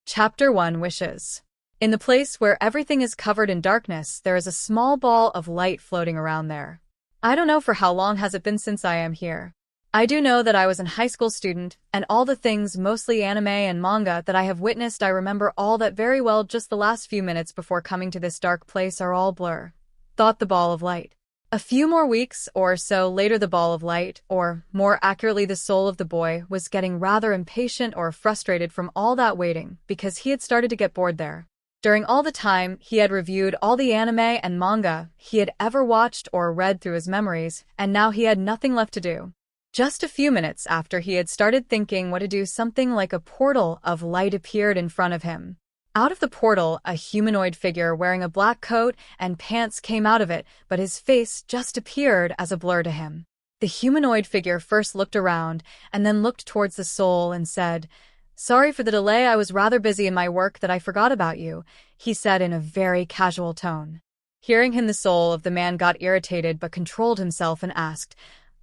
Chapter 1 Wishes. In the place where everything is covered in darkness, there is a small ball of light floating around there. I don't know for how long has it been since I am here. I do know that I was a high school student, and all the things, mostly anime and manga, that I have witnessed, I remember all that very well. Just the last few minutes before coming to this dark place are all blur, thought the ball of light. A few more weeks or so later, the ball of light, or more accurately the soul of the boy, was getting rather impatient or frustrated from all that waiting, because he had started to get bored there. During all the time, he had reviewed all the anime and manga he had ever watched or read through his memories, and now he had nothing left to do. Just a few minutes after he had started thinking what to do, something like a portal of light appeared in front of him. Out of the portal, a humanoid figure wearing a black coat and pants came out of it, but his face just appeared as a blur to him. The humanoid figure first looked around and then looked towards the soul and said, "Sorry for the delay, I was rather busy in my work that I forgot about you," he said in a very casual tone. Hearing him, the soul of the man got irritated but controlled himself and asked,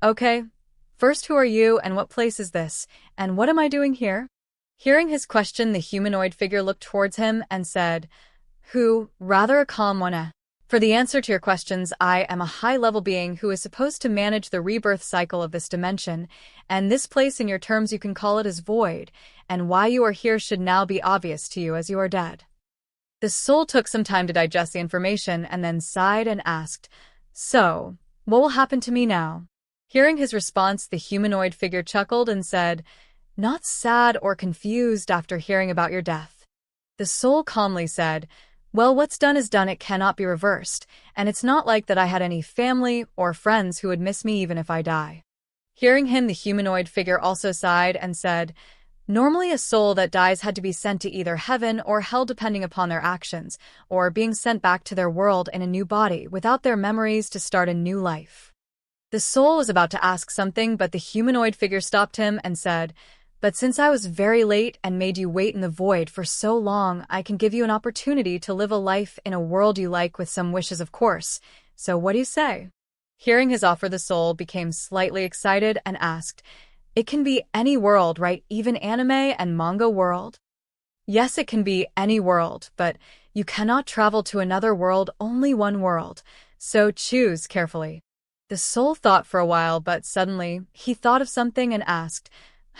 "Okay, first who are you and what place is this, and what am I doing here?" Hearing his question, the humanoid figure looked towards him and said, "Who, rather a calm one. For the answer to your questions, I am a high-level being who is supposed to manage the rebirth cycle of this dimension, and this place in your terms you can call it as void, and why you are here should now be obvious to you as you are dead." The soul took some time to digest the information and then sighed and asked, "So, what will happen to me now?" Hearing his response, the humanoid figure chuckled and said, "Not sad or confused after hearing about your death." The soul calmly said, "Well, what's done is done, it cannot be reversed, and it's not like that I had any family or friends who would miss me even if I die." Hearing him, the humanoid figure also sighed and said, "Normally a soul that dies had to be sent to either heaven or hell depending upon their actions, or being sent back to their world in a new body without their memories to start a new life." The soul was about to ask something, but the humanoid figure stopped him and said, "But since I was very late and made you wait in the void for so long, I can give you an opportunity to live a life in a world you like with some wishes, of course. So what do you say?" Hearing his offer, the soul became slightly excited and asked, "It can be any world, right? Even anime and manga world?" "Yes, it can be any world, but you cannot travel to another world, only one world. So choose carefully." The soul thought for a while, but suddenly he thought of something and asked,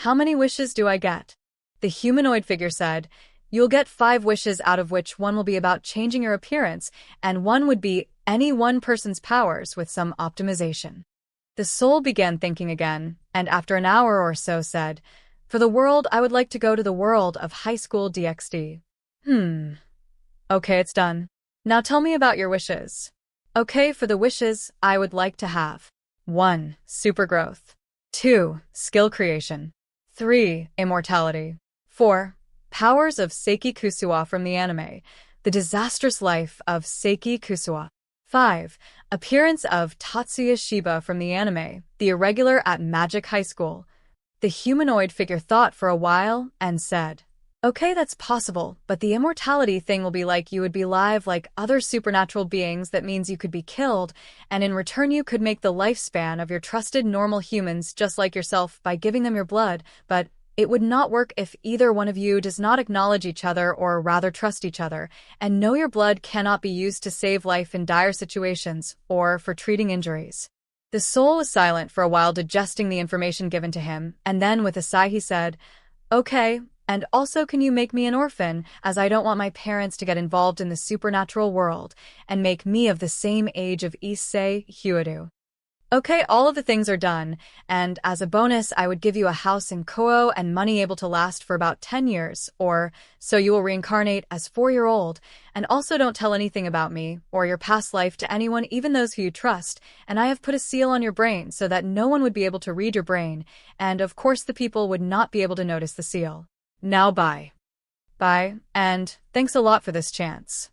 "How many wishes do I get?" The humanoid figure said, "You'll get 5 wishes, out of which one will be about changing your appearance, and one would be any one person's powers with some optimization." The soul began thinking again, and after an hour or so said, "For the world, I would like to go to the world of high school DXD. Okay, it's done. Now tell me about your wishes." "Okay, for the wishes, I would like to have 1. Super growth. 2. Skill creation. 3. Immortality. 4. Powers of Seiki Kusuwa from the anime, The Disastrous Life of Seiki Kusuwa. 5. Appearance of Tatsuya Shiba from the anime, The Irregular at Magic High School." The humanoid figure thought for a while and said, "Okay, that's possible, but the immortality thing will be like you would be alive like other supernatural beings. That means you could be killed, and in return you could make the lifespan of your trusted normal humans just like yourself by giving them your blood, but it would not work if either one of you does not acknowledge each other or rather trust each other, and know your blood cannot be used to save life in dire situations or for treating injuries." The soul was silent for a while, digesting the information given to him, and then with a sigh he said, "Okay, and also can you make me an orphan, as I don't want my parents to get involved in the supernatural world, and make me of the same age of Issei Hyudo." "Okay, all of the things are done, and as a bonus I would give you a house in Koho and money able to last for about 10 years, or so you will reincarnate as 4-year-old, and also don't tell anything about me or your past life to anyone, even those who you trust, and I have put a seal on your brain so that no one would be able to read your brain, and of course the people would not be able to notice the seal. Now bye. Bye, and thanks a lot for this chance."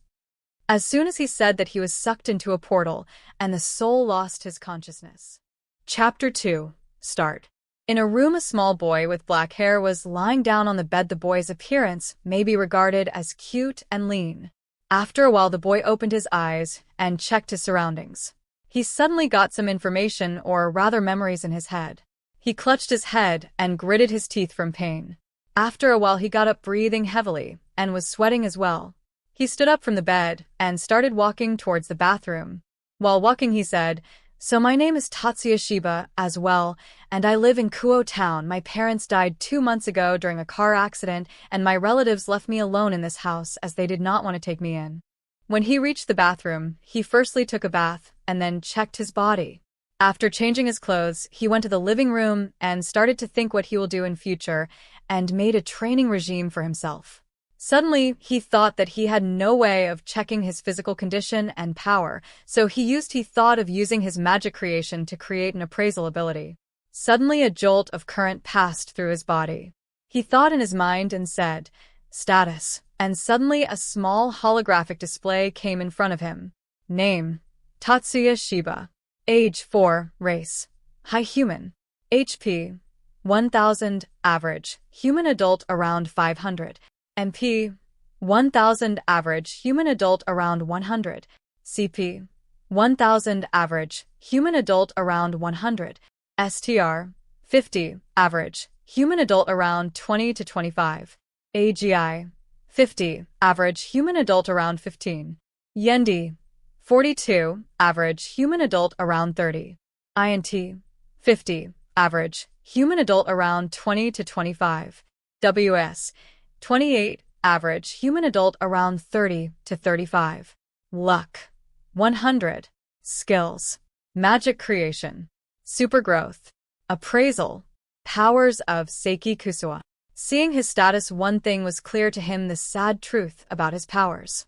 As soon as he said that, he was sucked into a portal, and the soul lost his consciousness. Chapter 2. Start. In a room, a small boy with black hair was lying down on the bed. The boy's appearance may be regarded as cute and lean. After a while, the boy opened his eyes and checked his surroundings. He suddenly got some information, or rather memories, in his head. He clutched his head and gritted his teeth from pain. After a while he got up, breathing heavily, and was sweating as well. He stood up from the bed and started walking towards the bathroom. While walking, he said, "So my name is Tatsuya Shiba as well, and I live in Kuo Town. My parents died 2 months ago during a car accident, and my relatives left me alone in this house as they did not want to take me in." When he reached the bathroom, he firstly took a bath and then checked his body. After changing his clothes, he went to the living room and started to think what he will do in future and made a training regime for himself. Suddenly, he thought that he had no way of checking his physical condition and power, so he thought of using his magic creation to create an appraisal ability. Suddenly, a jolt of current passed through his body. He thought in his mind and said, "Status," and suddenly a small holographic display came in front of him. Name: Tatsuya Shiba. Age 4, race: high human. HP: 1000, average, human adult around 500. MP: 1000, average, human adult around 100. CP: 1000, average, human adult around 100. STR: 50, average, human adult around 20 to 25. AGI: 50, average, human adult around 15. YENDI: 42, average, human adult around 30. INT: 50, average, human adult around 20 to 25. WS: 28, average, human adult around 30 to 35. Luck: 100. Skills: magic creation, super growth, appraisal, powers of Seiki Kusuwa. Seeing his status, one thing was clear to him: the sad truth about his powers.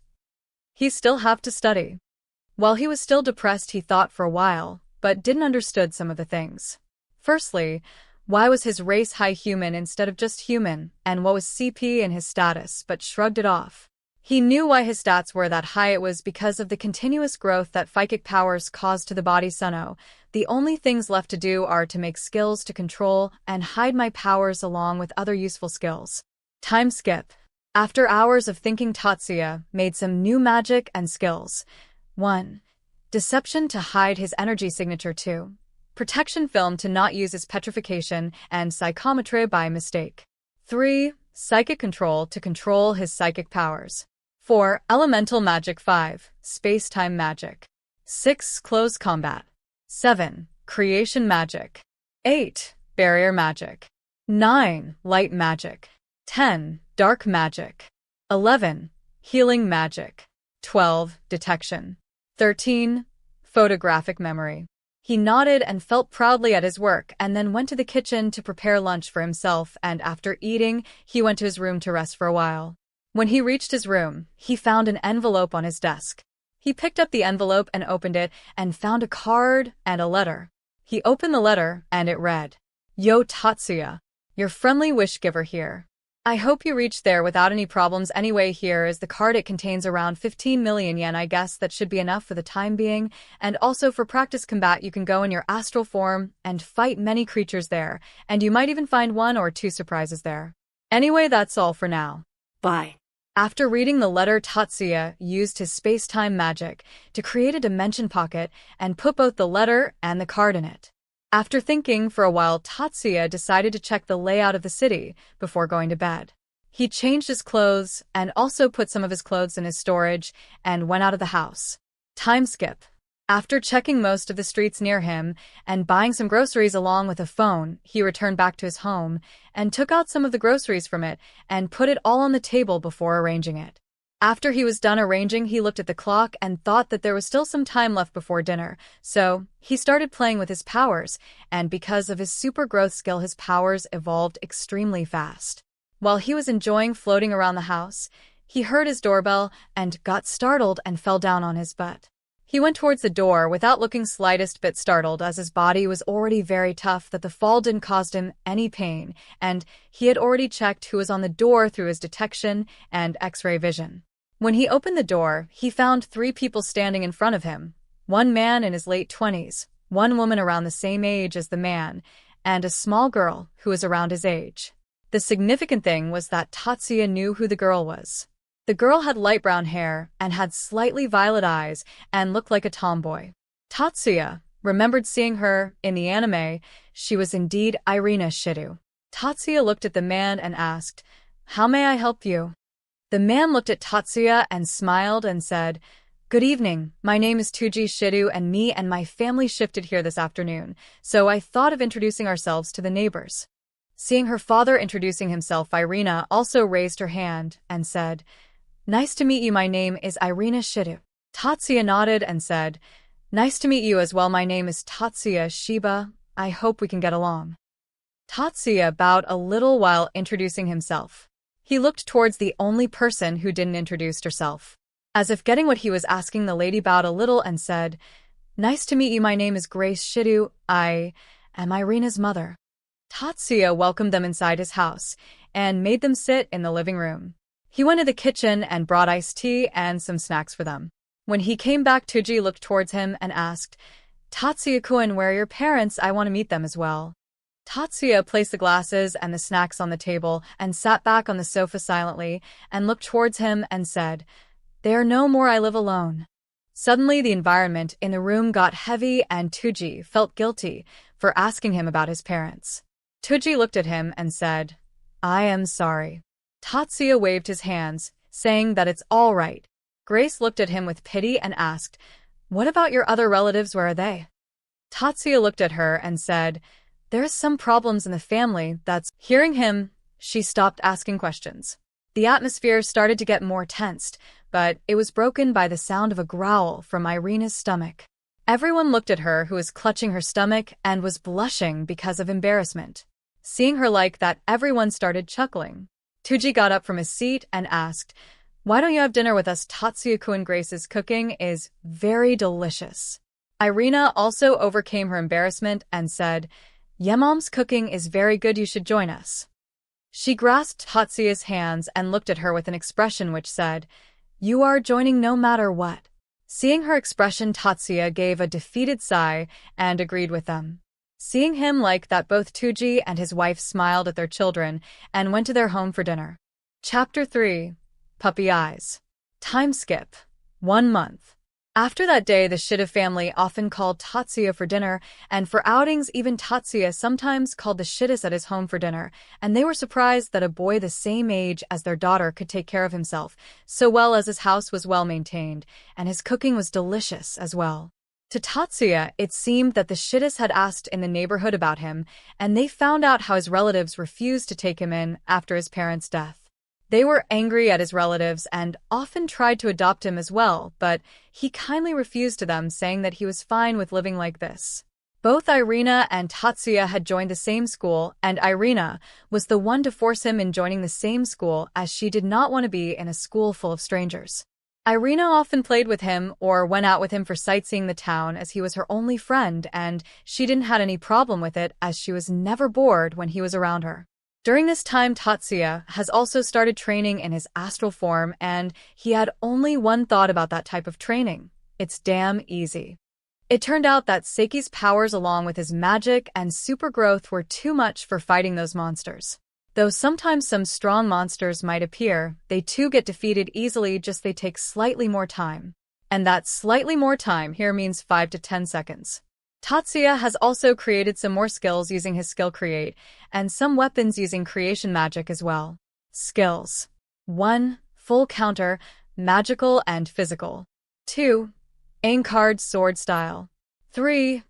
He still have to study. While he was still depressed, he thought for a while, but didn't understood some of the things. Firstly, why was his race high human instead of just human, and what was CP in his status, but shrugged it off. He knew why his stats were that high. It was because of the continuous growth that psychic powers cause to the body. Suno, the only things left to do are to make skills to control and hide my powers along with other useful skills. Time skip. After hours of thinking, Tatsuya made some new magic and skills. 1. Deception to hide his energy signature. 2. Protection film to not use his petrification and psychometry by mistake. 3. Psychic control to control his psychic powers. 4. Elemental magic. 5. Space-time magic. 6. Close combat. 7. Creation magic. 8. Barrier magic. 9. Light magic. 10. Dark magic. 11. Healing magic. 12. Detection. 13. Photographic memory. He nodded and felt proudly at his work, and then went to the kitchen to prepare lunch for himself, and after eating, he went to his room to rest for a while. When he reached his room, he found an envelope on his desk. He picked up the envelope and opened it, and found a card and a letter. He opened the letter, and it read, "Yo Tatsuya, your friendly wish giver here. I hope you reach there without any problems. Anyway, here is the card. It contains around 15 million yen. I guess that should be enough for the time being. And also for practice combat, you can go in your astral form and fight many creatures there, and you might even find 1 or 2 surprises there. Anyway, that's all for now. Bye." After reading the letter, Tatsuya used his space-time magic to create a dimension pocket and put both the letter and the card in it. After thinking for a while, Tatsuya decided to check the layout of the city before going to bed. He changed his clothes and also put some of his clothes in his storage and went out of the house. Time skip. After checking most of the streets near him and buying some groceries along with a phone, he returned back to his home and took out some of the groceries from it and put it all on the table before arranging it. After he was done arranging, he looked at the clock and thought that there was still some time left before dinner, so he started playing with his powers, and because of his super growth skill, his powers evolved extremely fast. While he was enjoying floating around the house, he heard his doorbell and got startled and fell down on his butt. He went towards the door without looking slightest bit startled, as his body was already very tough that the fall didn't cause him any pain, and he had already checked who was on the door through his detection and X-ray vision. When he opened the door, he found 3 people standing in front of him. 1 man in his late 20s, 1 woman around the same age as the man, and a small girl who was around his age. The significant thing was that Tatsuya knew who the girl was. The girl had light brown hair and had slightly violet eyes and looked like a tomboy. Tatsuya remembered seeing her in the anime. She was indeed Irina Shido. Tatsuya looked at the man and asked, "How may I help you?" The man looked at Tatsuya and smiled and said, "Good evening, my name is Tuji Shidu and me and my family shifted here this afternoon, so I thought of introducing ourselves to the neighbors." Seeing her father introducing himself, Irina also raised her hand and said, "Nice to meet you, my name is Irina Shidu." Tatsuya nodded and said, "Nice to meet you as well, my name is Tatsuya Shiba, I hope we can get along." Tatsuya bowed a little while introducing himself. He looked towards the only person who didn't introduce herself. As if getting what he was asking, the lady bowed a little and said, "Nice to meet you, my name is Grace Shidu, I am Irina's mother." Tatsuya welcomed them inside his house and made them sit in the living room. He went to the kitchen and brought iced tea and some snacks for them. When he came back, Tuji looked towards him and asked, "Tatsuya-kun, where are your parents? I want to meet them as well." Tatsuya placed the glasses and the snacks on the table and sat back on the sofa silently and looked towards him and said, "They are no more, I live alone." Suddenly, the environment in the room got heavy and Tuji felt guilty for asking him about his parents. Tuji looked at him and said, "I am sorry." Tatsuya waved his hands, saying that it's all right. Grace looked at him with pity and asked, "What about your other relatives, where are they?" Tatsuya looked at her and said, "There's some problems in the family, that's..." Hearing him, she stopped asking questions. The atmosphere started to get more tensed, but it was broken by the sound of a growl from Irina's stomach. Everyone looked at her, who was clutching her stomach and was blushing because of embarrassment. Seeing her like that, everyone started chuckling. Tuji got up from his seat and asked, "Why don't you have dinner with us? Tatsuya-kun, Grace's cooking is very delicious." Irina also overcame her embarrassment and said, "Yeah, Mom's cooking is very good, you should join us." She grasped Tatsuya's hands and looked at her with an expression which said, "You are joining no matter what." Seeing her expression, Tatsuya gave a defeated sigh and agreed with them. Seeing him like that, both Tuji and his wife smiled at their children and went to their home for dinner. Chapter 3. Puppy Eyes. Time skip. 1 month. After that day, the Shida family often called Tatsuya for dinner, and for outings even Tatsuya sometimes called the Shidas at his home for dinner, and they were surprised that a boy the same age as their daughter could take care of himself so well, as his house was well maintained, and his cooking was delicious as well. To Tatsuya, it seemed that the Shidas had asked in the neighborhood about him, and they found out how his relatives refused to take him in after his parents' death. They were angry at his relatives and often tried to adopt him as well, but he kindly refused to them, saying that he was fine with living like this. Both Irina and Tatsuya had joined the same school, and Irina was the one to force him in joining the same school, as she did not want to be in a school full of strangers. Irina often played with him or went out with him for sightseeing the town, as he was her only friend, and she didn't have any problem with it, as she was never bored when he was around her. During this time, Tatsuya has also started training in his astral form, and he had only one thought about that type of training: it's damn easy. It turned out that Seiki's powers along with his magic and super growth were too much for fighting those monsters. Though sometimes some strong monsters might appear, they too get defeated easily, just they take slightly more time. And that slightly more time here means 5 to 10 seconds. Tatsuya has also created some more skills using his skill Create, and some weapons using creation magic as well. Skills. 1. Full counter, magical and physical. 2. Aincard sword style. 3.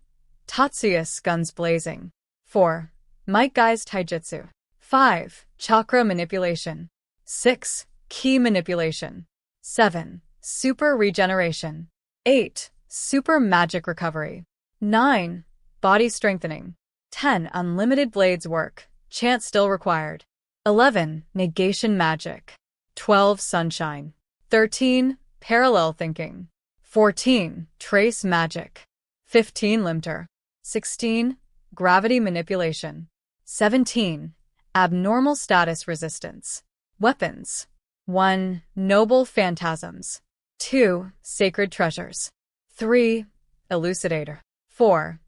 Tatsuya's guns blazing. 4. Might Guy's taijutsu. 5. Chakra manipulation. 6. Ki manipulation. 7. Super regeneration. 8. Super magic recovery. 9. Body strengthening. 10. Unlimited blades work. Chant still required. 11. Negation magic. 12. Sunshine. 13. Parallel thinking. 14. Trace magic. 15. Limiter. 16. Gravity manipulation. 17. Abnormal status resistance. Weapons. 1. Noble phantasms. 2. Sacred treasures. 3. Elucidator. 4.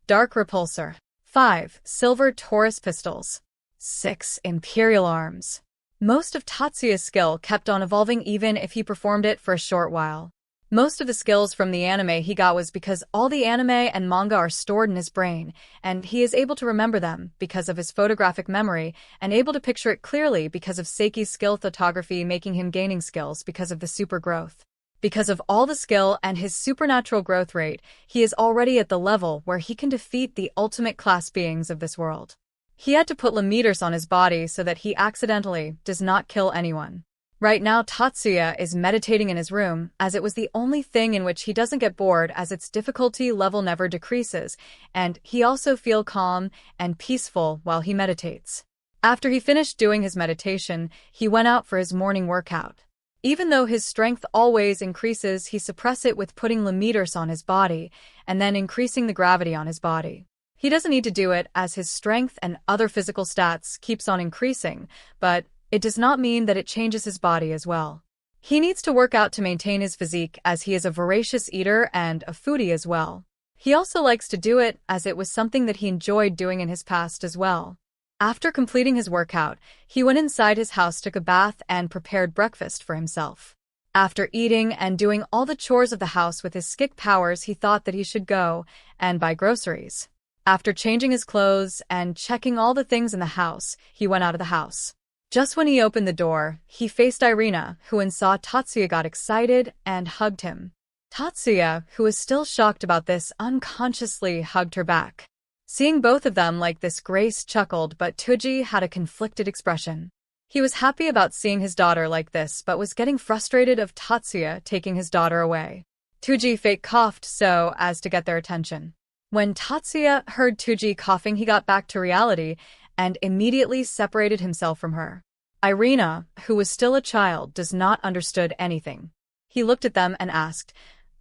Dark repulsor. 5. Silver Taurus pistols. 6. Imperial arms. Most of Tatsuya's skill kept on evolving even if he performed it for a short while. Most of the skills from the anime he got was because all the anime and manga are stored in his brain, and he is able to remember them because of his photographic memory and able to picture it clearly because of Seiki's skill photography, making him gaining skills because of the super growth. Because of all the skill and his supernatural growth rate, he is already at the level where he can defeat the ultimate class beings of this world. He had to put limiters on his body so that he accidentally does not kill anyone. Right now Tatsuya is meditating in his room, as it was the only thing in which he doesn't get bored as its difficulty level never decreases, and he also feels calm and peaceful while he meditates. After he finished doing his meditation, he went out for his morning workout. Even though his strength always increases, he suppresses it with putting limiters on his body and then increasing the gravity on his body. He doesn't need to do it as his strength and other physical stats keeps on increasing, but it does not mean that it changes his body as well. He needs to work out to maintain his physique as he is a voracious eater and a foodie as well. He also likes to do it as it was something that he enjoyed doing in his past as well. After completing his workout, he went inside his house, took a bath, and prepared breakfast for himself. After eating and doing all the chores of the house with his psychic powers, he thought that he should go and buy groceries. After changing his clothes and checking all the things in the house, he went out of the house. Just when he opened the door, he faced Irina, who when saw Tatsuya got excited and hugged him. Tatsuya, who was still shocked about this, unconsciously hugged her back. Seeing both of them like this, Grace chuckled, but Tuji had a conflicted expression. He was happy about seeing his daughter like this, but was getting frustrated of Tatsuya taking his daughter away. Tuji fake coughed so as to get their attention. When Tatsuya heard Tuji coughing, he got back to reality and immediately separated himself from her. Irina, who was still a child, does not understood anything. He looked at them and asked,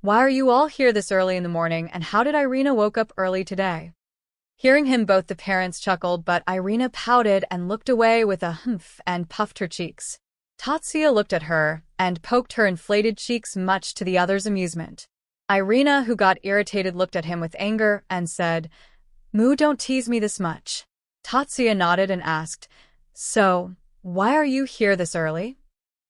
"Why are you all here this early in the morning, and how did Irina woke up early today?" Hearing him, both the parents chuckled, but Irina pouted and looked away with a humph and puffed her cheeks. Tatsuya looked at her and poked her inflated cheeks, much to the others' amusement. Irina, who got irritated, looked at him with anger and said, "Moo, don't tease me this much." Tatsuya nodded and asked, "So, why are you here this early?"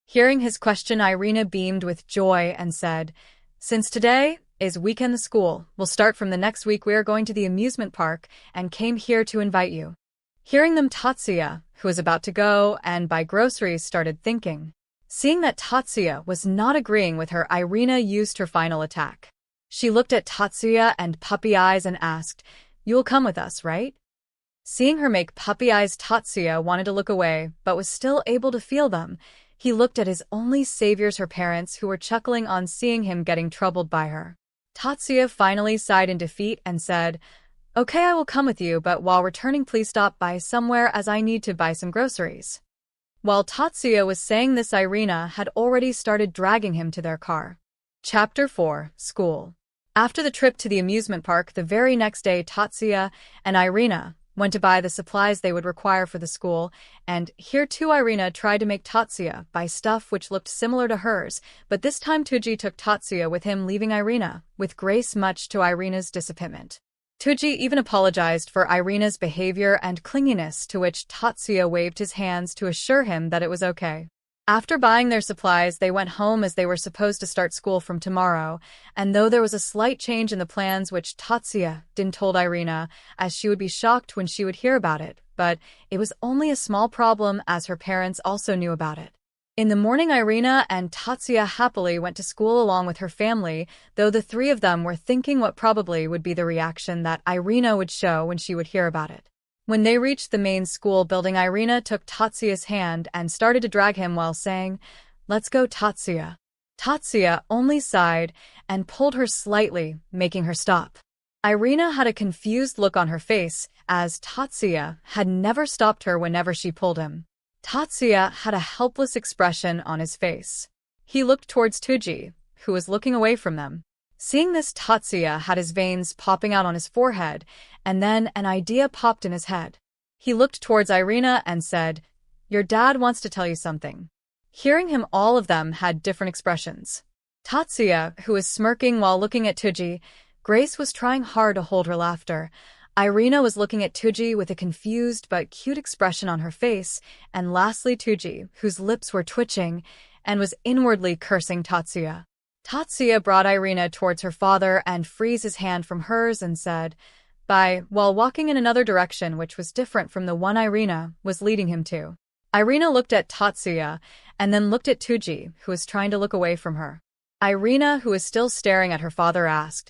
Hearing his question, Irina beamed with joy and said, "Since today is weekend, the school will start from the next week. We are going to the amusement park and came here to invite you." Hearing them, Tatsuya, who was about to go and buy groceries, started thinking. Seeing that Tatsuya was not agreeing with her, Irina used her final attack. She looked at Tatsuya and puppy eyes and asked, "You will come with us, right?" Seeing her make puppy eyes, Tatsuya wanted to look away, but was still able to feel them. He looked at his only saviors, her parents, who were chuckling on seeing him getting troubled by her. Tatsuya finally sighed in defeat and said, "Okay, I will come with you, but while returning, please stop by somewhere as I need to buy some groceries." While Tatsuya was saying this, Irina had already started dragging him to their car. Chapter 4: School. After the trip to the amusement park, the very next day, Tatsuya and Irina went to buy the supplies they would require for the school, and here too Irina tried to make Tatsuya buy stuff which looked similar to hers, but this time Tuji took Tatsuya with him, leaving Irina with Grace, much to Irina's disappointment. Tuji even apologized for Irina's behavior and clinginess, to which Tatsuya waved his hands to assure him that it was okay. After buying their supplies, they went home as they were supposed to start school from tomorrow, and though there was a slight change in the plans which Tatsuya didn't told Irina, as she would be shocked when she would hear about it, but it was only a small problem as her parents also knew about it. In the morning, Irina and Tatsuya happily went to school along with her family, though the three of them were thinking what probably would be the reaction that Irina would show when she would hear about it. When they reached the main school building, Irina took Tatsuya's hand and started to drag him while saying, "Let's go, Tatsuya." Tatsuya only sighed and pulled her slightly, making her stop. Irina had a confused look on her face, as Tatsuya had never stopped her whenever she pulled him. Tatsuya had a helpless expression on his face. He looked towards Tuji, who was looking away from them. Seeing this, Tatsuya had his veins popping out on his forehead, and then an idea popped in his head. He looked towards Irina and said, "Your dad wants to tell you something." Hearing him, all of them had different expressions. Tatsuya, who was smirking while looking at Tuji, Grace was trying hard to hold her laughter. Irina was looking at Tuji with a confused but cute expression on her face, and lastly Tuji, whose lips were twitching and was inwardly cursing Tatsuya. Tatsuya brought Irina towards her father and freed his hand from hers and said, "Bye," while walking in another direction which was different from the one Irina was leading him to. Irina looked at Tatsuya and then looked at Tuji, who was trying to look away from her. Irina, who was still staring at her father, asked,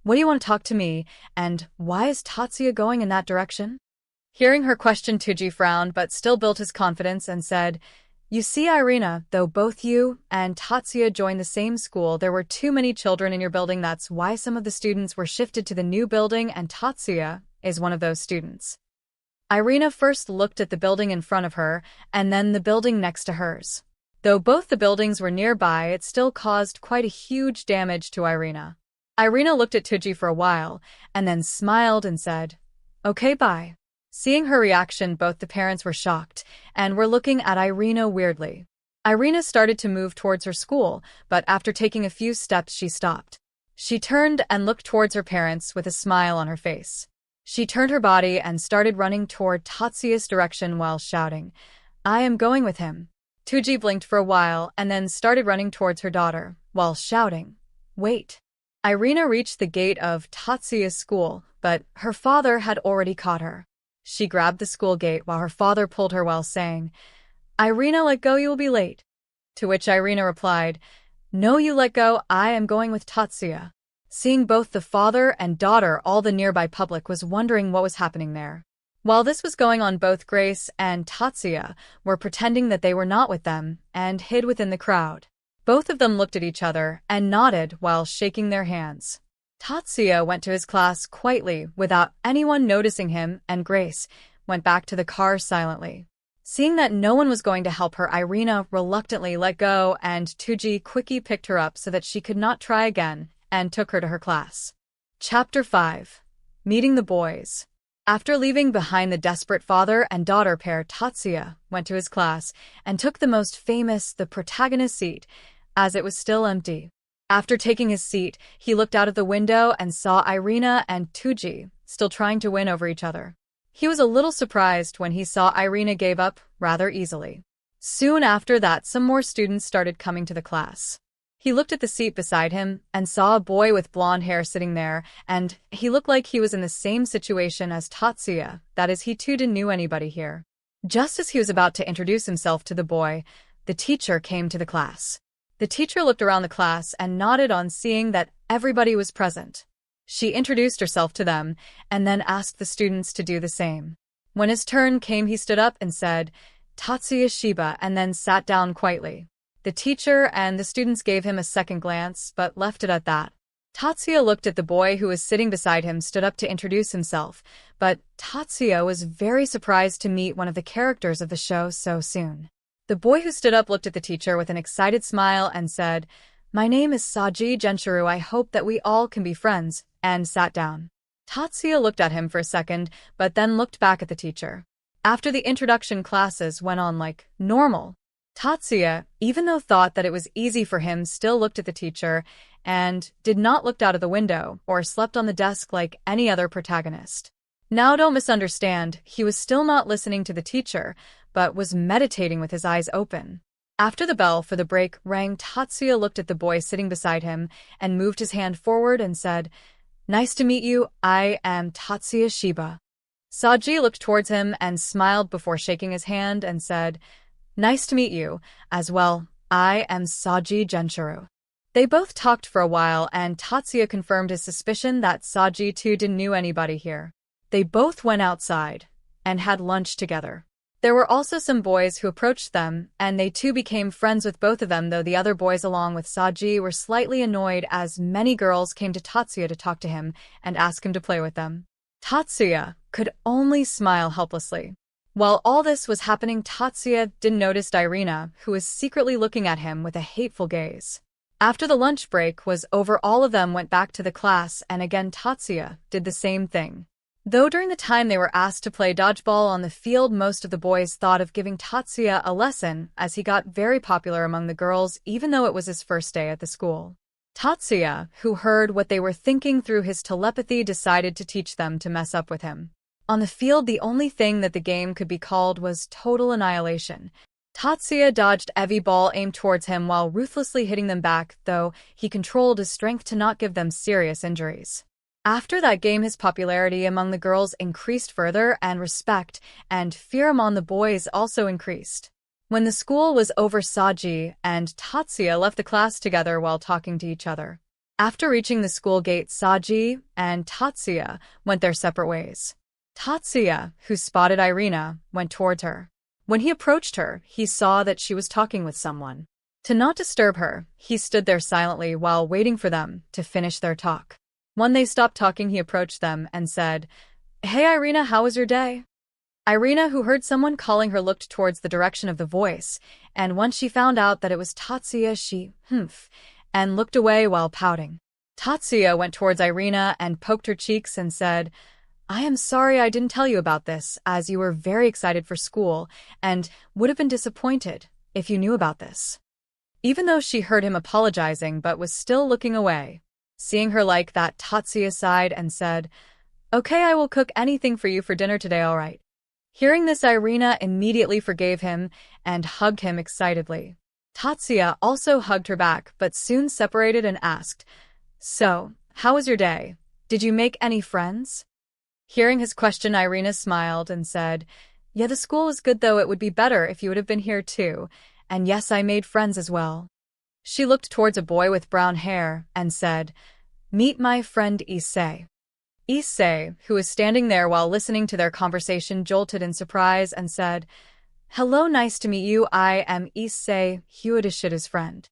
"What do you want to talk to me, and why is Tatsuya going in that direction?" Hearing her question, Tuji frowned but still built his confidence and said, "You see, Irina, though both you and Tatsuya joined the same school, there were too many children in your building. That's why some of the students were shifted to the new building, and Tatsuya is one of those students." Irina first looked at the building in front of her and then the building next to hers. Though both the buildings were nearby, it still caused quite a huge damage to Irina. Irina looked at Tuji for a while and then smiled and said, "Okay, bye." Seeing her reaction, both the parents were shocked and were looking at Irina weirdly. Irina started to move towards her school, but after taking a few steps she stopped. She turned and looked towards her parents with a smile on her face. She turned her body and started running toward Tatsuya's direction while shouting, "I am going with him." Tuji blinked for a while and then started running towards her daughter, while shouting, "Wait." Irina reached the gate of Tatsuya's school, but her father had already caught her. She grabbed the school gate while her father pulled her while saying, "Irina, let go, you will be late." To which Irina replied, "No, you let go, I am going with Tatsuya." Seeing both the father and daughter, all the nearby public was wondering what was happening there. While this was going on, both Grace and Tatsuya were pretending that they were not with them and hid within the crowd. Both of them looked at each other and nodded while shaking their hands. Tatsuya went to his class quietly without anyone noticing him, and Grace went back to the car silently. Seeing that no one was going to help her, Irina reluctantly let go, and Tuji quickly picked her up so that she could not try again and took her to her class. Chapter 5. Meeting the Boys. After leaving behind the desperate father and daughter pair, Tatsuya went to his class and took the most famous, the protagonist seat, as it was still empty. After taking his seat, he looked out of the window and saw Irina and Tuji still trying to win over each other. He was a little surprised when he saw Irina gave up rather easily. Soon after that, some more students started coming to the class. He looked at the seat beside him and saw a boy with blonde hair sitting there, and he looked like he was in the same situation as Tatsuya, that is, he too didn't know anybody here. Just as he was about to introduce himself to the boy, the teacher came to the class. The teacher looked around the class and nodded on seeing that everybody was present. She introduced herself to them and then asked the students to do the same. When his turn came, he stood up and said, "Tatsuya Shiba," and then sat down quietly. The teacher and the students gave him a second glance, but left it at that. Tatsuya looked at the boy who was sitting beside him, stood up to introduce himself, but Tatsuya was very surprised to meet one of the characters of the show so soon. The boy who stood up looked at the teacher with an excited smile and said, "My name is Saji Genshiro. I hope that we all can be friends," and sat down. Tatsuya looked at him for a second, but then looked back at the teacher. After the introduction, classes went on like normal. Tatsuya, even though thought that it was easy for him, still looked at the teacher and did not look out of the window or slept on the desk like any other protagonist. Now don't misunderstand, he was still not listening to the teacher, but was meditating with his eyes open. After the bell for the break rang, Tatsuya looked at the boy sitting beside him and moved his hand forward and said, "Nice to meet you, I am Tatsuya Shiba." Saji looked towards him and smiled before shaking his hand and said, "Nice to meet you, as well, I am Saji Genshiro." They both talked for a while and Tatsuya confirmed his suspicion that Saji too didn't know anybody here. They both went outside and had lunch together. There were also some boys who approached them, and they too became friends with both of them, though the other boys along with Saji were slightly annoyed as many girls came to Tatsuya to talk to him and ask him to play with them. Tatsuya could only smile helplessly. While all this was happening, Tatsuya didn't notice Irina, who was secretly looking at him with a hateful gaze. After the lunch break was over, all of them went back to the class, and again Tatsuya did the same thing. Though during the time they were asked to play dodgeball on the field, most of the boys thought of giving Tatsuya a lesson, as he got very popular among the girls even though it was his first day at the school. Tatsuya, who heard what they were thinking through his telepathy, decided to teach them to mess up with him. On the field, the only thing that the game could be called was total annihilation. Tatsuya dodged every ball aimed towards him while ruthlessly hitting them back, though he controlled his strength to not give them serious injuries. After that game, his popularity among the girls increased further, and respect and fear among the boys also increased. When the school was over, Saji and Tatsuya left the class together while talking to each other. After reaching the school gate, Saji and Tatsuya went their separate ways. Tatsuya, who spotted Irina, went towards her. When he approached her, he saw that she was talking with someone. To not disturb her, he stood there silently while waiting for them to finish their talk. When they stopped talking, he approached them and said, "Hey Irina, how was your day?" Irina, who heard someone calling her, looked towards the direction of the voice, and once she found out that it was Tatsuya, she humphed and looked away while pouting. Tatsuya went towards Irina and poked her cheeks and said, "I am sorry I didn't tell you about this, as you were very excited for school and would have been disappointed if you knew about this." Even though she heard him apologizing but was still looking away. Seeing her like that, Tatsuya sighed and said, "Okay, I will cook anything for you for dinner today, all right." Hearing this, Irina immediately forgave him and hugged him excitedly. Tatsuya also hugged her back but soon separated and asked, "So, how was your day? Did you make any friends?" Hearing his question, Irina smiled and said, "Yeah, the school was good, though it would be better if you would have been here too, and yes, I made friends as well." She looked towards a boy with brown hair and said, "Meet my friend Issei." Issei, who was standing there while listening to their conversation, jolted in surprise and said, "Hello, nice to meet you. I am Issei, Hyuadishida's friend."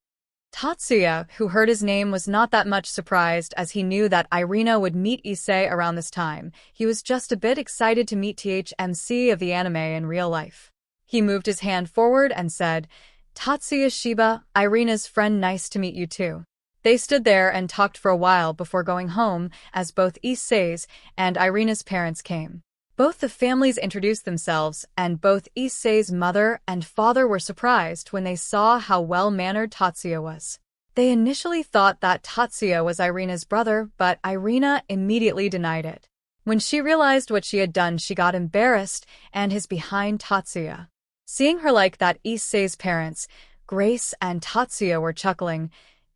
Tatsuya, who heard his name, was not that much surprised as he knew that Irina would meet Issei around this time. He was just a bit excited to meet THMC of the anime in real life. He moved his hand forward and said, "Tatsuya Shiba, Irina's friend, nice to meet you too." They stood there and talked for a while before going home, as both Issei's and Irina's parents came. Both the families introduced themselves, and both Issei's mother and father were surprised when they saw how well-mannered Tatsuya was. They initially thought that Tatsuya was Irina's brother, but Irina immediately denied it. When she realized what she had done, she got embarrassed and hid behind Tatsuya. Seeing her like that, Issei's parents, Grace and Tatsuya, were chuckling.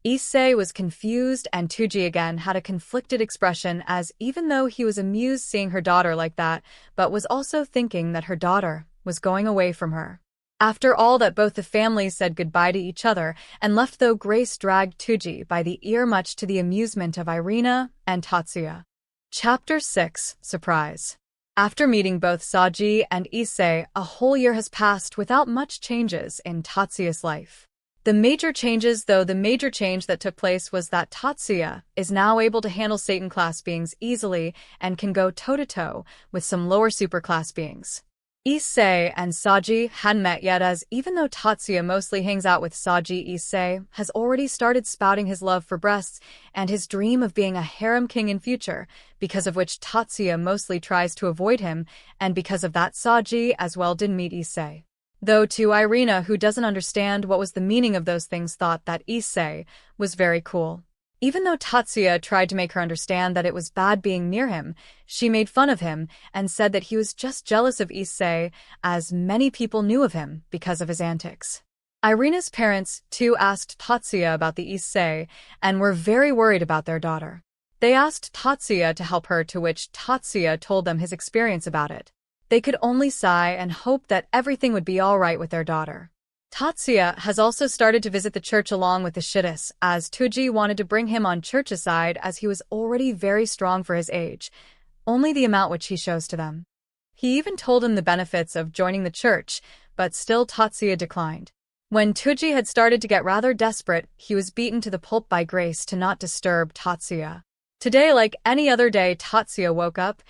Issei was confused and Tuji again had a conflicted expression, as even though he was amused seeing her daughter like that, but was also thinking that her daughter was going away from her. After all that, both the families said goodbye to each other and left, though Grace dragged Tuji by the ear, much to the amusement of Irina and Tatsuya. Chapter 6: Surprise. After meeting both Saji and Issei, a whole year has passed without much changes in Tatsuya's life. The major change that took place was that Tatsuya is now able to handle Satan class beings easily and can go toe-to-toe with some lower superclass beings. Issei and Saji hadn't met yet, as even though Tatsuya mostly hangs out with Saji, Issei has already started spouting his love for breasts and his dream of being a harem king in future, because of which Tatsuya mostly tries to avoid him, and because of that Saji as well didn't meet Issei. Though to Irina, who doesn't understand what was the meaning of those things, thought that Issei was very cool. Even though Tatsuya tried to make her understand that it was bad being near him, she made fun of him and said that he was just jealous of Issei, as many people knew of him because of his antics. Irina's parents, too, asked Tatsuya about the Issei and were very worried about their daughter. They asked Tatsuya to help her, to which Tatsuya told them his experience about it. They could only sigh and hope that everything would be all right with their daughter. Tatsuya has also started to visit the church along with the Shittis, as Tuji wanted to bring him on church's side as he was already very strong for his age, only the amount which he shows to them. He even told him the benefits of joining the church, but still Tatsuya declined. When Tuji had started to get rather desperate, he was beaten to the pulp by Grace to not disturb Tatsuya. Today, like any other day, Tatsuya woke up,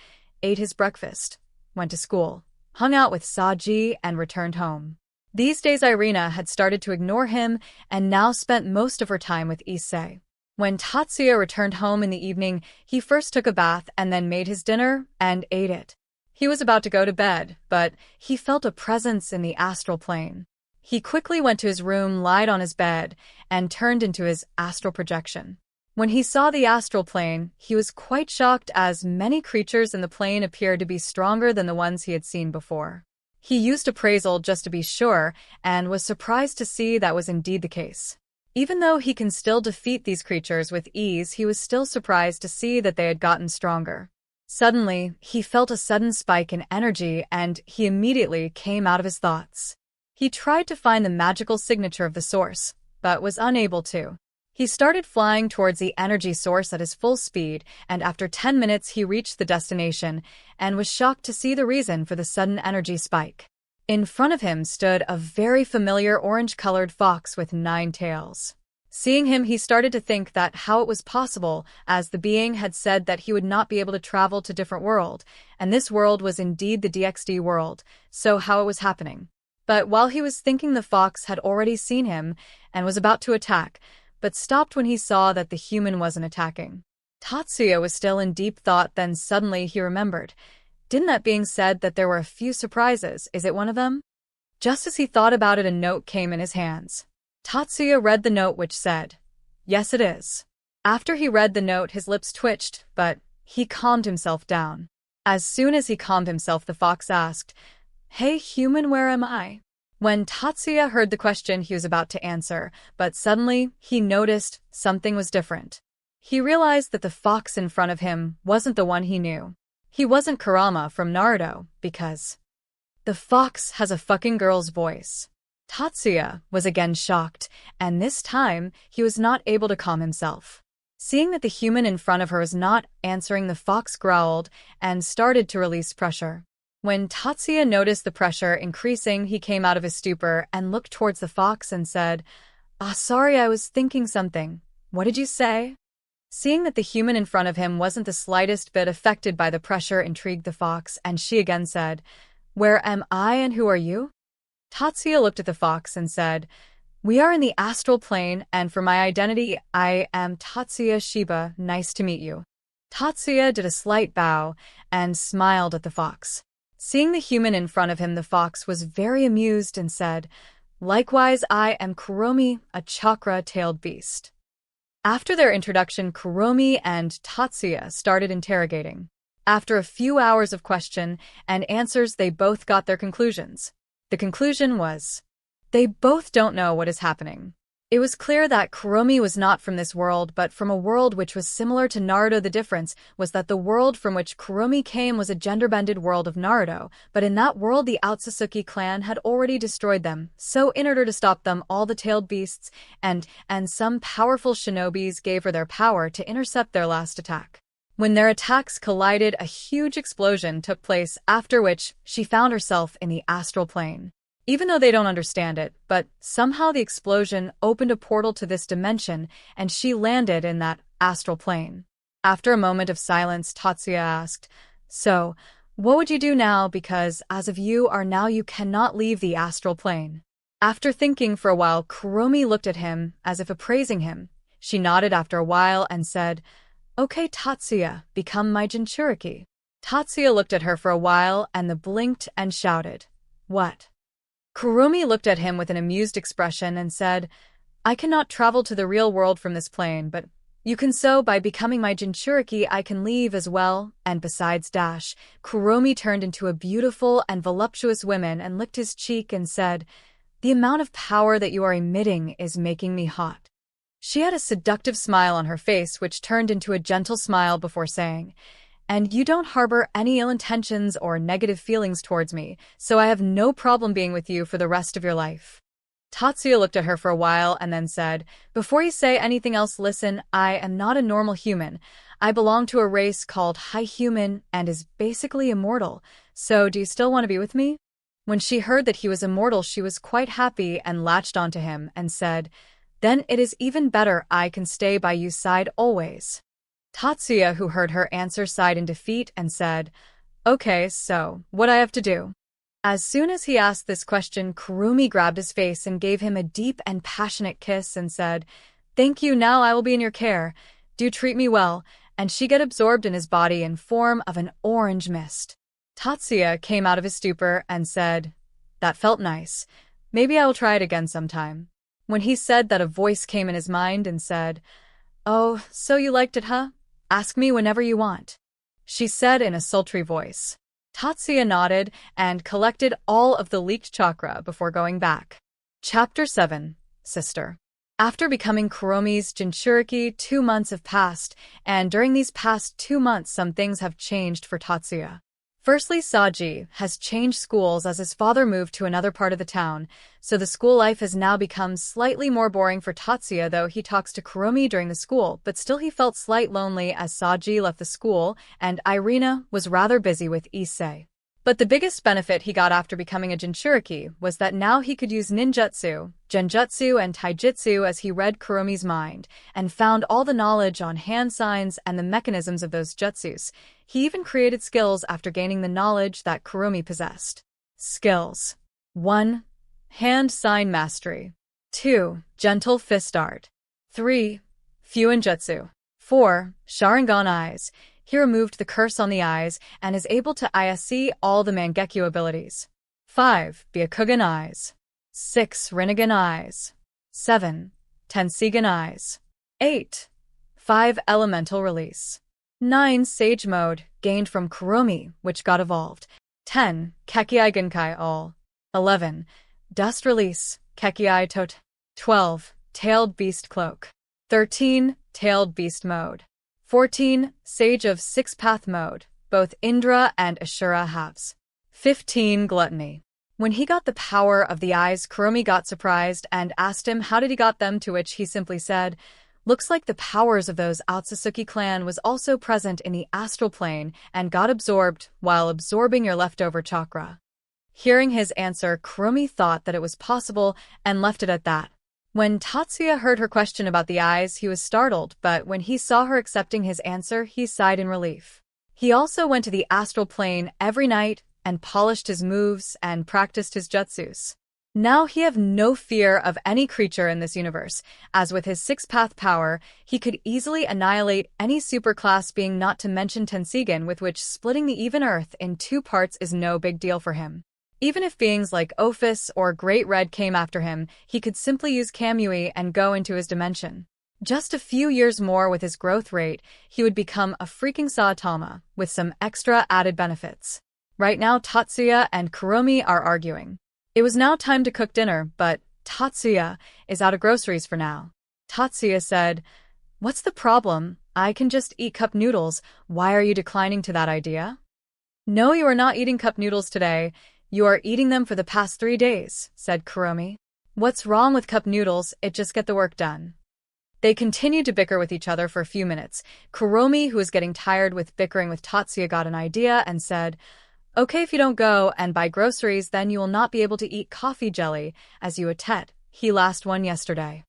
ate his breakfast, went to school, hung out with Saji, and returned home. These days, Irina had started to ignore him and now spent most of her time with Issei. When Tatsuya returned home in the evening, he first took a bath and then made his dinner and ate it. He was about to go to bed, but he felt a presence in the astral plane. He quickly went to his room, lied on his bed, and turned into his astral projection. When he saw the astral plane, he was quite shocked, as many creatures in the plane appeared to be stronger than the ones he had seen before. He used appraisal just to be sure, and was surprised to see that was indeed the case. Even though he can still defeat these creatures with ease, he was still surprised to see that they had gotten stronger. Suddenly, he felt a sudden spike in energy, and he immediately came out of his thoughts. He tried to find the magical signature of the source, but was unable to. He started flying towards the energy source at his full speed, and after 10 minutes he reached the destination, and was shocked to see the reason for the sudden energy spike. In front of him stood a very familiar orange-colored fox with 9 tails. Seeing him, he started to think that how it was possible, as the being had said that he would not be able to travel to different world, and this world was indeed the DXD world, so how it was happening. But while he was thinking, the fox had already seen him and was about to attack, but stopped when he saw that the human wasn't attacking. Tatsuya was still in deep thought, then suddenly he remembered. Didn't that being said that there were a few surprises? Is it one of them? Just as he thought about it, a note came in his hands. Tatsuya read the note, which said, "Yes, it is." After he read the note, his lips twitched, but he calmed himself down. As soon as he calmed himself, the fox asked, "Hey human, where am I?" When Tatsuya heard the question, he was about to answer, but suddenly he noticed something was different. He realized that the fox in front of him wasn't the one he knew. He wasn't Kurama from Naruto, because the fox has a fucking girl's voice. Tatsuya was again shocked, and this time he was not able to calm himself. Seeing that the human in front of her was not answering, the fox growled and started to release pressure. When Tatsuya noticed the pressure increasing, he came out of his stupor and looked towards the fox and said, Sorry, I was thinking something. What did you say?" Seeing that the human in front of him wasn't the slightest bit affected by the pressure intrigued the fox, and she again said, "Where am I and who are you?" Tatsuya looked at the fox and said, "We are in the astral plane, and for my identity, I am Tatsuya Shiba. Nice to meet you." Tatsuya did a slight bow and smiled at the fox. Seeing the human in front of him, the fox was very amused and said, "Likewise, I am Kuromi, a chakra-tailed beast." After their introduction, Kuromi and Tatsuya started interrogating. After a few hours of question and answers, they both got their conclusions. The conclusion was, they both don't know what is happening. It was clear that Kuromi was not from this world, but from a world which was similar to Naruto. The difference was that the world from which Kuromi came was a gender-bended world of Naruto, but in that world the Otsutsuki clan had already destroyed them, so in order to stop them, all the tailed beasts and some powerful shinobis gave her their power to intercept their last attack. When their attacks collided, a huge explosion took place, after which she found herself in the astral plane. Even though they don't understand it, but somehow the explosion opened a portal to this dimension, and she landed in that astral plane. After a moment of silence, Tatsuya asked, "So, what would you do now, because as of you are now you cannot leave the astral plane?" After thinking for a while, Kuromi looked at him as if appraising him. She nodded after a while and said, "Okay, Tatsuya, become my Jinchuriki." Tatsuya looked at her for a while and then blinked and shouted, "What?" Kuromi looked at him with an amused expression and said, "I cannot travel to the real world from this plane, but you can, so by becoming my Jinchuriki I can leave as well, and besides dash." Kuromi turned into a beautiful and voluptuous woman and licked his cheek and said, "The amount of power that you are emitting is making me hot." She had a seductive smile on her face, which turned into a gentle smile before saying, "And you don't harbor any ill intentions or negative feelings towards me, so I have no problem being with you for the rest of your life." Tatsuya looked at her for a while and then said, "Before you say anything else, listen, I am not a normal human. I belong to a race called High Human and is basically immortal, so do you still want to be with me?" When she heard that he was immortal, she was quite happy and latched onto him and said, "Then it is even better, I can stay by your side always." Tatsuya, who heard her answer, sighed in defeat and said, "Okay, so what I have to do?" As soon as he asked this question, Kurumi grabbed his face and gave him a deep and passionate kiss and said, "Thank you, now I will be in your care. Do treat me well," and she got absorbed in his body in form of an orange mist. Tatsuya came out of his stupor and said, "That felt nice. Maybe I will try it again sometime." When he said that, a voice came in his mind and said, "Oh, so you liked it, huh? Ask me whenever you want," she said in a sultry voice. Tatsuya nodded and collected all of the leaked chakra before going back. Chapter 7. Sister. After becoming Kuromi's Jinchuriki, 2 months have passed, and during these past 2 months some things have changed for Tatsuya. Firstly, Saji has changed schools as his father moved to another part of the town, so the school life has now become slightly more boring for Tatsuya, though he talks to Kuromi during the school, but still he felt slight lonely as Saji left the school and Irina was rather busy with Issei. But the biggest benefit he got after becoming a Jinchuriki was that now he could use ninjutsu, genjutsu, and taijutsu as he read Kuromi's mind, and found all the knowledge on hand signs and the mechanisms of those jutsus. He even created skills after gaining the knowledge that Kuromi possessed. Skills. 1. Hand sign mastery. 2. Gentle fist art. 3. Fuinjutsu. 4. Sharingan eyes. He removed the curse on the eyes and is able to see all the Mangekyo abilities. 5. Byakugan eyes. 6. Rinnegan eyes. 7. Tensigan eyes. 8. 5. Elemental release. 9. Sage mode, gained from Kuromi, which got evolved. 10. Kekiai Genkai all. 11. Dust release, Kekiai Tot. 12. Tailed beast cloak. 13. Tailed beast mode. 14. Sage of Six-Path mode, both Indra and Ashura halves. 15. Gluttony. When he got the power of the eyes, Kuromi got surprised and asked him how did he got them, to which he simply said, "Looks like the powers of those Otsutsuki clan was also present in the astral plane and got absorbed while absorbing your leftover chakra." Hearing his answer, Kuromi thought that it was possible and left it at that. When Tatsuya heard her question about the eyes, he was startled, but when he saw her accepting his answer, he sighed in relief. He also went to the astral plane every night and polished his moves and practiced his jutsus. Now he have no fear of any creature in this universe, as with his six-path power, he could easily annihilate any superclass being, not to mention Tensigan, with which splitting the even earth in 2 parts is no big deal for him. Even if beings like Ophis or Great Red came after him, he could simply use Kamui and go into his dimension. Just a few years more with his growth rate, he would become a freaking Saitama, with some extra added benefits. Right now, Tatsuya and Kuromi are arguing. It was now time to cook dinner, but Tatsuya is out of groceries for now. Tatsuya said, "What's the problem? I can just eat cup noodles. Why are you declining to that idea?" "No, you are not eating cup noodles today. You are eating them for the past 3 days, said Kuromi. "What's wrong with cup noodles? It just get the work done." They continued to bicker with each other for a few minutes. Kuromi, who was getting tired with bickering with Tatsuya, got an idea and said, "Okay, if you don't go and buy groceries, then you will not be able to eat coffee jelly, as you ate he last one yesterday."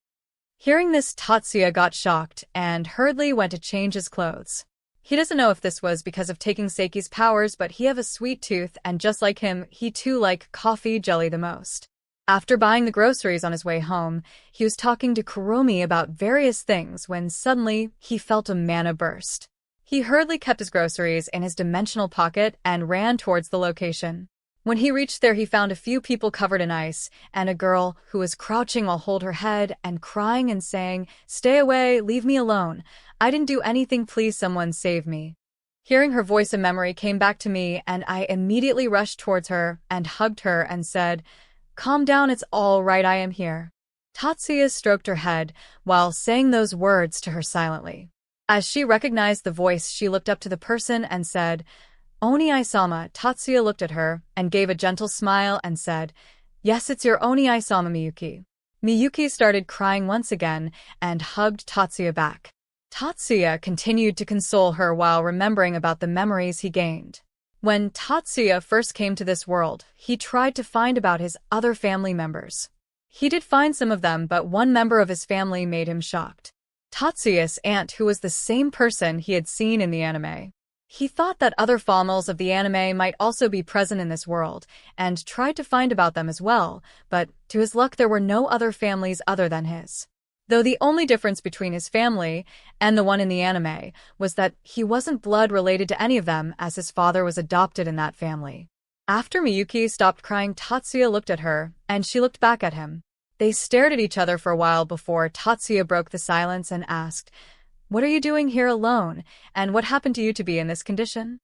Hearing this, Tatsuya got shocked and hurriedly went to change his clothes. He doesn't know if this was because of taking Seiki's powers, but he have a sweet tooth, and just like him, he too liked coffee jelly the most. After buying the groceries on his way home, he was talking to Kuromi about various things when suddenly he felt a mana burst. He hurriedly kept his groceries in his dimensional pocket and ran towards the location. When he reached there, he found a few people covered in ice, and a girl who was crouching while hold her head and crying and saying, "Stay away, leave me alone. I didn't do anything, please someone save me." Hearing her voice, a memory came back to me, and I immediately rushed towards her and hugged her and said, "Calm down, it's all right, I am here." Tatsuya stroked her head while saying those words to her silently. As she recognized the voice, she looked up to the person and said, "Oni-sama." Tatsuya looked at her and gave a gentle smile and said, "Yes, it's your Oni-sama, Miyuki." Miyuki started crying once again and hugged Tatsuya back. Tatsuya continued to console her while remembering about the memories he gained. When Tatsuya first came to this world, he tried to find about his other family members. He did find some of them, but one member of his family made him shocked. Tatsuya's aunt, who was the same person he had seen in the anime. He thought that other famils of the anime might also be present in this world, and tried to find about them as well, but to his luck there were no other families other than his. Though the only difference between his family and the one in the anime was that he wasn't blood related to any of them, as his father was adopted in that family. After Miyuki stopped crying, Tatsuya looked at her, and she looked back at him. They stared at each other for a while before Tatsuya broke the silence and asked, "What are you doing here alone, and what happened to you to be in this condition?"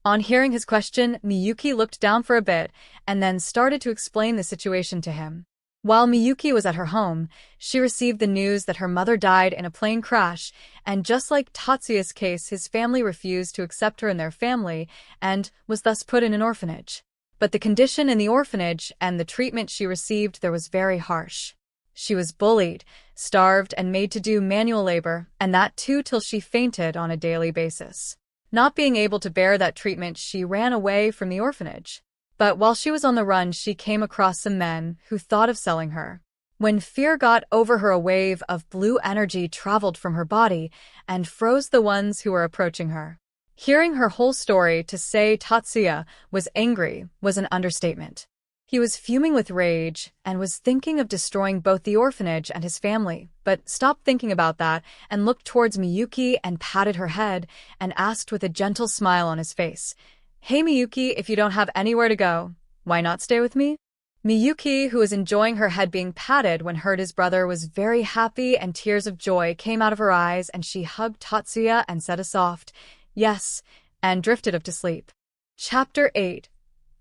On hearing his question, Miyuki looked down for a bit and then started to explain the situation to him. While Miyuki was at her home, she received the news that her mother died in a plane crash, and just like Tatsuya's case, his family refused to accept her in their family and was thus put in an orphanage. But the condition in the orphanage and the treatment she received there was very harsh. She was bullied, starved, and made to do manual labor, and that too till she fainted on a daily basis. Not being able to bear that treatment, she ran away from the orphanage. But while she was on the run, she came across some men who thought of selling her. When fear got over her, a wave of blue energy traveled from her body and froze the ones who were approaching her. Hearing her whole story, to say Tatsuya was angry was an understatement. He was fuming with rage and was thinking of destroying both the orphanage and his family, but stopped thinking about that and looked towards Miyuki and patted her head and asked with a gentle smile on his face, "Hey Miyuki, if you don't have anywhere to go, why not stay with me?" Miyuki, who was enjoying her head being patted when heard his brother, was very happy and tears of joy came out of her eyes, and she hugged Tatsuya and said a soft, "Yes," and drifted off to sleep. Chapter 8.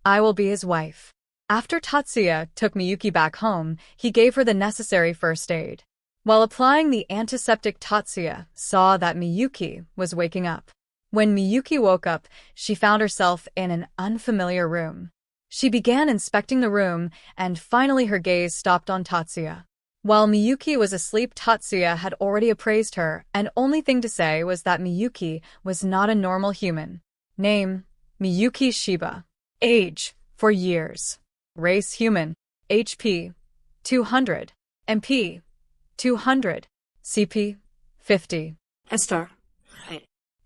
I Will Be His Wife. After Tatsuya took Miyuki back home, he gave her the necessary first aid. While applying the antiseptic, Tatsuya saw that Miyuki was waking up. When Miyuki woke up, she found herself in an unfamiliar room. She began inspecting the room, and finally her gaze stopped on Tatsuya. While Miyuki was asleep, Tatsuya had already appraised her, and only thing to say was that Miyuki was not a normal human. Name: Miyuki Shiba. Age: 4 years. Race: human. HP: 200. MP: 200. CP: 50. Esther.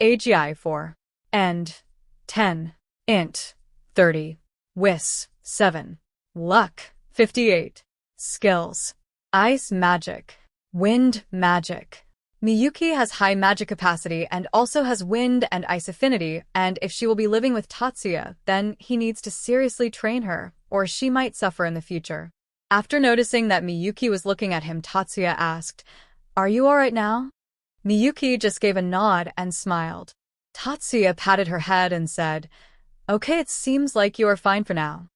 AGI: 4. End: 10. Int: 30. Wis: 7. Luck: 58. Skills: Ice Magic. Wind Magic. Miyuki has high magic capacity and also has wind and ice affinity, and if she will be living with Tatsuya, then he needs to seriously train her, or she might suffer in the future. After noticing that Miyuki was looking at him, Tatsuya asked, "Are you alright now?" Miyuki just gave a nod and smiled. Tatsuya patted her head and said, "Okay, it seems like you are fine for now."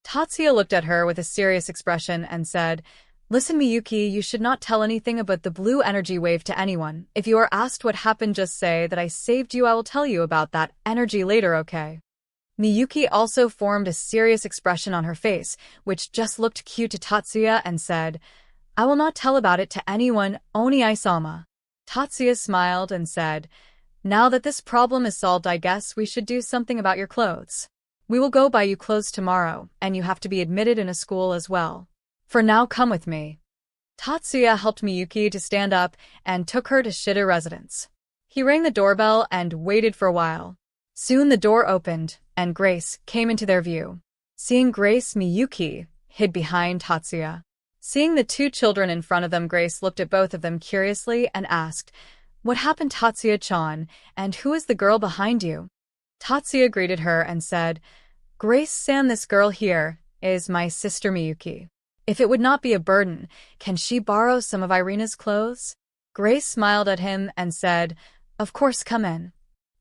Tatsuya looked at her with a serious expression and said, "Listen Miyuki, you should not tell anything about the blue energy wave to anyone. If you are asked what happened, just say that I saved you. I will tell you about that energy later, okay?" Miyuki also formed a serious expression on her face, which just looked cute to Tatsuya, and said, "I will not tell about it to anyone, Oni Isama." Tatsuya smiled and said, "Now that this problem is solved, I guess we should do something about your clothes. We will go buy you clothes tomorrow, and you have to be admitted in a school as well. For now, come with me." Tatsuya helped Miyuki to stand up and took her to Shida residence. He rang the doorbell and waited for a while. Soon the door opened, and Grace came into their view. Seeing Grace, Miyuki hid behind Tatsuya. Seeing the two children in front of them, Grace looked at both of them curiously and asked, "What happened, Tatsuya-chan, and who is the girl behind you?" Tatsuya greeted her and said, "Grace-san, this girl here is my sister Miyuki. If it would not be a burden, can she borrow some of Irina's clothes?" Grace smiled at him and said, "Of course, come in."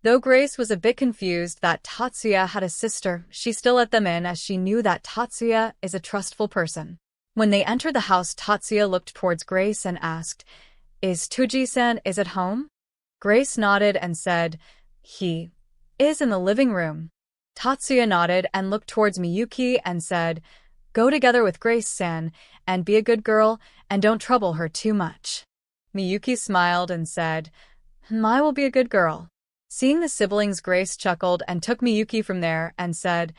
Though Grace was a bit confused that Tatsuya had a sister, she still let them in as she knew that Tatsuya is a trustful person. When they entered the house, Tatsuya looked towards Grace and asked, "Is Tuji-san is at home?" Grace nodded and said, "He is in the living room." Tatsuya nodded and looked towards Miyuki and said, "Go together with Grace-san, and be a good girl, and don't trouble her too much." Miyuki smiled and said, "I will be a good girl." Seeing the siblings, Grace chuckled and took Miyuki from there and said,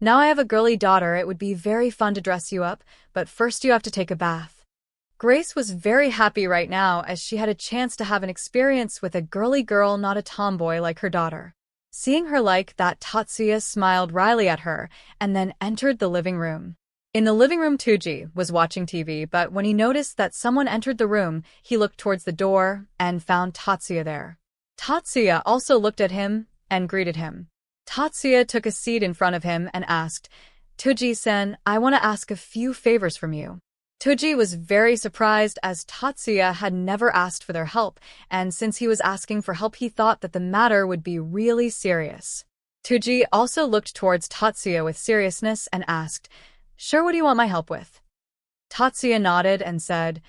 "Now I have a girly daughter, it would be very fun to dress you up, but first you have to take a bath." Grace was very happy right now as she had a chance to have an experience with a girly girl, not a tomboy like her daughter. Seeing her like that, Tatsuya smiled wryly at her and then entered the living room. In the living room, Tuji was watching TV, but when he noticed that someone entered the room, he looked towards the door and found Tatsuya there. Tatsuya also looked at him and greeted him. Tatsuya took a seat in front of him and asked, "Tuji-san, I want to ask a few favors from you." Tuji was very surprised as Tatsuya had never asked for their help, and since he was asking for help, he thought that the matter would be really serious. Tuji also looked towards Tatsuya with seriousness and asked, "Sure, what do you want my help with?" Tatsuya nodded and said,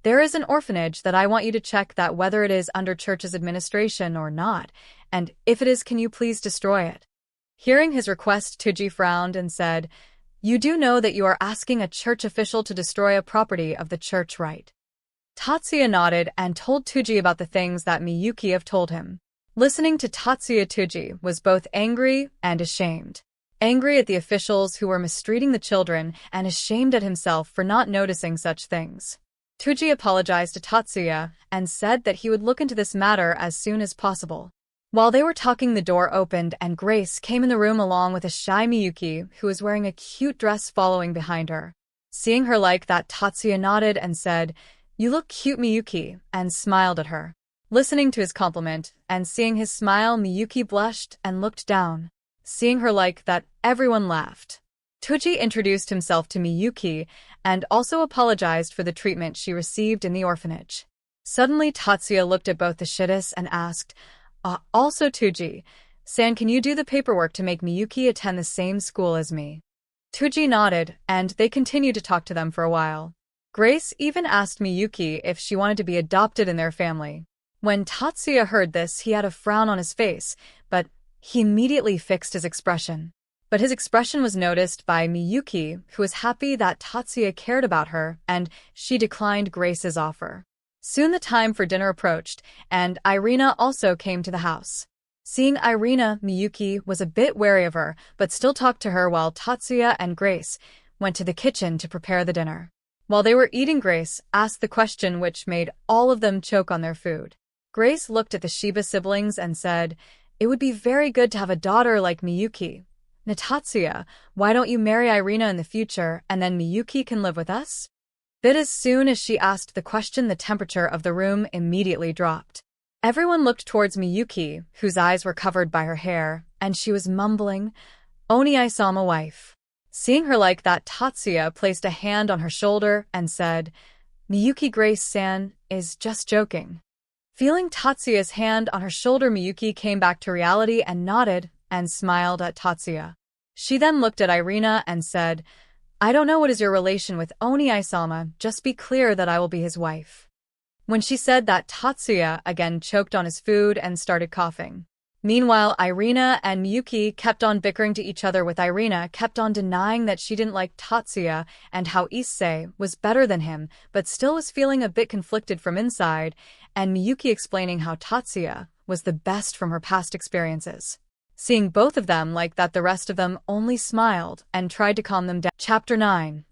"There is an orphanage that I want you to check that whether it is under church's administration or not, and if it is, can you please destroy it?" Hearing his request, Tuji frowned and said, "You do know that you are asking a church official to destroy a property of the church, right?" Tatsuya nodded and told Tuji about the things that Miyuki have told him. Listening to Tatsuya, Tuji was both angry and ashamed. Angry at the officials who were mistreating the children and ashamed at himself for not noticing such things. Tuji apologized to Tatsuya and said that he would look into this matter as soon as possible. While they were talking, the door opened and Grace came in the room along with a shy Miyuki who was wearing a cute dress following behind her. Seeing her like that, Tatsuya nodded and said, "You look cute, Miyuki," and smiled at her. Listening to his compliment and seeing his smile, Miyuki blushed and looked down. Seeing her like that, everyone laughed. Tuji introduced himself to Miyuki and also apologized for the treatment she received in the orphanage. Suddenly, Tatsuya looked at both the Shittis and asked, "Also Tuji-san, can you do the paperwork to make Miyuki attend the same school as me?" Tuji nodded, and they continued to talk to them for a while. Grace even asked Miyuki if she wanted to be adopted in their family. When Tatsuya heard this, he had a frown on his face, but he immediately fixed his expression. But his expression was noticed by Miyuki, who was happy that Tatsuya cared about her, and she declined Grace's offer. Soon the time for dinner approached, and Irina also came to the house. Seeing Irina, Miyuki was a bit wary of her, but still talked to her while Tatsuya and Grace went to the kitchen to prepare the dinner. While they were eating, Grace asked the question which made all of them choke on their food. Grace looked at the Shiba siblings and said, "It would be very good to have a daughter like Miyuki. Tatsuya, why don't you marry Irina in the future and then Miyuki can live with us?" But as soon as she asked the question, the temperature of the room immediately dropped. Everyone looked towards Miyuki, whose eyes were covered by her hair, and she was mumbling, "Oni-sama wife." Seeing her like that, Tatsuya placed a hand on her shoulder and said, "Miyuki, Grace-san is just joking." Feeling Tatsuya's hand on her shoulder, Miyuki came back to reality and nodded and smiled at Tatsuya. She then looked at Irina and said, "I don't know what is your relation with Oni-sama, just be clear that I will be his wife." When she said that, Tatsuya again choked on his food and started coughing. Meanwhile, Irina and Miyuki kept on bickering to each other, with Irina kept on denying that she didn't like Tatsuya and how Issei was better than him, but still was feeling a bit conflicted from inside, and Miyuki explaining how Tatsuya was the best from her past experiences. Seeing both of them like that, the rest of them only smiled and tried to calm them down. Chapter 9.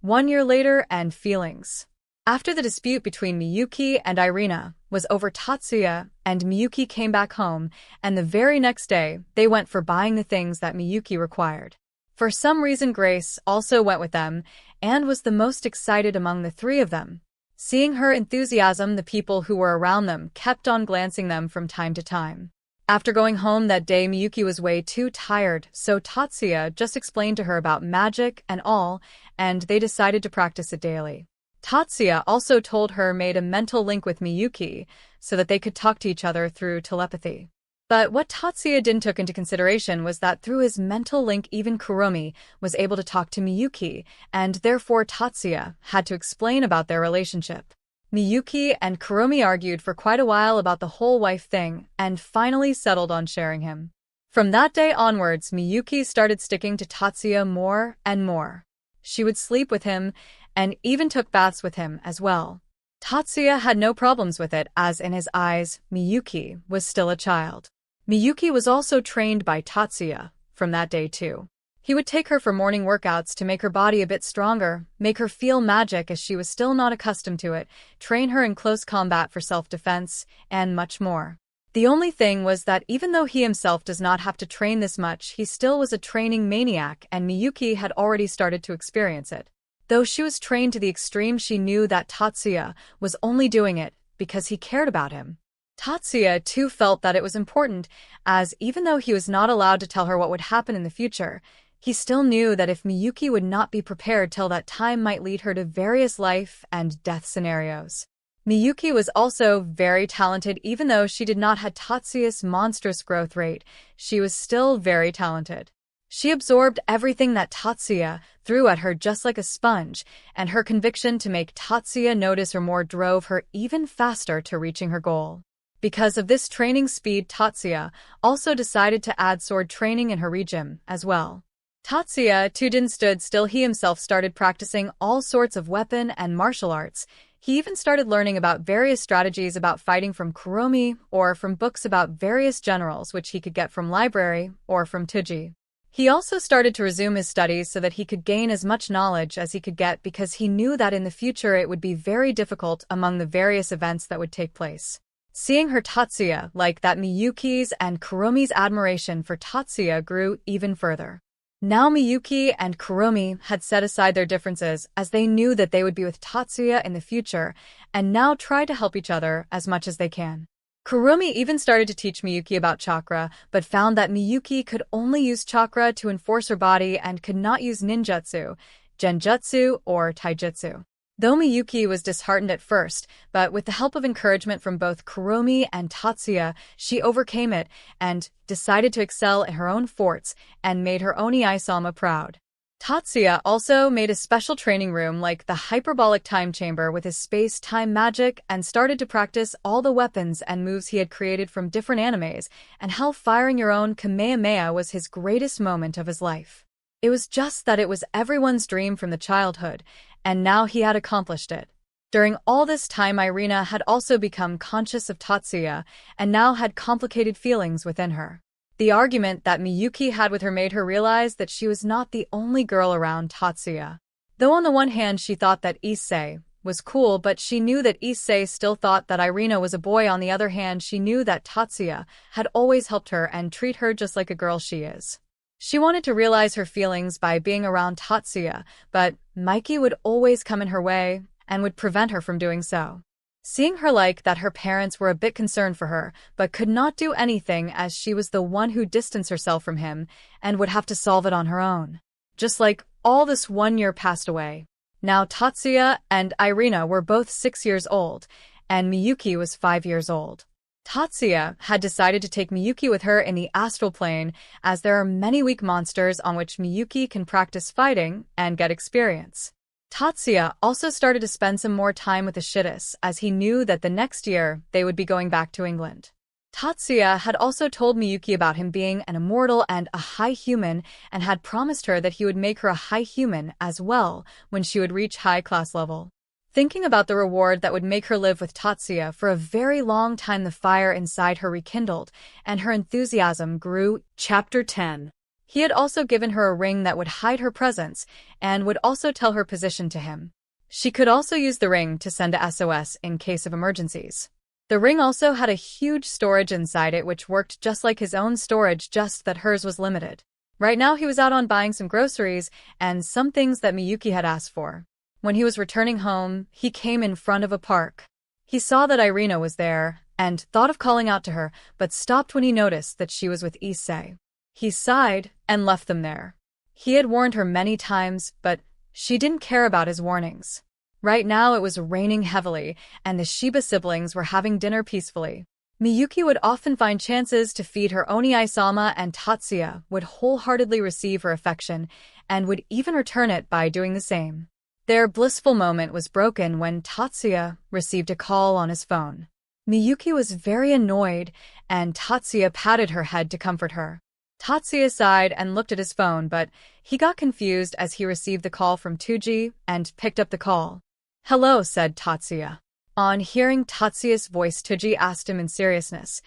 1 year later and feelings. After the dispute between Miyuki and Irina was over, Tatsuya and Miyuki came back home, and the very next day, they went for buying the things that Miyuki required. For some reason, Grace also went with them and was the most excited among the three of them. Seeing her enthusiasm, the people who were around them kept on glancing them from time to time. After going home that day, Miyuki was way too tired, so Tatsuya just explained to her about magic and all, and they decided to practice it daily. Tatsuya also told her made a mental link with Miyuki so that they could talk to each other through telepathy. But what Tatsuya didn't take into consideration was that through his mental link, even Kuromi was able to talk to Miyuki, and therefore Tatsuya had to explain about their relationship. Miyuki and Kuromi argued for quite a while about the whole wife thing and finally settled on sharing him. From that day onwards, Miyuki started sticking to Tatsuya more and more. She would sleep with him and even took baths with him as well. Tatsuya had no problems with it, as in his eyes, Miyuki was still a child. Miyuki was also trained by Tatsuya from that day too. He would take her for morning workouts to make her body a bit stronger, make her feel magic as she was still not accustomed to it, train her in close combat for self-defense, and much more. The only thing was that even though he himself does not have to train this much, he still was a training maniac, and Miyuki had already started to experience it. Though she was trained to the extreme, she knew that Tatsuya was only doing it because he cared about him. Tatsuya too felt that it was important, as even though he was not allowed to tell her what would happen in the future, he still knew that if Miyuki would not be prepared till that time might lead her to various life and death scenarios. Miyuki was also very talented. Even though she did not have Tatsuya's monstrous growth rate, she was still very talented. She absorbed everything that Tatsuya threw at her just like a sponge, and her conviction to make Tatsuya notice her more drove her even faster to reaching her goal. Because of this training speed, Tatsuya also decided to add sword training in her regime as well. Tatsuya too didn't stood still. He himself started practicing all sorts of weapon and martial arts. He even started learning about various strategies about fighting from Kuromi or from books about various generals which he could get from library or from Tuji. He also started to resume his studies so that he could gain as much knowledge as he could get, because he knew that in the future it would be very difficult among the various events that would take place. Seeing her Tatsuya like that, Miyuki's and Kuromi's admiration for Tatsuya grew even further. Now Miyuki and Kuromi had set aside their differences as they knew that they would be with Tatsuya in the future, and now try to help each other as much as they can. Kuromi even started to teach Miyuki about chakra, but found that Miyuki could only use chakra to enforce her body and could not use ninjutsu, genjutsu, or taijutsu. Though Miyuki was disheartened at first, but with the help of encouragement from both Kuromi and Tatsuya, she overcame it and decided to excel in her own forts and made her Oni Aisama proud. Tatsuya also made a special training room like the hyperbolic time chamber with his space-time magic and started to practice all the weapons and moves he had created from different animes, and how firing your own Kamehameha was his greatest moment of his life. It was just that it was everyone's dream from the childhood, and now he had accomplished it. During all this time, Irina had also become conscious of Tatsuya and now had complicated feelings within her. The argument that Miyuki had with her made her realize that she was not the only girl around Tatsuya. Though on the one hand she thought that Issei was cool, but she knew that Issei still thought that Irina was a boy. On the other hand, she knew that Tatsuya had always helped her and treat her just like a girl she is. She wanted to realize her feelings by being around Tatsuya, but Mikey would always come in her way and would prevent her from doing so. Seeing her like that, her parents were a bit concerned for her, but could not do anything as she was the one who distanced herself from him and would have to solve it on her own. Just like all this 1 year passed away. Now Tatsuya and Irina were both 6 years old, and Miyuki was 5 years old. Tatsuya had decided to take Miyuki with her in the astral plane, as there are many weak monsters on which Miyuki can practice fighting and get experience. Tatsuya also started to spend some more time with the Shittas, as he knew that the next year they would be going back to England. Tatsuya had also told Miyuki about him being an immortal and a high human, and had promised her that he would make her a high human as well when she would reach high class level. Thinking about the reward that would make her live with Tatsuya for a very long time, the fire inside her rekindled, and her enthusiasm grew. Chapter 10. He had also given her a ring that would hide her presence and would also tell her position to him. She could also use the ring to send a SOS in case of emergencies. The ring also had a huge storage inside it which worked just like his own storage, just that hers was limited. Right now he was out on buying some groceries and some things that Miyuki had asked for. When he was returning home, he came in front of a park. He saw that Irina was there and thought of calling out to her, but stopped when he noticed that she was with Issei. He sighed and left them there. He had warned her many times, but she didn't care about his warnings. Right now it was raining heavily, and the Shiba siblings were having dinner peacefully. Miyuki would often find chances to feed her Oni Aisama, and Tatsuya would wholeheartedly receive her affection, and would even return it by doing the same. Their blissful moment was broken when Tatsuya received a call on his phone. Miyuki was very annoyed, and Tatsuya patted her head to comfort her. Tatsuya sighed and looked at his phone, but he got confused as he received the call from Tuji and picked up the call. "Hello," said Tatsuya. On hearing Tatsuya's voice, Tuji asked him in seriousness,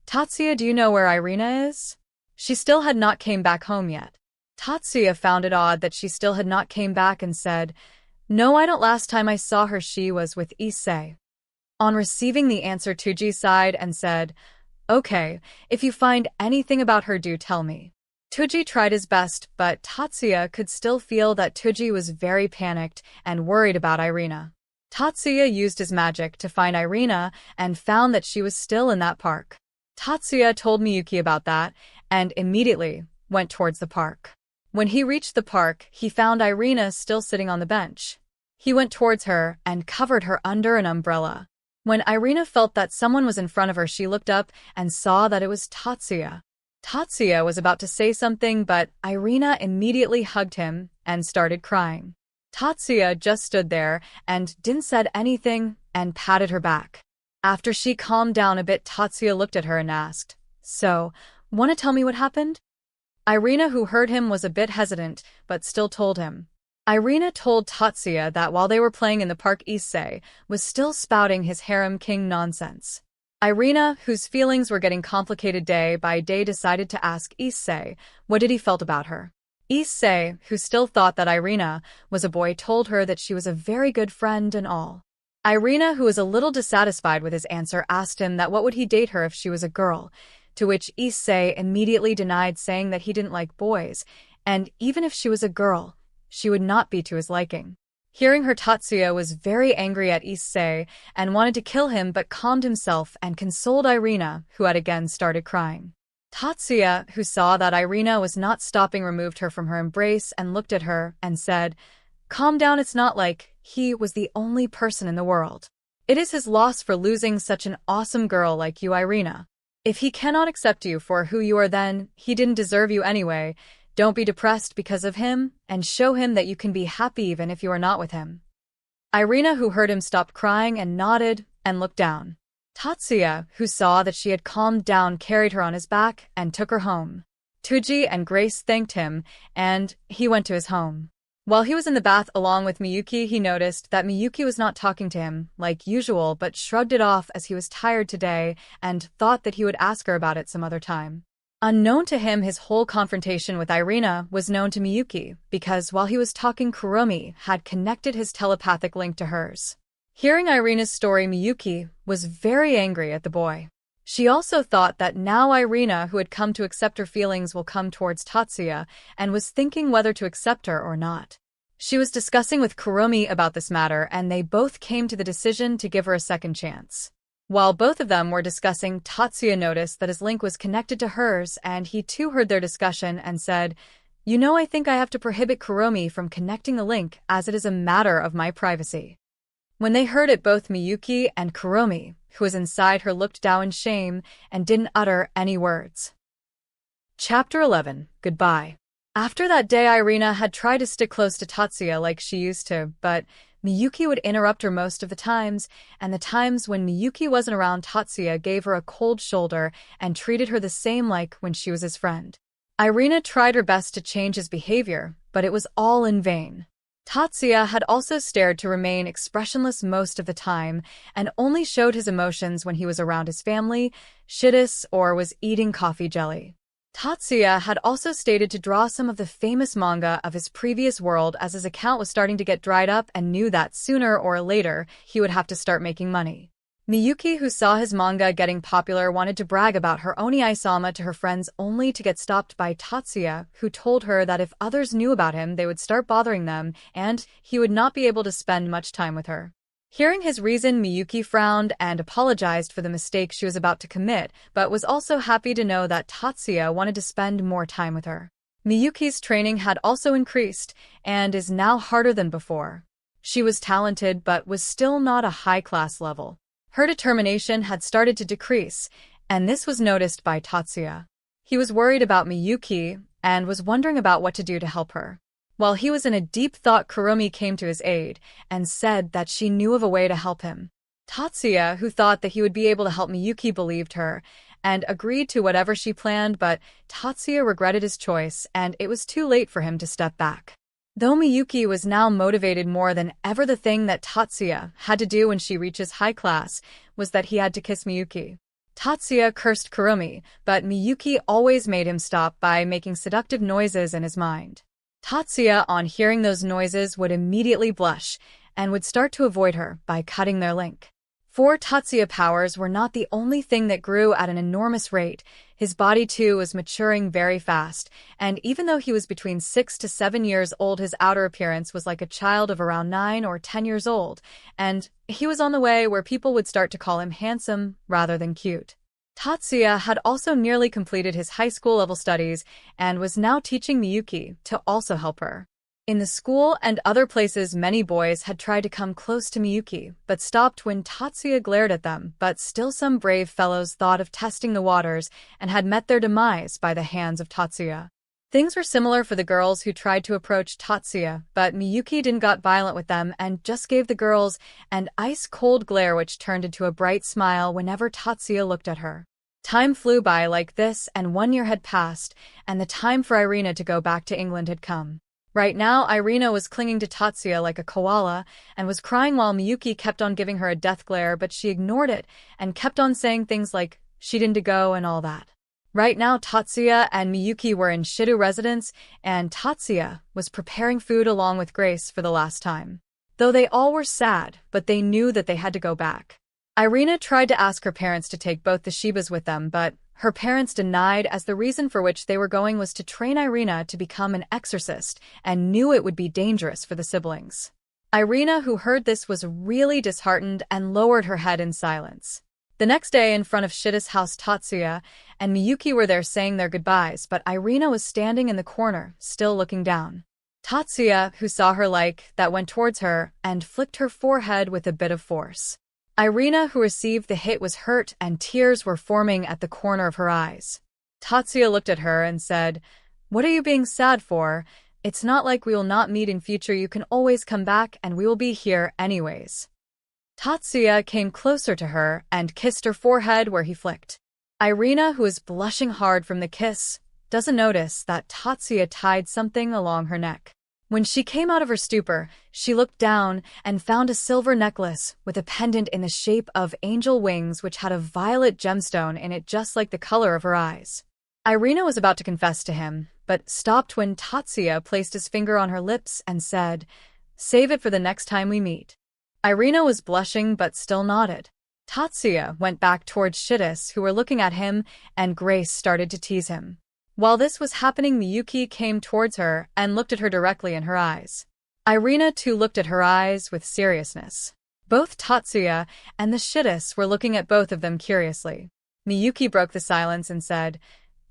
"Tatsuya, do you know where Irina is?" She still had not came back home yet. Tatsuya found it odd that she still had not came back and said, "No, I don't. Last time I saw her she was with Issei." On receiving the answer, Tuji sighed and said, "Okay, if you find anything about her, do tell me." Tuji tried his best, but Tatsuya could still feel that Tuji was very panicked and worried about Irina. Tatsuya used his magic to find Irina and found that she was still in that park. Tatsuya told Miyuki about that and immediately went towards the park. When he reached the park, he found Irina still sitting on the bench. He went towards her and covered her under an umbrella. When Irina felt that someone was in front of her, she looked up and saw that it was Tatsuya. Tatsuya was about to say something, but Irina immediately hugged him and started crying. Tatsuya just stood there and didn't said anything and patted her back. After she calmed down a bit, Tatsuya looked at her and asked, "So, wanna tell me what happened?" Irina, who heard him, was a bit hesitant, but still told him. Irina told Tatsuya that while they were playing in the park, Issei was still spouting his harem king nonsense. Irina, whose feelings were getting complicated day by day, decided to ask Issei what did he felt about her. Issei, who still thought that Irina was a boy, told her that she was a very good friend and all. Irina, who was a little dissatisfied with his answer, asked him that what would he date her if she was a girl, to which Issei immediately denied, saying that he didn't like boys, and even if she was a girl, she would not be to his liking. Hearing her, Tatsuya was very angry at Issei and wanted to kill him, but calmed himself and consoled Irina, who had again started crying. Tatsuya, who saw that Irina was not stopping, removed her from her embrace and looked at her and said, "Calm down, it's not like he was the only person in the world. It is his loss for losing such an awesome girl like you, Irina. If he cannot accept you for who you are, then he didn't deserve you anyway. Don't be depressed because of him, and show him that you can be happy even if you are not with him." Irina, who heard him, stopped crying and nodded and looked down. Tatsuya, who saw that she had calmed down, carried her on his back and took her home. Tuji and Grace thanked him, and he went to his home. While he was in the bath along with Miyuki, he noticed that Miyuki was not talking to him like usual, but shrugged it off as he was tired today and thought that he would ask her about it some other time. Unknown to him, his whole confrontation with Irina was known to Miyuki, because while he was talking, Kuromi had connected his telepathic link to hers. Hearing Irina's story, Miyuki was very angry at the boy. She also thought that now Irina, who had come to accept her feelings, will come towards Tatsuya, and was thinking whether to accept her or not. She was discussing with Kuromi about this matter, and they both came to the decision to give her a second chance. While both of them were discussing, Tatsuya noticed that his link was connected to hers, and he too heard their discussion and said, "You know, I think I have to prohibit Kuromi from connecting the link, as it is a matter of my privacy." When they heard it, both Miyuki and Kuromi, who was inside her, looked down in shame and didn't utter any words. Chapter 11. Goodbye. After that day, Irina had tried to stick close to Tatsuya like she used to, but Miyuki would interrupt her most of the times, and the times when Miyuki wasn't around, Tatsuya gave her a cold shoulder and treated her the same like when she was his friend. Irina tried her best to change his behavior, but it was all in vain. Tatsuya had also stared to remain expressionless most of the time and only showed his emotions when he was around his family, Shittus, or was eating coffee jelly. Tatsuya had also stated to draw some of the famous manga of his previous world, as his account was starting to get dried up and knew that sooner or later he would have to start making money. Miyuki, who saw his manga getting popular, wanted to brag about her Oni Aisama to her friends, only to get stopped by Tatsuya, who told her that if others knew about him, they would start bothering them, and he would not be able to spend much time with her. Hearing his reason, Miyuki frowned and apologized for the mistake she was about to commit, but was also happy to know that Tatsuya wanted to spend more time with her. Miyuki's training had also increased, and is now harder than before. She was talented, but was still not a high-class level. Her determination had started to decrease, and this was noticed by Tatsuya. He was worried about Miyuki, and was wondering about what to do to help her. While he was in a deep thought, Kuromi came to his aid, and said that she knew of a way to help him. Tatsuya, who thought that he would be able to help Miyuki, believed her, and agreed to whatever she planned, but Tatsuya regretted his choice, and it was too late for him to step back. Though Miyuki was now motivated more than ever, the thing that Tatsuya had to do when she reaches high class was that he had to kiss Miyuki. Tatsuya cursed Kuromi, but Miyuki always made him stop by making seductive noises in his mind. Tatsuya, on hearing those noises, would immediately blush and would start to avoid her by cutting their link. For Tatsuya, powers were not the only thing that grew at an enormous rate. His body too was maturing very fast, and even though he was between 6 to 7 years old, his outer appearance was like a child of around 9 or 10 years old, and he was on the way where people would start to call him handsome rather than cute. Tatsuya had also nearly completed his high school level studies and was now teaching Miyuki to also help her. In the school and other places, many boys had tried to come close to Miyuki, but stopped when Tatsuya glared at them, but still some brave fellows thought of testing the waters and had met their demise by the hands of Tatsuya. Things were similar for the girls who tried to approach Tatsuya, but Miyuki didn't got violent with them and just gave the girls an ice-cold glare which turned into a bright smile whenever Tatsuya looked at her. Time flew by like this, and 1 year had passed, and the time for Irina to go back to England had come. Right now, Irina was clinging to Tatsuya like a koala and was crying while Miyuki kept on giving her a death glare, but she ignored it and kept on saying things like, she didn't go and all that. Right now, Tatsuya and Miyuki were in Shido residence, and Tatsuya was preparing food along with Grace for the last time. Though they all were sad, but they knew that they had to go back. Irina tried to ask her parents to take both the Shibas with them, but her parents denied, as the reason for which they were going was to train Irina to become an exorcist and knew it would be dangerous for the siblings. Irina, who heard this, was really disheartened and lowered her head in silence. The next day, in front of Shida's house, Tatsuya and Miyuki were there saying their goodbyes, but Irina was standing in the corner, still looking down. Tatsuya, who saw her like that, went towards her and flicked her forehead with a bit of force. Irina, who received the hit, was hurt and tears were forming at the corner of her eyes. Tatsuya looked at her and said, "What are you being sad for? It's not like we will not meet in future. You can always come back and we will be here anyways." Tatsuya came closer to her and kissed her forehead where he flicked. Irina, who is blushing hard from the kiss, doesn't notice that Tatsuya tied something along her neck. When she came out of her stupor, she looked down and found a silver necklace with a pendant in the shape of angel wings which had a violet gemstone in it, just like the color of her eyes. Irina was about to confess to him, but stopped when Tatsuya placed his finger on her lips and said, "Save it for the next time we meet." Irina was blushing but still nodded. Tatsuya went back towards Shidis, who were looking at him, and Grace started to tease him. While this was happening, Miyuki came towards her and looked at her directly in her eyes. Irina too looked at her eyes with seriousness. Both Tatsuya and the Shidis were looking at both of them curiously. Miyuki broke the silence and said,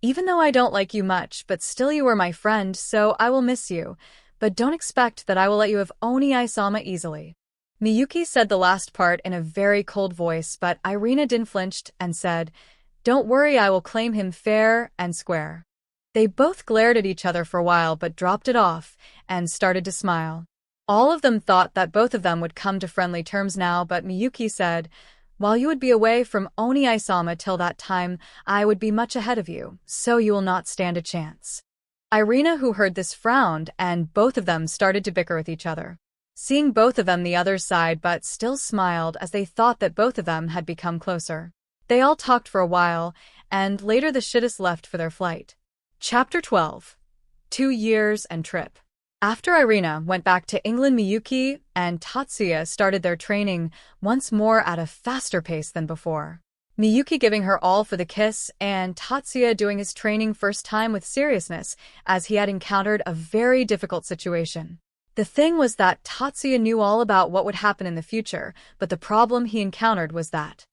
"Even though I don't like you much, but still you were my friend, so I will miss you, but don't expect that I will let you have Oni-sama easily." Miyuki said the last part in a very cold voice, but Irina didn't flinch and said, "Don't worry, I will claim him fair and square." They both glared at each other for a while but dropped it off and started to smile. All of them thought that both of them would come to friendly terms now, but Miyuki said, "While you would be away from Oni-sama till that time, I would be much ahead of you, so you will not stand a chance." Irina, who heard this, frowned, and both of them started to bicker with each other. Seeing both of them, the others sighed but still smiled, as they thought that both of them had become closer. They all talked for a while, and later the Shidis left for their flight. Chapter 12. 2 years and trip. After Irina went back to England, Miyuki and Tatsuya started their training once more at a faster pace than before. Miyuki giving her all for the kiss, and Tatsuya doing his training first time with seriousness, as he had encountered a very difficult situation. The thing was that Tatsuya knew all about what would happen in the future, but the problem he encountered was that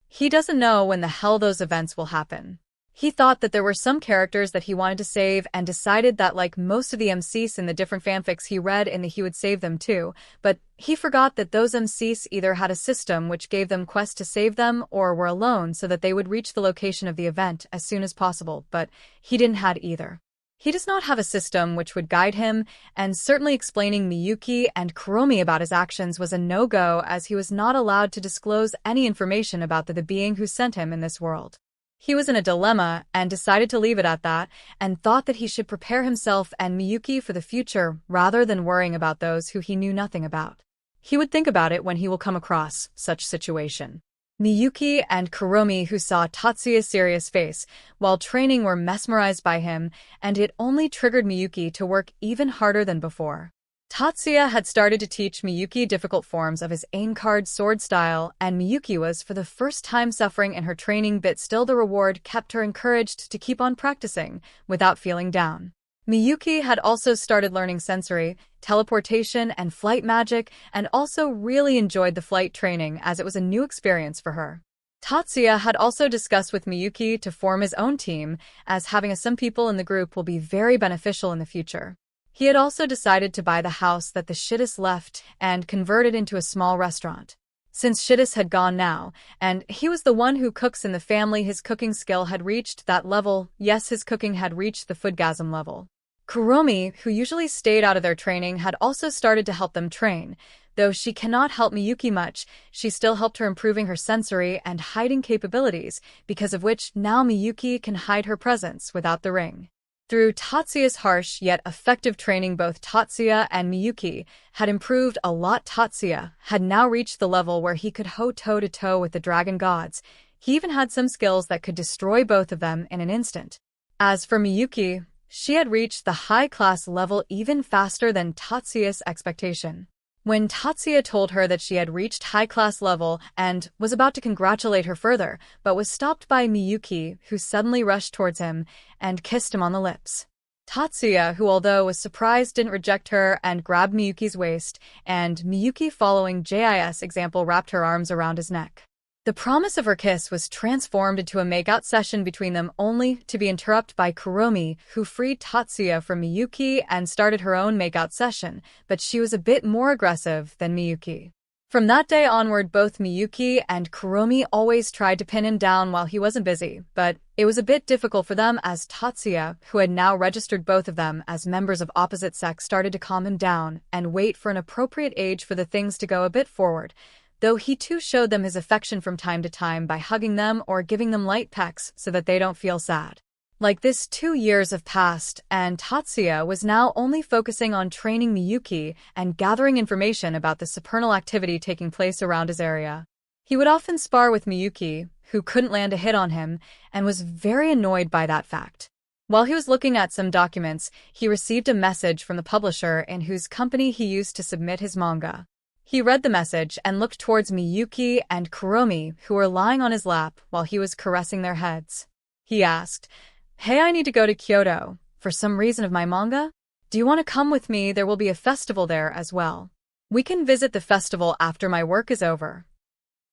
he doesn't know when the hell those events will happen. He thought that there were some characters that he wanted to save and decided that, like most of the MCs in the different fanfics he read in, he would save them too, but he forgot that those MCs either had a system which gave them quests to save them or were alone so that they would reach the location of the event as soon as possible, but he didn't have either. He does not have a system which would guide him, and certainly explaining Miyuki and Kuromi about his actions was a no-go, as he was not allowed to disclose any information about the being who sent him in this world. He was in a dilemma and decided to leave it at that, and thought that he should prepare himself and Miyuki for the future rather than worrying about those who he knew nothing about. He would think about it when he will come across such situation. Miyuki and Kuromi, who saw Tatsuya's serious face while training, were mesmerized by him, and it only triggered Miyuki to work even harder than before. Tatsuya had started to teach Miyuki difficult forms of his aim-card sword style, and Miyuki was for the first time suffering in her training, but still the reward kept her encouraged to keep on practicing without feeling down. Miyuki had also started learning sensory, teleportation, and flight magic, and also really enjoyed the flight training as it was a new experience for her. Tatsuya had also discussed with Miyuki to form his own team, as having some people in the group will be very beneficial in the future. He had also decided to buy the house that the Shittahs left and convert it into a small restaurant. Since Shittahs had gone now, and he was the one who cooks in the family, his cooking skill had reached that level. Yes, his cooking had reached the foodgasm level. Kuromi, who usually stayed out of their training, had also started to help them train. Though she cannot help Miyuki much, she still helped her improving her sensory and hiding capabilities, because of which now Miyuki can hide her presence without the ring. Through Tatsuya's harsh yet effective training, both Tatsuya and Miyuki had improved a lot. Tatsuya had now reached the level where he could go toe-to-toe with the dragon gods. He even had some skills that could destroy both of them in an instant. As for Miyuki, she had reached the high-class level even faster than Tatsuya's expectation. When Tatsuya told her that she had reached high-class level and was about to congratulate her further, but was stopped by Miyuki, who suddenly rushed towards him and kissed him on the lips. Tatsuya, who although was surprised, didn't reject her and grabbed Miyuki's waist, and Miyuki, following Jis' example, wrapped her arms around his neck. The promise of her kiss was transformed into a makeout session between them, only to be interrupted by Kuromi, who freed Tatsuya from Miyuki and started her own makeout session, but she was a bit more aggressive than Miyuki. From that day onward, both Miyuki and Kuromi always tried to pin him down while he wasn't busy, but it was a bit difficult for them as Tatsuya, who had now registered both of them as members of opposite sex, started to calm him down and wait for an appropriate age for the things to go a bit forward. Though he too showed them his affection from time to time by hugging them or giving them light pecks so that they don't feel sad. Like this, 2 years have passed, and Tatsuya was now only focusing on training Miyuki and gathering information about the supernal activity taking place around his area. He would often spar with Miyuki, who couldn't land a hit on him, and was very annoyed by that fact. While he was looking at some documents, he received a message from the publisher in whose company he used to submit his manga. He read the message and looked towards Miyuki and Kuromi, who were lying on his lap while he was caressing their heads. He asked, "Hey, I need to go to Kyoto for some reason of my manga. Do you want to come with me? There will be a festival there as well. We can visit the festival after my work is over."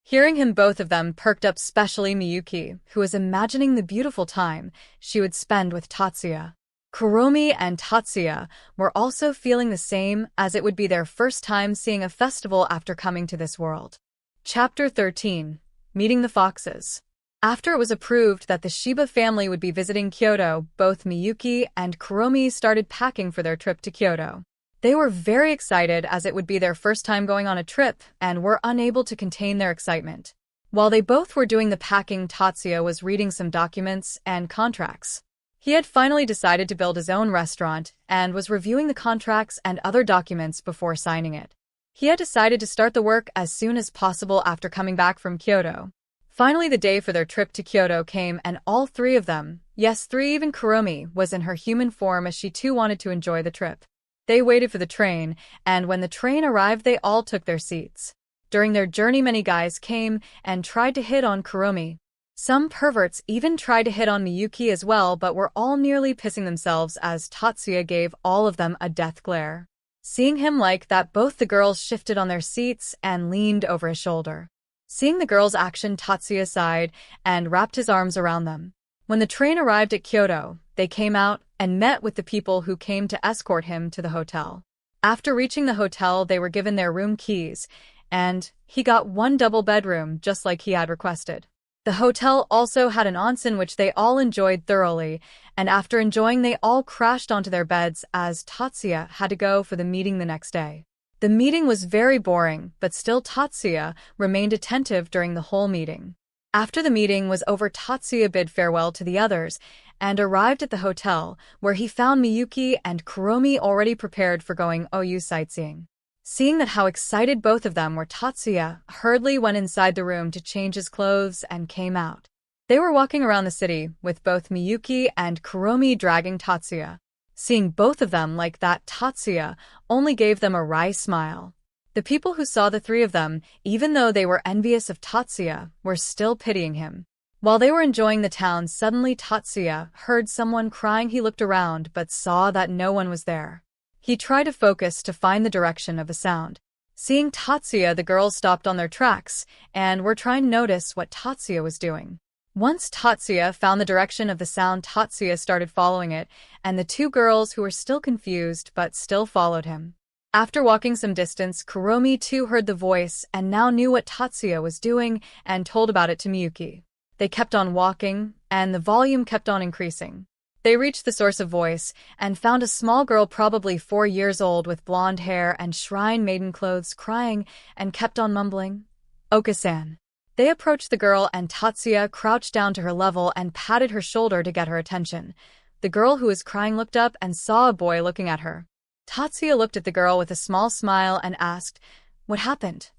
Hearing him, both of them perked up, especially Miyuki, who was imagining the beautiful time she would spend with Tatsuya. Kuromi and Tatsuya were also feeling the same, as it would be their first time seeing a festival after coming to this world. Chapter 13. Meeting the Foxes. After it was approved that the Shiba family would be visiting Kyoto, both Miyuki and Kuromi started packing for their trip to Kyoto. They were very excited as it would be their first time going on a trip and were unable to contain their excitement. While they both were doing the packing, Tatsuya was reading some documents and contracts. He had finally decided to build his own restaurant and was reviewing the contracts and other documents before signing it. He had decided to start the work as soon as possible after coming back from Kyoto. Finally, the day for their trip to Kyoto came, and all three of them, yes, three, even Kuromi, was in her human form as she too wanted to enjoy the trip. They waited for the train, and when the train arrived, they all took their seats. During their journey, many guys came and tried to hit on Kuromi. Some perverts even tried to hit on Miyuki as well, but were all nearly pissing themselves as Tatsuya gave all of them a death glare. Seeing him like that, both the girls shifted on their seats and leaned over his shoulder. Seeing the girls' action, Tatsuya sighed and wrapped his arms around them. When the train arrived at Kyoto, they came out and met with the people who came to escort him to the hotel. After reaching the hotel, they were given their room keys, and he got one double bedroom just like he had requested. The hotel also had an onsen which they all enjoyed thoroughly, and after enjoying, they all crashed onto their beds as Tatsuya had to go for the meeting the next day. The meeting was very boring, but still Tatsuya remained attentive during the whole meeting. After the meeting was over, Tatsuya bid farewell to the others and arrived at the hotel, where he found Miyuki and Kuromi already prepared for going OU sightseeing. Seeing that how excited both of them were, Tatsuya hurriedly went inside the room to change his clothes and came out. They were walking around the city, with both Miyuki and Kuromi dragging Tatsuya. Seeing both of them like that, Tatsuya only gave them a wry smile. The people who saw the three of them, even though they were envious of Tatsuya, were still pitying him. While they were enjoying the town, suddenly Tatsuya heard someone crying. He looked around but saw that no one was there. He tried to focus to find the direction of the sound. Seeing Tatsuya, the girls stopped on their tracks and were trying to notice what Tatsuya was doing. Once Tatsuya found the direction of the sound, Tatsuya started following it, and the two girls who were still confused but still followed him. After walking some distance, Kuromi too heard the voice and now knew what Tatsuya was doing and told about it to Miyuki. They kept on walking, and the volume kept on increasing. They reached the source of voice and found a small girl probably 4 years old with blonde hair and shrine maiden clothes crying and kept on mumbling, "Oka-san." They approached the girl and Tatsuya crouched down to her level and patted her shoulder to get her attention. The girl who was crying looked up and saw a boy looking at her. Tatsuya looked at the girl with a small smile and asked, "What happened?"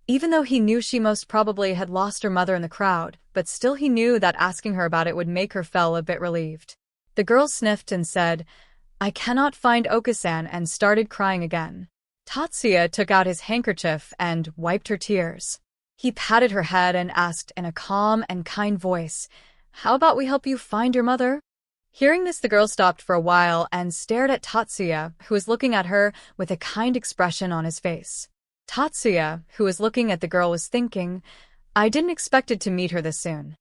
Even though he knew she most probably had lost her mother in the crowd, but still he knew that asking her about it would make her feel a bit relieved. The girl sniffed and said, "I cannot find Oka-san," and started crying again. Tatsuya took out his handkerchief and wiped her tears. He patted her head and asked in a calm and kind voice, "How about we help you find your mother?" Hearing this, the girl stopped for a while and stared at Tatsuya, who was looking at her with a kind expression on his face. Tatsuya, who was looking at the girl, was thinking, "I didn't expect it to meet her this soon."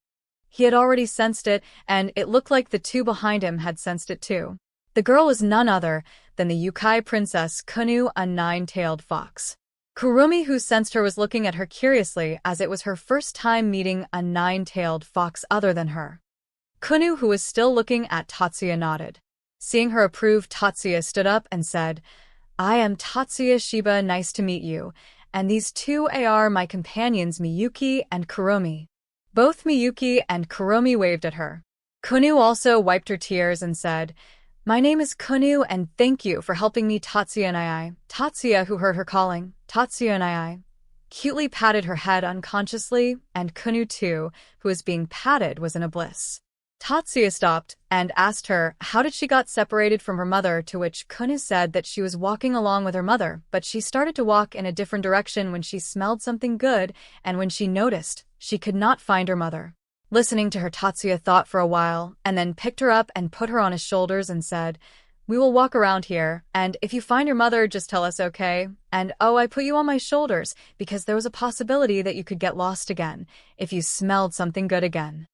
He had already sensed it, and it looked like the two behind him had sensed it too. The girl was none other than the Yukai princess Kunu, a nine-tailed fox. Kurumi, who sensed her, was looking at her curiously as it was her first time meeting a nine-tailed fox other than her. Kunu, who was still looking at Tatsuya, nodded. Seeing her approve, Tatsuya stood up and said, "I am Tatsuya Shiba, nice to meet you, and these two are my companions Miyuki and Kurumi." Both Miyuki and Kurumi waved at her. Kunu also wiped her tears and said, "My name is Kunu and thank you for helping me, Tatsuya and I." Tatsuya, who heard her calling, "Tatsuya and I," cutely patted her head unconsciously, and Kunu too, who was being patted, was in a bliss. Tatsuya stopped and asked her how did she got separated from her mother, to which Kunu said that she was walking along with her mother, but she started to walk in a different direction when she smelled something good, and when she noticed, she could not find her mother. Listening to her, Tatsuya thought for a while, and then picked her up and put her on his shoulders and said, "We will walk around here, and if you find your mother, just tell us, okay? And oh, I put you on my shoulders because there was a possibility that you could get lost again if you smelled something good again."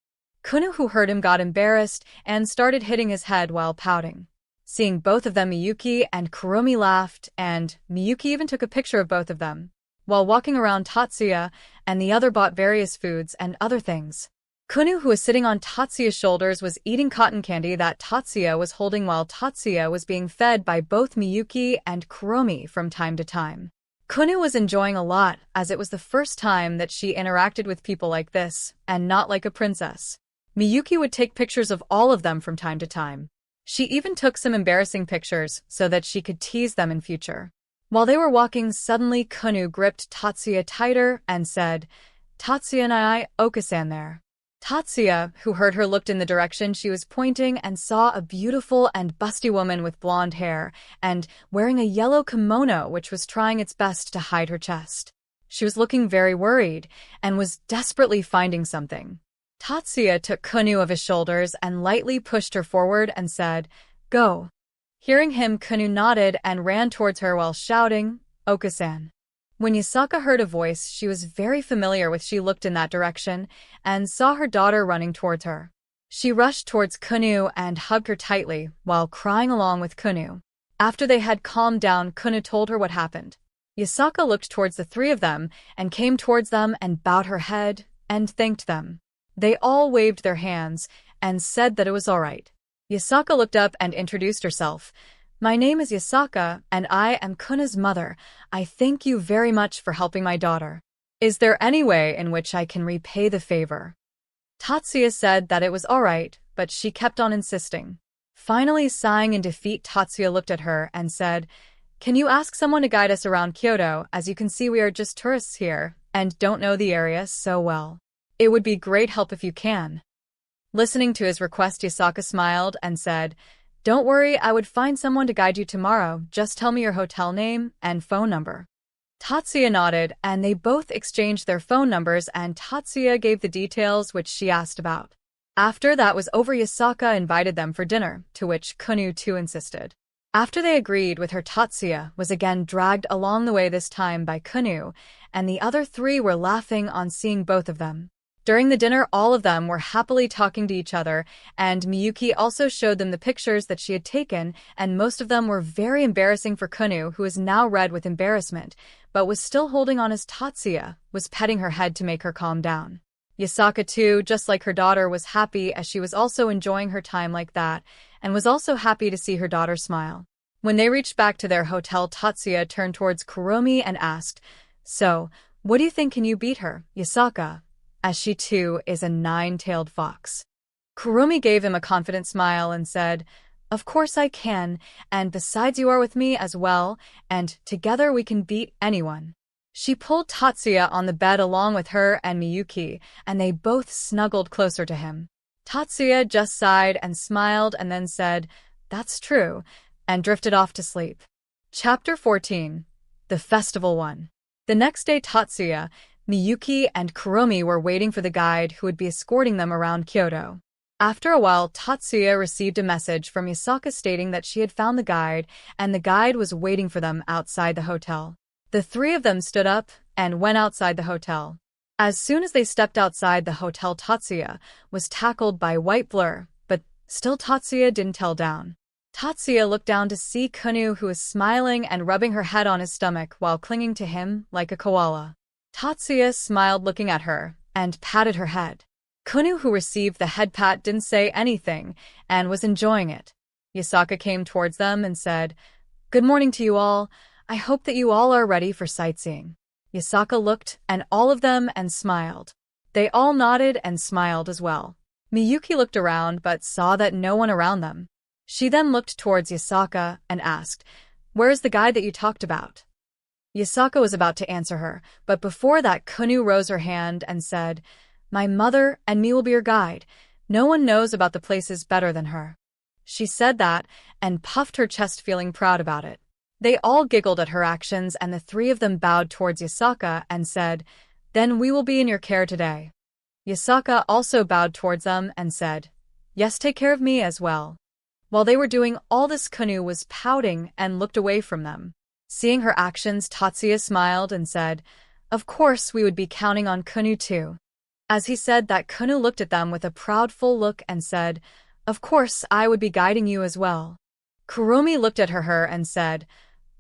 Kunu, who heard him, got embarrassed and started hitting his head while pouting. Seeing both of them, Miyuki and Kurumi laughed, and Miyuki even took a picture of both of them. While walking around, Tatsuya and the other bought various foods and other things. Kunu, who was sitting on Tatsuya's shoulders, was eating cotton candy that Tatsuya was holding while Tatsuya was being fed by both Miyuki and Kurumi from time to time. Kunu was enjoying a lot, as it was the first time that she interacted with people like this, and not like a princess. Miyuki would take pictures of all of them from time to time. She even took some embarrassing pictures so that she could tease them in future. While they were walking, suddenly Kunu gripped Tatsuya tighter and said, "Tatsuya and I, Oka-san there." Tatsuya, who heard her, looked in the direction she was pointing and saw a beautiful and busty woman with blonde hair and wearing a yellow kimono which was trying its best to hide her chest. She was looking very worried and was desperately finding something. Tatsuya took Kunu of his shoulders and lightly pushed her forward and said, "Go." Hearing him, Kunu nodded and ran towards her while shouting, "Oka-san." When Yasaka heard a voice she was very familiar with, she looked in that direction and saw her daughter running towards her. She rushed towards Kunu and hugged her tightly while crying along with Kunu. After they had calmed down, Kunu told her what happened. Yasaka looked towards the three of them and came towards them and bowed her head and thanked them. They all waved their hands and said that it was all right. Yasaka looked up and introduced herself. "My name is Yasaka, and I am Kunu's mother. I thank you very much for helping my daughter. Is there any way in which I can repay the favor?" Tatsuya said that it was all right, but she kept on insisting. Finally, sighing in defeat, Tatsuya looked at her and said, "Can you ask someone to guide us around Kyoto? As you can see, we are just tourists here and don't know the area so well. It would be great help if you can." Listening to his request, Yasaka smiled and said, "Don't worry, I would find someone to guide you tomorrow. Just tell me your hotel name and phone number." Tatsuya nodded, and they both exchanged their phone numbers, and Tatsuya gave the details which she asked about. After that was over, Yasaka invited them for dinner, to which Kunu too insisted. After they agreed with her, Tatsuya was again dragged along the way, this time by Kunu, and the other three were laughing on seeing both of them. During the dinner, all of them were happily talking to each other, and Miyuki also showed them the pictures that she had taken, and most of them were very embarrassing for Kunu, who was now red with embarrassment, but was still holding on as Tatsuya was petting her head to make her calm down. Yasaka too, just like her daughter, was happy as she was also enjoying her time like that, and was also happy to see her daughter smile. When they reached back to their hotel, Tatsuya turned towards Kuromi and asked, "So, what do you think, can you beat her, Yasaka, as she too is a nine-tailed fox?" Kuromi gave him a confident smile and said, "Of course I can, and besides you are with me as well, and together we can beat anyone." She pulled Tatsuya on the bed along with her and Miyuki, and they both snuggled closer to him. Tatsuya just sighed and smiled and then said, "That's true," and drifted off to sleep. Chapter 14. The Festival 1. The next day, Tatsuya, Miyuki, and Kuromi were waiting for the guide who would be escorting them around Kyoto. After a while, Tatsuya received a message from Yasaka stating that she had found the guide, and the guide was waiting for them outside the hotel. The three of them stood up and went outside the hotel. As soon as they stepped outside the hotel, Tatsuya was tackled by white blur, but still Tatsuya didn't tell down. Tatsuya looked down to see Kunu, who was smiling and rubbing her head on his stomach while clinging to him like a koala. Tatsuya smiled looking at her and patted her head. Kunu, who received the head pat, didn't say anything and was enjoying it. Yasaka came towards them and said, "Good morning to you all. I hope that you all are ready for sightseeing." Yasaka looked at all of them and smiled. They all nodded and smiled as well. Miyuki looked around but saw that no one around them. She then looked towards Yasaka and asked, "Where is the guide that you talked about?" Yasaka was about to answer her, but before that Kunu rose her hand and said, "My mother and me will be your guide. No one knows about the places better than her." She said that and puffed her chest, feeling proud about it. They all giggled at her actions, and the three of them bowed towards Yasaka and said, "Then we will be in your care today." Yasaka also bowed towards them and said, "Yes, take care of me as well." While they were doing all this, Kunu was pouting and looked away from them. Seeing her actions, Tatsuya smiled and said, "Of course we would be counting on Kunu too." As he said that, Kunu looked at them with a proudful look and said, "Of course I would be guiding you as well." Kuromi looked at her and said,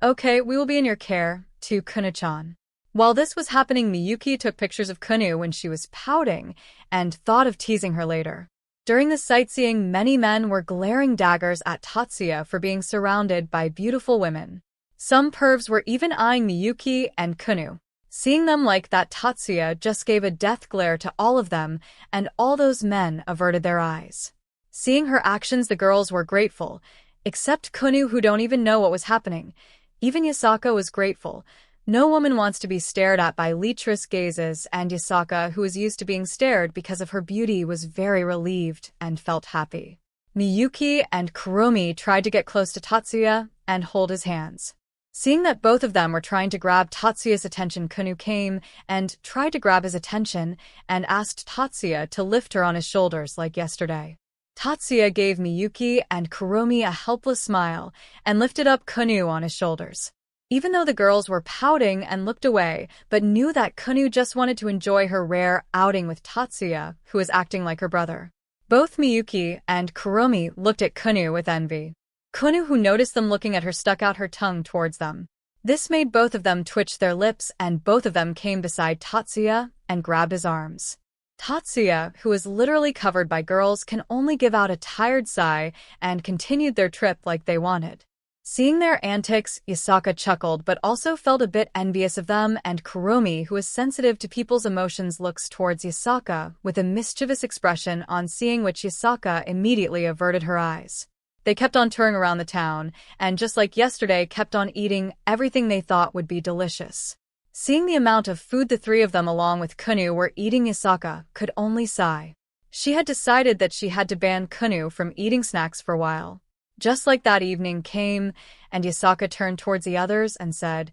"Okay, we will be in your care, to Kunu-chan." While this was happening, Miyuki took pictures of Kunu when she was pouting and thought of teasing her later. During the sightseeing, many men were glaring daggers at Tatsuya for being surrounded by beautiful women. Some pervs were even eyeing Miyuki and Kunu. Seeing them like that, Tatsuya just gave a death glare to all of them, and all those men averted their eyes. Seeing her actions, the girls were grateful, except Kunu, who don't even know what was happening. Even Yasaka was grateful. No woman wants to be stared at by lecherous gazes, and Yasaka, who was used to being stared because of her beauty, was very relieved and felt happy. Miyuki and Kuromi tried to get close to Tatsuya and hold his hands. Seeing that both of them were trying to grab Tatsuya's attention, Kunu came and tried to grab his attention and asked Tatsuya to lift her on his shoulders like yesterday. Tatsuya gave Miyuki and Kuromi a helpless smile and lifted up Kunu on his shoulders. Even though the girls were pouting and looked away, but knew that Kunu just wanted to enjoy her rare outing with Tatsuya, who was acting like her brother. Both Miyuki and Kuromi looked at Kunu with envy. Kunu, who noticed them looking at her, stuck out her tongue towards them. This made both of them twitch their lips, and both of them came beside Tatsuya and grabbed his arms. Tatsuya, who was literally covered by girls, can only give out a tired sigh and continued their trip like they wanted. Seeing their antics, Yasaka chuckled but also felt a bit envious of them, and Kuromi, who was sensitive to people's emotions, looks towards Yasaka with a mischievous expression, on seeing which Yasaka immediately averted her eyes. They kept on touring around the town, and just like yesterday, kept on eating everything they thought would be delicious. Seeing the amount of food the three of them along with Kunu were eating, Yasaka could only sigh. She had decided that she had to ban Kunu from eating snacks for a while. Just like that, evening came, and Yasaka turned towards the others and said,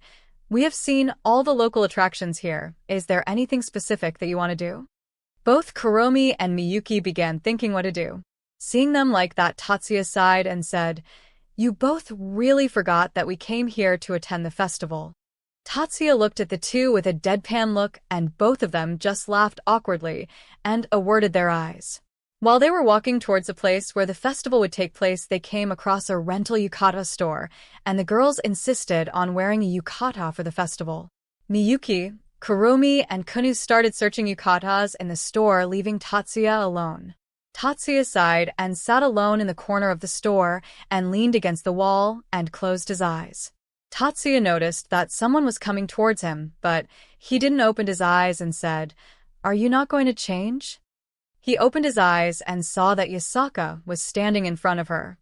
"We have seen all the local attractions here. Is there anything specific that you want to do?" Both Kuromi and Miyuki began thinking what to do. Seeing them like that, Tatsuya sighed and said, "You both really forgot that we came here to attend the festival." Tatsuya looked at the two with a deadpan look, and both of them just laughed awkwardly and averted their eyes. While they were walking towards the place where the festival would take place, they came across a rental yukata store, and the girls insisted on wearing a yukata for the festival. Miyuki, Kurumi, and Kunu started searching yukatas in the store, leaving Tatsuya alone. Tatsuya sighed and sat alone in the corner of the store and leaned against the wall and closed his eyes. Tatsuya noticed that someone was coming towards him, but he didn't open his eyes and said, "Are you not going to change?" He opened his eyes and saw that Yasaka was standing in front of her.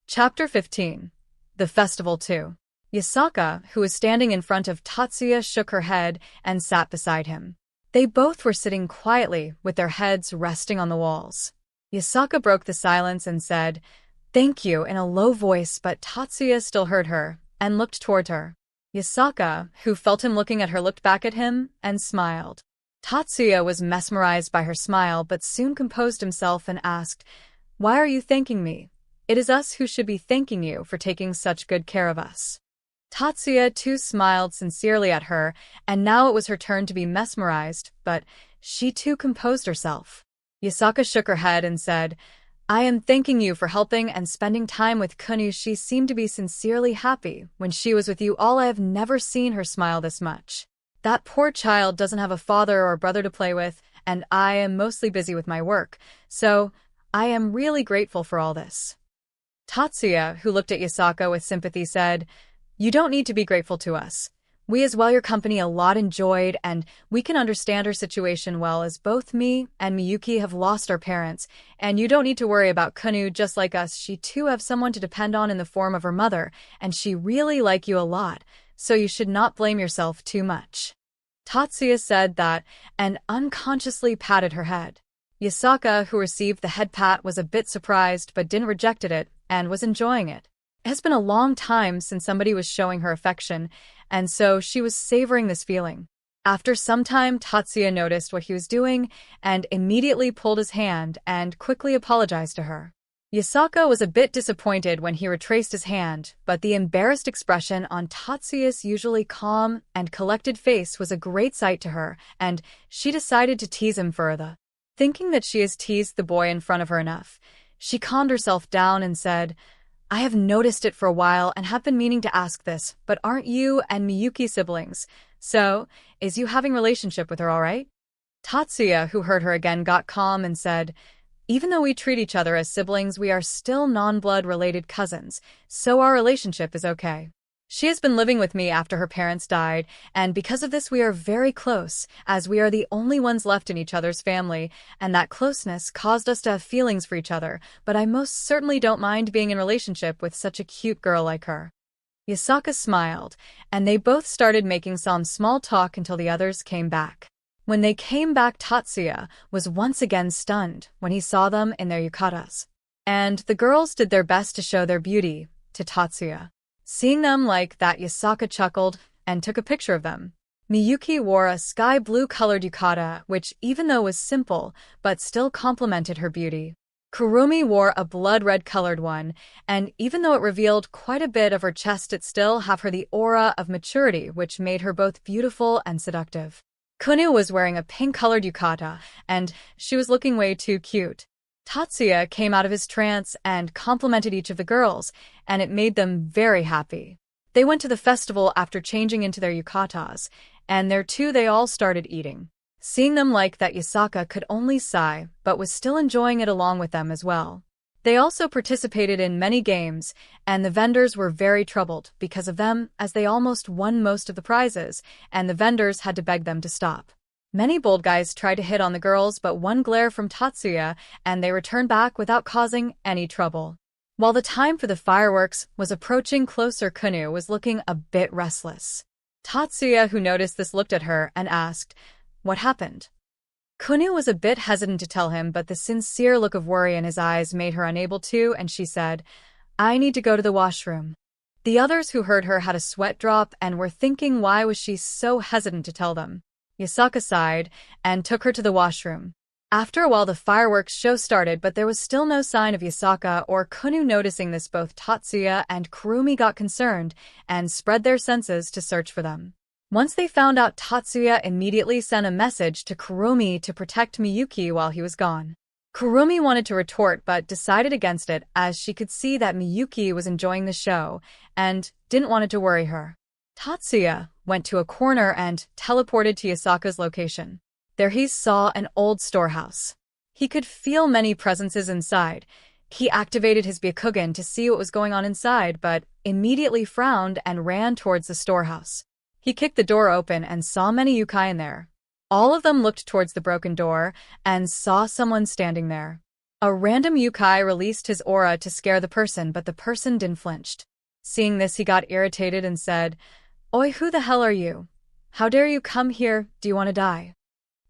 Chapter 15. The Festival 2. Yasaka, who was standing in front of Tatsuya, shook her head and sat beside him. They both were sitting quietly with their heads resting on the walls. Yasaka broke the silence and said, "Thank you," in a low voice, but Tatsuya still heard her and looked toward her. Yasaka, who felt him looking at her, looked back at him and smiled. Tatsuya was mesmerized by her smile but soon composed himself and asked, "Why are you thanking me? It is us who should be thanking you for taking such good care of us." Tatsuya too smiled sincerely at her, and now it was her turn to be mesmerized, but she too composed herself. Yasaka shook her head and said, "I am thanking you for helping and spending time with Kunu. She seemed to be sincerely happy when she was with you all. I have never seen her smile this much. That poor child doesn't have a father or brother to play with, and I am mostly busy with my work, so I am really grateful for all this." Tatsuya, who looked at Yasaka with sympathy, said, "You don't need to be grateful to us. We as well your company a lot enjoyed, and we can understand her situation well, as both me and Miyuki have lost our parents, and you don't need to worry about Kunu. Just like us, she too have someone to depend on in the form of her mother, and she really like you a lot, so you should not blame yourself too much." Tatsuya said that and unconsciously patted her head. Yasaka, who received the head pat, was a bit surprised but didn't reject it and was enjoying it. It has been a long time since somebody was showing her affection, and so she was savoring this feeling. After some time, Tatsuya noticed what he was doing and immediately pulled his hand and quickly apologized to her. Yasaka was a bit disappointed when he retraced his hand, but the embarrassed expression on Tatsuya's usually calm and collected face was a great sight to her, and she decided to tease him further. Thinking that she has teased the boy in front of her enough, she calmed herself down and said, "I have noticed it for a while and have been meaning to ask this, but aren't you and Miyuki siblings? So, is you having relationship with her all right?" Tatsuya, who heard her again, got calm and said, "Even though we treat each other as siblings, we are still non-blood related cousins, so our relationship is okay. She has been living with me after her parents died, and because of this we are very close, as we are the only ones left in each other's family, and that closeness caused us to have feelings for each other, but I most certainly don't mind being in relationship with such a cute girl like her." Yasaka smiled, and they both started making some small talk until the others came back. When they came back, Tatsuya was once again stunned when he saw them in their yukatas. And the girls did their best to show their beauty to Tatsuya. Seeing them like that, Yasaka chuckled and took a picture of them. Miyuki wore a sky blue colored yukata, which even though was simple, but still complemented her beauty. Kurumi wore a blood red colored one, and even though it revealed quite a bit of her chest, it still had her the aura of maturity, which made her both beautiful and seductive. Kunu was wearing a pink-colored yukata, and she was looking way too cute. Tatsuya came out of his trance and complimented each of the girls, and it made them very happy. They went to the festival after changing into their yukatas, and there too they all started eating. Seeing them like that, Yasaka could only sigh, but was still enjoying it along with them as well. They also participated in many games, and the vendors were very troubled because of them, as they almost won most of the prizes, and the vendors had to beg them to stop. Many bold guys tried to hit on the girls, but one glare from Tatsuya, and they returned back without causing any trouble. While the time for the fireworks was approaching closer, Kunu was looking a bit restless. Tatsuya, who noticed this, looked at her and asked, "What happened?" Kunu was a bit hesitant to tell him, but the sincere look of worry in his eyes made her unable to, and she said, "I need to go to the washroom." The others who heard her had a sweat drop and were thinking why was she so hesitant to tell them. Yasaka sighed and took her to the washroom. After a while the fireworks show started, but there was still no sign of Yasaka or Kunu. Noticing this, both Tatsuya and Kurumi got concerned and spread their senses to search for them. Once they found out, Tatsuya immediately sent a message to Kurumi to protect Miyuki while he was gone. Kurumi wanted to retort but decided against it, as she could see that Miyuki was enjoying the show and didn't want it to worry her. Tatsuya went to a corner and teleported to Yasaka's location. There he saw an old storehouse. He could feel many presences inside. He activated his Byakugan to see what was going on inside, but immediately frowned and ran towards the storehouse. He kicked the door open and saw many yokai in there. All of them looked towards the broken door and saw someone standing there. A random yokai released his aura to scare the person, but the person didn't flinch. Seeing this, he got irritated and said, "Oi, who the hell are you? How dare you come here? Do you want to die?"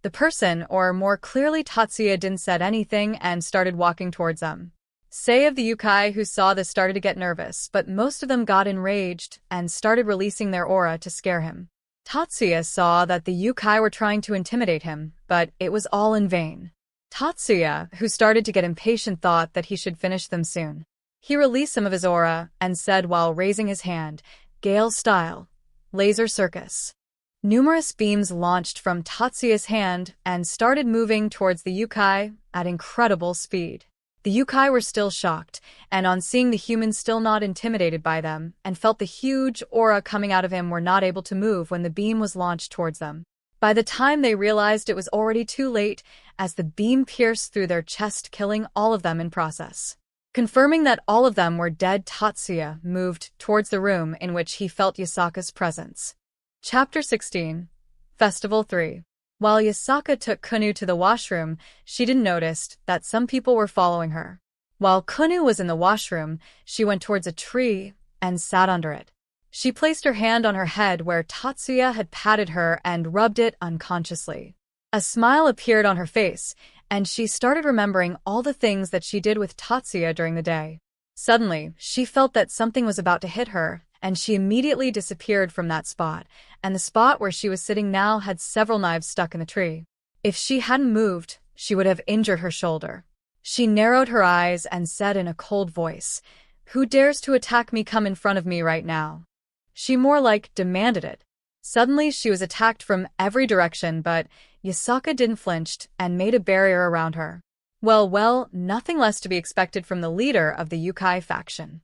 The person, or more clearly Tatsuya, didn't say anything and started walking towards them. Sei of the yokai who saw this started to get nervous, but most of them got enraged and started releasing their aura to scare him. Tatsuya saw that the yokai were trying to intimidate him, but it was all in vain. Tatsuya, who started to get impatient, thought that he should finish them soon. He released some of his aura and said while raising his hand, "Gale style. Laser circus." Numerous beams launched from Tatsuya's hand and started moving towards the yokai at incredible speed. The yokai were still shocked, and on seeing the humans still not intimidated by them and felt the huge aura coming out of him, were not able to move when the beam was launched towards them. By the time they realized, it was already too late, as the beam pierced through their chest, killing all of them in process. Confirming that all of them were dead, Tatsuya moved towards the room in which he felt Yasaka's presence. Chapter 16. Festival 3. While Yasaka took Kunu to the washroom, she didn't notice that some people were following her. While Kunu was in the washroom, she went towards a tree and sat under it. She placed her hand on her head where Tatsuya had patted her and rubbed it unconsciously. A smile appeared on her face, and she started remembering all the things that she did with Tatsuya during the day. Suddenly, she felt that something was about to hit her, and she immediately disappeared from that spot, and the spot where she was sitting now had several knives stuck in the tree. If she hadn't moved, she would have injured her shoulder. She narrowed her eyes and said in a cold voice, "Who dares to attack me? Come in front of me right now." She more like demanded it. Suddenly she was attacked from every direction, but Yasaka didn't flinch and made a barrier around her. Well, nothing less to be expected from the leader of the yokai faction.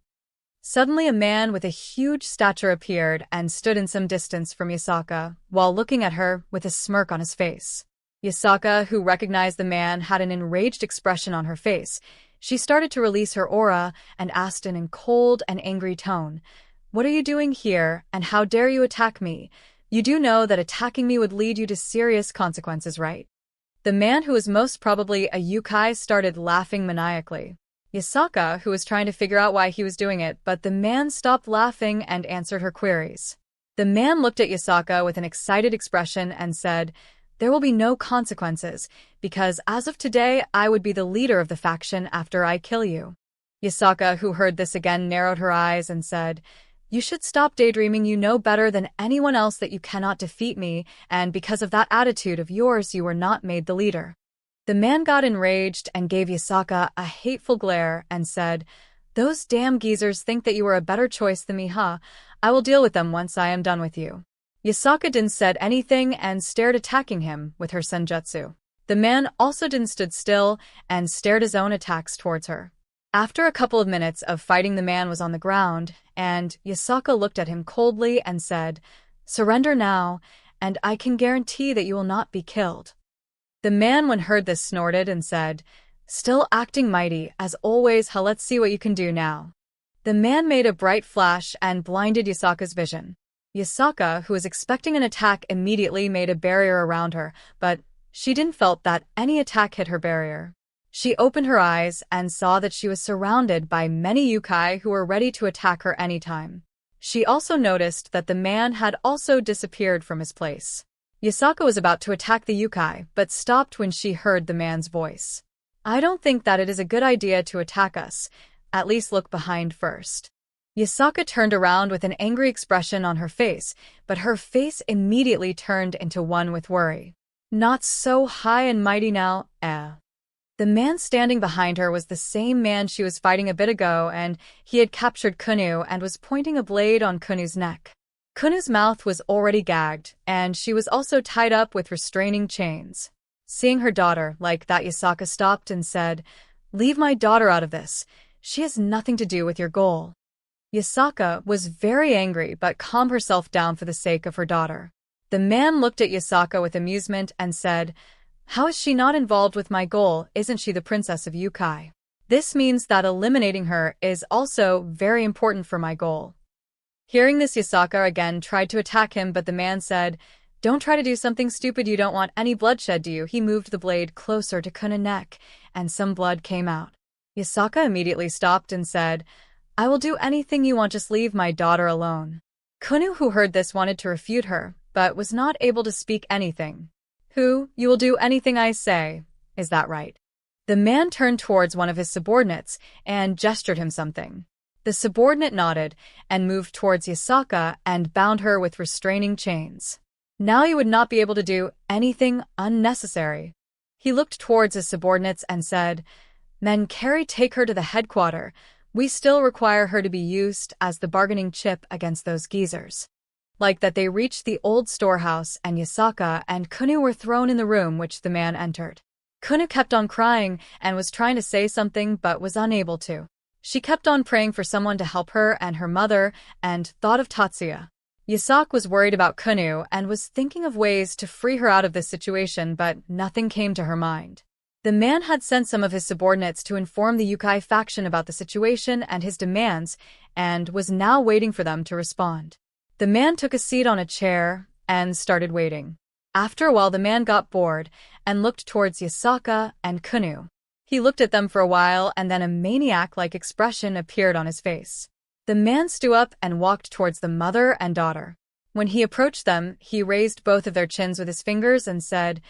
Suddenly a man with a huge stature appeared and stood in some distance from Yasaka, while looking at her with a smirk on his face. Yasaka, who recognized the man, had an enraged expression on her face. She started to release her aura and asked in a cold and angry tone, "What are you doing here, and how dare you attack me? You do know that attacking me would lead you to serious consequences, right?" The man, who was most probably a yokai, started laughing maniacally. Yasaka, who was trying to figure out why he was doing it, but the man stopped laughing and answered her queries. The man looked at Yasaka with an excited expression and said, "There will be no consequences, because as of today I would be the leader of the faction after I kill you." Yasaka, who heard this again, narrowed her eyes and said, "You should stop daydreaming. You know better than anyone else that you cannot defeat me, and because of that attitude of yours you were not made the leader." The man got enraged and gave Yasaka a hateful glare and said, "Those damn geezers think that you are a better choice than me, huh? I will deal with them once I am done with you." Yasaka didn't said anything and stared, attacking him with her senjutsu. The man also didn't stood still and stared his own attacks towards her. After a couple of minutes of fighting, the man was on the ground, and Yasaka looked at him coldly and said, "Surrender now, and I can guarantee that you will not be killed." The man, when heard this, snorted and said, "Still acting mighty, as always, huh? Let's see what you can do now." The man made a bright flash and blinded Yasaka's vision. Yasaka, who was expecting an attack, immediately made a barrier around her, but she didn't felt that any attack hit her barrier. She opened her eyes and saw that she was surrounded by many yokai who were ready to attack her anytime. She also noticed that the man had also disappeared from his place. Yasaka was about to attack the yokai, but stopped when she heard the man's voice. "I don't think that it is a good idea to attack us. At least look behind first." Yasaka turned around with an angry expression on her face, but her face immediately turned into one with worry. Not so high and mighty now, eh. The man standing behind her was the same man she was fighting a bit ago, and he had captured Kunu and was pointing a blade on Kunu's neck. Kunu's mouth was already gagged, and she was also tied up with restraining chains. Seeing her daughter like that, Yasaka stopped and said, "Leave my daughter out of this. She has nothing to do with your goal." Yasaka was very angry but calmed herself down for the sake of her daughter. The man looked at Yasaka with amusement and said, "How is she not involved with my goal? Isn't she the princess of Yukai? This means that eliminating her is also very important for my goal." Hearing this, Yasaka again tried to attack him, but the man said, "Don't try to do something stupid. You don't want any bloodshed, do you?" He moved the blade closer to Kunu's neck, and some blood came out. Yasaka immediately stopped and said, "I will do anything you want, just leave my daughter alone." Kunu, who heard this, wanted to refute her, but was not able to speak anything. "You will do anything I say, is that right?" The man turned towards one of his subordinates and gestured him something. The subordinate nodded and moved towards Yasaka and bound her with restraining chains. "Now you would not be able to do anything unnecessary." He looked towards his subordinates and said, "Men, take her to the headquarters. We still require her to be used as the bargaining chip against those geezers." Like that, they reached the old storehouse, and Yasaka and Kunu were thrown in the room which the man entered. Kunu kept on crying and was trying to say something but was unable to. She kept on praying for someone to help her and her mother and thought of Tatsuya. Yasaka was worried about Kunu and was thinking of ways to free her out of this situation, but nothing came to her mind. The man had sent some of his subordinates to inform the Yukai faction about the situation and his demands and was now waiting for them to respond. The man took a seat on a chair and started waiting. After a while, the man got bored and looked towards Yasaka and Kunu. He looked at them for a while, and then a maniac-like expression appeared on his face. The man stood up and walked towards the mother and daughter. When he approached them, he raised both of their chins with his fingers and said,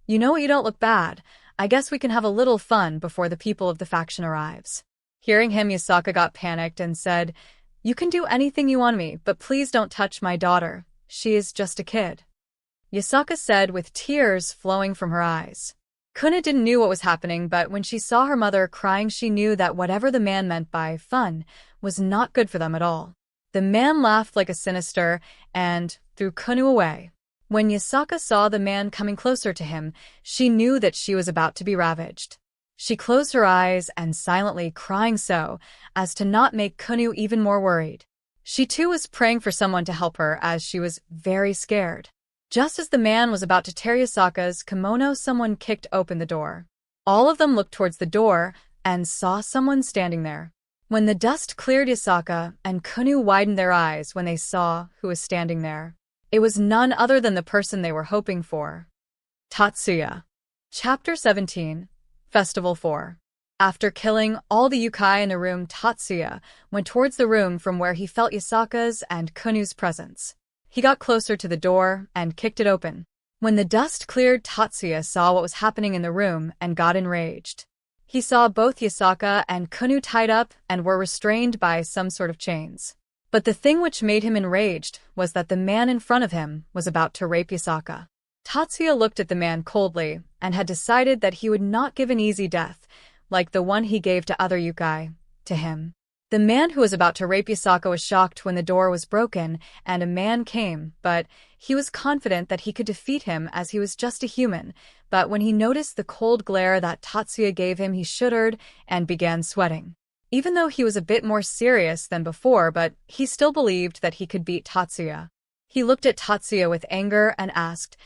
"You know what, you don't look bad. I guess we can have a little fun before the people of the faction arrives." Hearing him, Yasaka got panicked and said, "You can do anything you want me, but please don't touch my daughter. She is just a kid." Yasaka said with tears flowing from her eyes. Kunu didn't know what was happening, but when she saw her mother crying, she knew that whatever the man meant by fun was not good for them at all. The man laughed like a sinister and threw Kunu away. When Yasaka saw the man coming closer to him, she knew that she was about to be ravaged. She closed her eyes and silently crying so as to not make Kunu even more worried. She too was praying for someone to help her as she was very scared. Just as the man was about to tear Yasaka's kimono, someone kicked open the door. All of them looked towards the door and saw someone standing there. When the dust cleared, Yasaka and Kunu widened their eyes when they saw who was standing there. It was none other than the person they were hoping for. Tatsuya. Chapter 17. Festival 4. After killing all the Yukai in the room, Tatsuya went towards the room from where he felt Yasaka's and Kunu's presence. He got closer to the door and kicked it open. When the dust cleared, Tatsuya saw what was happening in the room and got enraged. He saw both Yasaka and Kunu tied up and were restrained by some sort of chains. But the thing which made him enraged was that the man in front of him was about to rape Yasaka. Tatsuya looked at the man coldly and had decided that he would not give an easy death, like the one he gave to other Yukai, to him. The man who was about to rape Yasaka was shocked when the door was broken and a man came, but he was confident that he could defeat him as he was just a human. But when he noticed the cold glare that Tatsuya gave him, he shuddered and began sweating. Even though he was a bit more serious than before, but he still believed that he could beat Tatsuya. He looked at Tatsuya with anger and asked,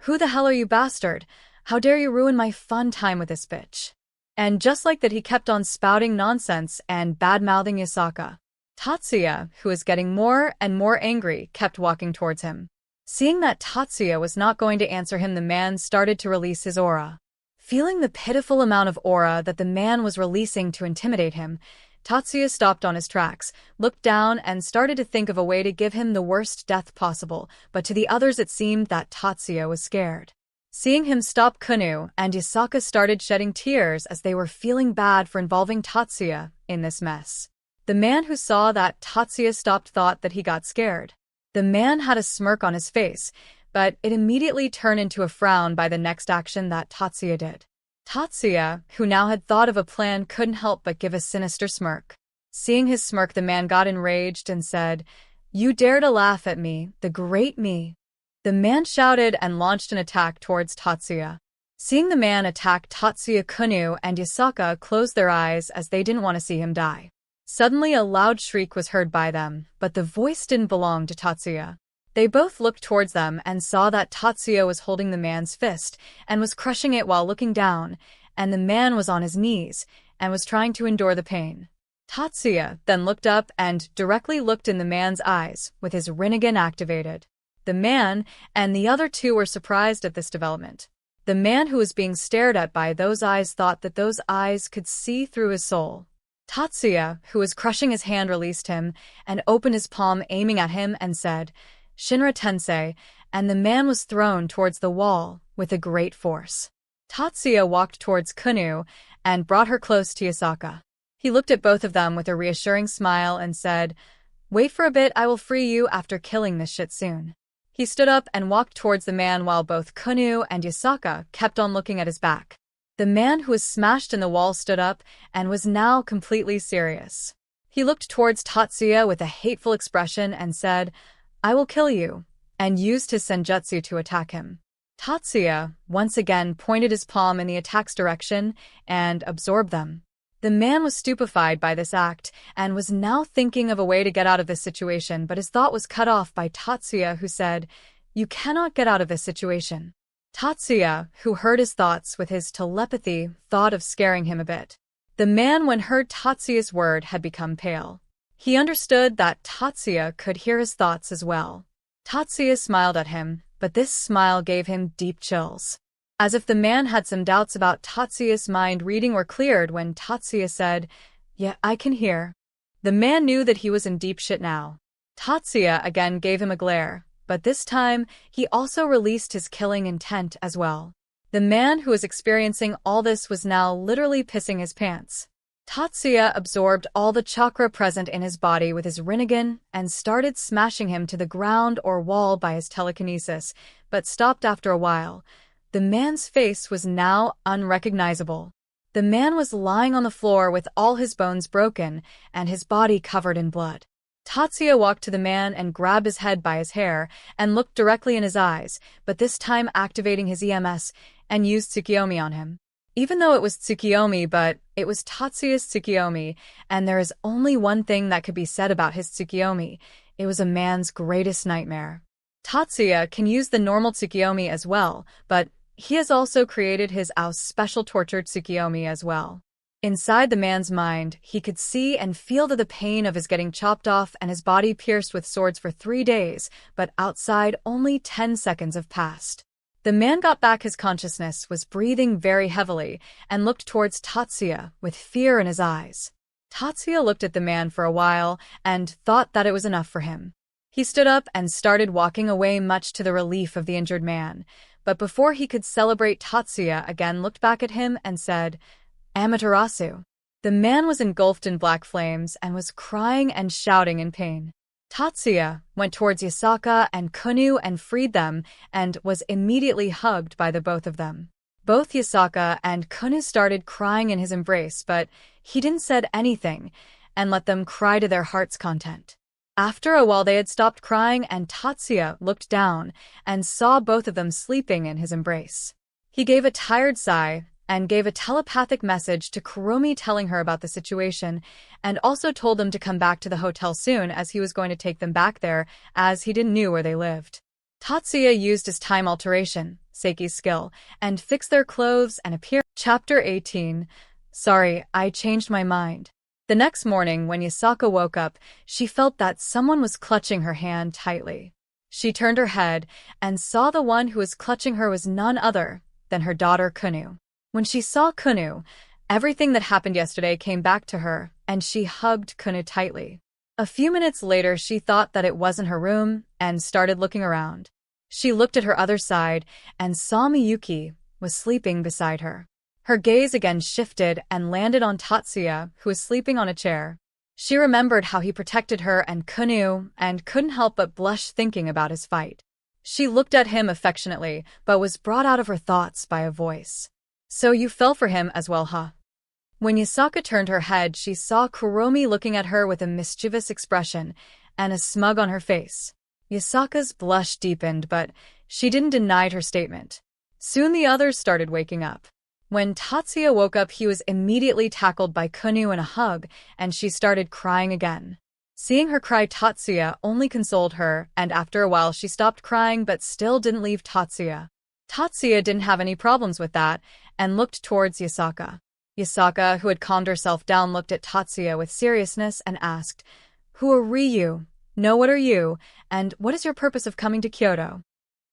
"Who the hell are you, bastard? How dare you ruin my fun time with this bitch?" And just like that, he kept on spouting nonsense and bad-mouthing Yasaka. Tatsuya, who was getting more and more angry, kept walking towards him. Seeing that Tatsuya was not going to answer him, the man started to release his aura. Feeling the pitiful amount of aura that the man was releasing to intimidate him, Tatsuya stopped on his tracks, looked down and started to think of a way to give him the worst death possible, but to the others it seemed that Tatsuya was scared. Seeing him stop, Kunu and Yasaka started shedding tears as they were feeling bad for involving Tatsuya in this mess. The man who saw that Tatsuya stopped thought that he got scared. The man had a smirk on his face, but it immediately turned into a frown by the next action that Tatsuya did. Tatsuya, who now had thought of a plan, couldn't help but give a sinister smirk. Seeing his smirk, the man got enraged and said, "You dare to laugh at me, the great me." The man shouted and launched an attack towards Tatsuya. Seeing the man attack Tatsuya, Kunu and Yasaka closed their eyes as they didn't want to see him die. Suddenly a loud shriek was heard by them, but the voice didn't belong to Tatsuya. They both looked towards them and saw that Tatsuya was holding the man's fist and was crushing it while looking down, and the man was on his knees and was trying to endure the pain. Tatsuya then looked up and directly looked in the man's eyes, with his Rinnegan activated. The man and the other two were surprised at this development. The man who was being stared at by those eyes thought that those eyes could see through his soul. Tatsuya, who was crushing his hand, released him and opened his palm, aiming at him, and said, "Shinra Tensei," and the man was thrown towards the wall with a great force. Tatsuya walked towards Kunu and brought her close to Yasaka. He looked at both of them with a reassuring smile and said, "Wait for a bit, I will free you after killing this shit soon." He stood up and walked towards the man while both Kunu and Yasaka kept on looking at his back. The man who was smashed in the wall stood up and was now completely serious. He looked towards Tatsuya with a hateful expression and said, "I will kill you," and used his senjutsu to attack him. Tatsuya once again pointed his palm in the attack's direction and absorbed them. The man was stupefied by this act and was now thinking of a way to get out of this situation, but his thought was cut off by Tatsuya, who said, "You cannot get out of this situation." Tatsuya, who heard his thoughts with his telepathy, thought of scaring him a bit. The man, when heard Tatsuya's word, had become pale. He understood that Tatsuya could hear his thoughts as well. Tatsuya smiled at him, but this smile gave him deep chills. As if the man had some doubts about Tatsuya's mind reading were cleared when Tatsuya said, "Yeah, I can hear." The man knew that he was in deep shit now. Tatsuya again gave him a glare, but this time he also released his killing intent as well. The man who was experiencing all this was now literally pissing his pants. Tatsuya absorbed all the chakra present in his body with his Rinnegan and started smashing him to the ground or wall by his telekinesis, but stopped after a while. The man's face was now unrecognizable. The man was lying on the floor with all his bones broken and his body covered in blood. Tatsuya walked to the man and grabbed his head by his hair and looked directly in his eyes, but this time activating his EMS and used Tsukiyomi on him. Even though it was Tsukiyomi, but it was Tatsuya's Tsukiyomi, and there is only one thing that could be said about his Tsukiyomi: it was a man's greatest nightmare. Tatsuya can use the normal Tsukiyomi as well, but he has also created his own special tortured Tsukiyomi as well. Inside the man's mind, he could see and feel the pain of his getting chopped off and his body pierced with swords for 3 days, but outside only 10 seconds have passed. The man got back his consciousness, was breathing very heavily, and looked towards Tatsuya with fear in his eyes. Tatsuya looked at the man for a while and thought that it was enough for him. He stood up and started walking away, much to the relief of the injured man, but before he could celebrate, Tatsuya again looked back at him and said, "Amaterasu." The man was engulfed in black flames and was crying and shouting in pain. Tatsuya went towards Yasaka and Kunu and freed them and was immediately hugged by the both of them. Both Yasaka and Kunu started crying in his embrace, but he didn't said anything and let them cry to their heart's content. After a while they had stopped crying and Tatsuya looked down and saw both of them sleeping in his embrace. He gave a tired sigh and gave a telepathic message to Kuromi telling her about the situation, and also told them to come back to the hotel soon as he was going to take them back there, as he didn't know where they lived. Tatsuya used his time alteration, Seiki's skill, and fixed their clothes and appeared. Chapter 18. Sorry, I changed my mind. The next morning when Yasaka woke up, she felt that someone was clutching her hand tightly. She turned her head and saw the one who was clutching her was none other than her daughter Kunu. When she saw Kunu, everything that happened yesterday came back to her, and she hugged Kunu tightly. A few minutes later, she thought that it wasn't her room and started looking around. She looked at her other side and saw Miyuki was sleeping beside her. Her gaze again shifted and landed on Tatsuya, who was sleeping on a chair. She remembered how he protected her and Kunu and couldn't help but blush thinking about his fight. She looked at him affectionately, but was brought out of her thoughts by a voice. So you fell for him as well, huh? When Yasaka turned her head, she saw Kuromi looking at her with a mischievous expression and a smug on her face. Yasaka's blush deepened, but she didn't deny her statement. Soon the others started waking up. When Tatsuya woke up, he was immediately tackled by Kunu in a hug, and she started crying again. Seeing her cry, Tatsuya only consoled her, and after a while she stopped crying but still didn't leave Tatsuya. Tatsuya didn't have any problems with that, and looked towards Yasaka. Yasaka, who had calmed herself down, looked at Tatsuya with seriousness and asked, "Who are you? No, what are you, and what is your purpose of coming to Kyoto?"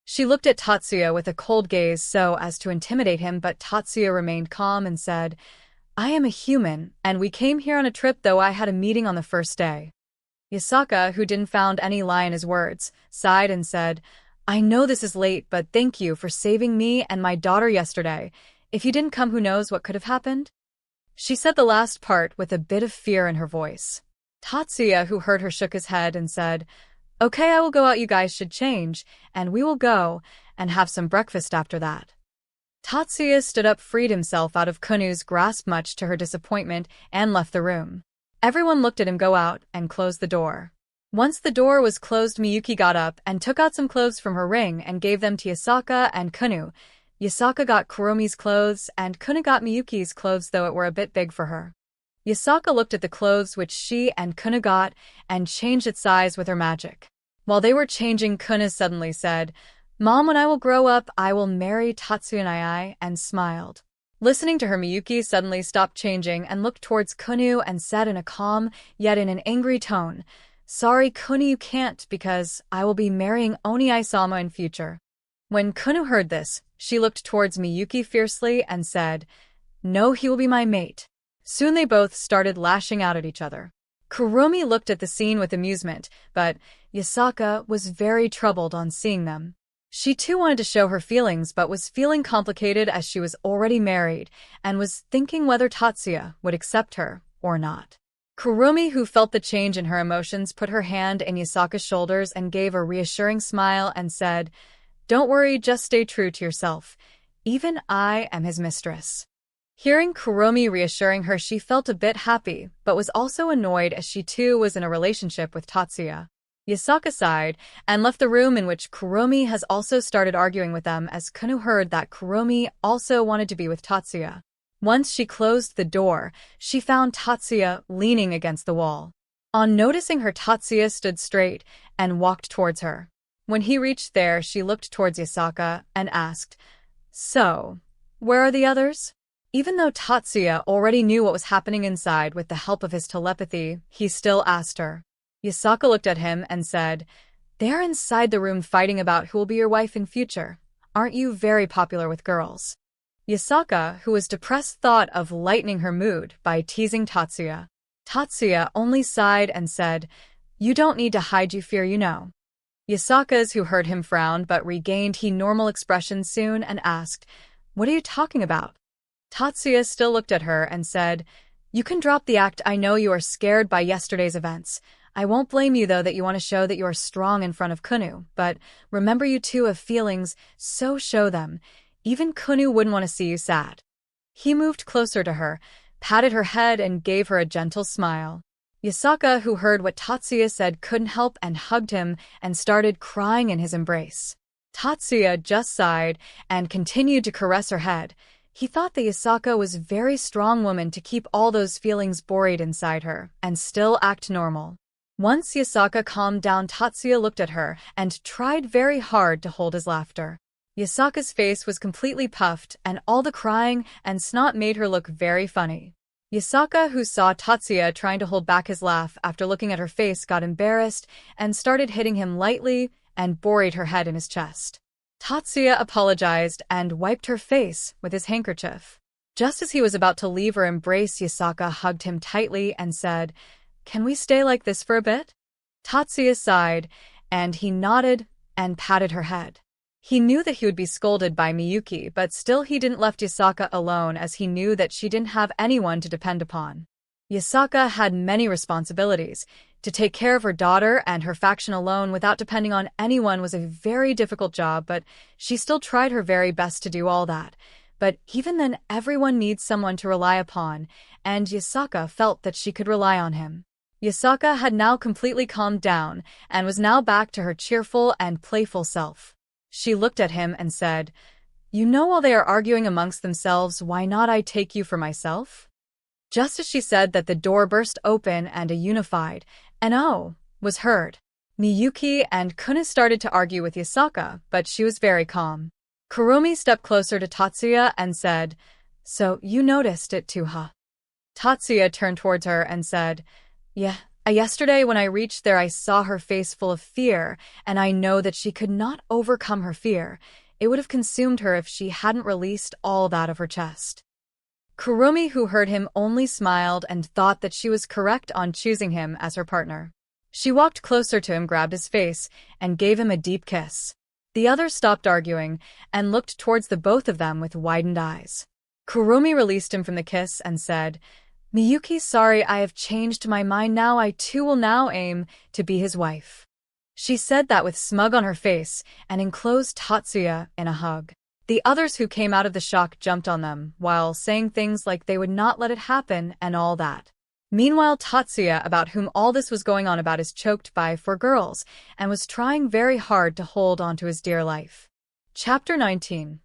She looked at Tatsuya with a cold gaze so as to intimidate him, but Tatsuya remained calm and said, "I am a human, and we came here on a trip, though I had a meeting on the first day." Yasaka, who didn't found any lie in his words, sighed and said, "I know this is late, but thank you for saving me and my daughter yesterday. If you didn't come, who knows what could have happened?" She said the last part with a bit of fear in her voice. Tatsuya, who heard her, shook his head and said, "Okay, I will go out. You guys should change, and we will go and have some breakfast after that." Tatsuya stood up, freed himself out of Kunu's grasp much to her disappointment, and left the room. Everyone looked at him go out and closed the door. Once the door was closed, Miyuki got up and took out some clothes from her ring and gave them to Yasaka and Kunu. Yasaka got Kuromi's clothes and Kunu got Miyuki's clothes, though it were a bit big for her. Yasaka looked at the clothes which she and Kunu got and changed its size with her magic. While they were changing, Kunu suddenly said, "Mom, when I will grow up, I will marry Tatsuya," and smiled. Listening to her, Miyuki suddenly stopped changing and looked towards Kunu and said in a calm, yet in an angry tone, "Sorry, Kunu, you can't, because I will be marrying Oni-sama in future." When Kunu heard this, she looked towards Miyuki fiercely and said, "No, he will be my mate." Soon they both started lashing out at each other. Kuromi looked at the scene with amusement, but Yasaka was very troubled on seeing them. She too wanted to show her feelings, but was feeling complicated as she was already married and was thinking whether Tatsuya would accept her or not. Kuromi, who felt the change in her emotions, put her hand in Yasaka's shoulders and gave a reassuring smile and said, "Don't worry, just stay true to yourself. Even I am his mistress." Hearing Kuromi reassuring her, she felt a bit happy, but was also annoyed as she too was in a relationship with Tatsuya. Yasaka sighed and left the room, in which Kuromi has also started arguing with them, as Kunu heard that Kuromi also wanted to be with Tatsuya. Once she closed the door, she found Tatsuya leaning against the wall. On noticing her, Tatsuya stood straight and walked towards her. When he reached there, she looked towards Yasaka and asked, "So, where are the others?" Even though Tatsuya already knew what was happening inside with the help of his telepathy, he still asked her. Yasaka looked at him and said, "They are inside the room fighting about who will be your wife in future. Aren't you very popular with girls?" Yasaka, who was depressed, thought of lightening her mood by teasing Tatsuya. Tatsuya only sighed and said, "You don't need to hide your fear, you know." Yasaka's, who heard him, frowned but regained his normal expression soon and asked, "What are you talking about?" Tatsuya still looked at her and said, "You can drop the act. I know you are scared by yesterday's events. I won't blame you, though, that you want to show that you are strong in front of Kunu, but remember, you too have feelings, so show them. Even Kunu wouldn't want to see you sad." He moved closer to her, patted her head and gave her a gentle smile. Yasaka, who heard what Tatsuya said, couldn't help and hugged him and started crying in his embrace. Tatsuya just sighed and continued to caress her head. He thought that Yasaka was a very strong woman to keep all those feelings buried inside her and still act normal. Once Yasaka calmed down, Tatsuya looked at her and tried very hard to hold his laughter. Yasaka's face was completely puffed, and all the crying and snot made her look very funny. Yasaka, who saw Tatsuya trying to hold back his laugh after looking at her face, got embarrassed and started hitting him lightly and buried her head in his chest. Tatsuya apologized and wiped her face with his handkerchief. Just as he was about to leave her embrace, Yasaka hugged him tightly and said, "Can we stay like this for a bit?" Tatsuya sighed, and he nodded and patted her head. He knew that he would be scolded by Miyuki, but still he didn't left Yasaka alone, as he knew that she didn't have anyone to depend upon. Yasaka had many responsibilities. To take care of her daughter and her faction alone without depending on anyone was a very difficult job, but she still tried her very best to do all that. But even then, everyone needs someone to rely upon, and Yasaka felt that she could rely on him. Yasaka had now completely calmed down and was now back to her cheerful and playful self. She looked at him and said, "You know, while they are arguing amongst themselves, why not I take you for myself?" Just as she said that, the door burst open and a unified "No" was heard. Miyuki and Kuna started to argue with Yasaka, but she was very calm. Kuromi stepped closer to Tatsuya and said, "So, you noticed it too, huh?" Tatsuya turned towards her and said, "Yeah, yesterday when I reached there I saw her face full of fear, and I know that she could not overcome her fear. It would have consumed her if she hadn't released all that of her chest." Kuromi, who heard him, only smiled and thought that she was correct on choosing him as her partner. She walked closer to him, grabbed his face, and gave him a deep kiss. The others stopped arguing and looked towards the both of them with widened eyes. Kuromi released him from the kiss and said, "Miyuki, sorry, I have changed my mind now. I too will now aim to be his wife." She said that with smug on her face and enclosed Tatsuya in a hug. The others who came out of the shock jumped on them, while saying things like they would not let it happen and all that. Meanwhile, Tatsuya, about whom all this was going on about, is choked by 4 girls and was trying very hard to hold on to his dear life. Chapter 19.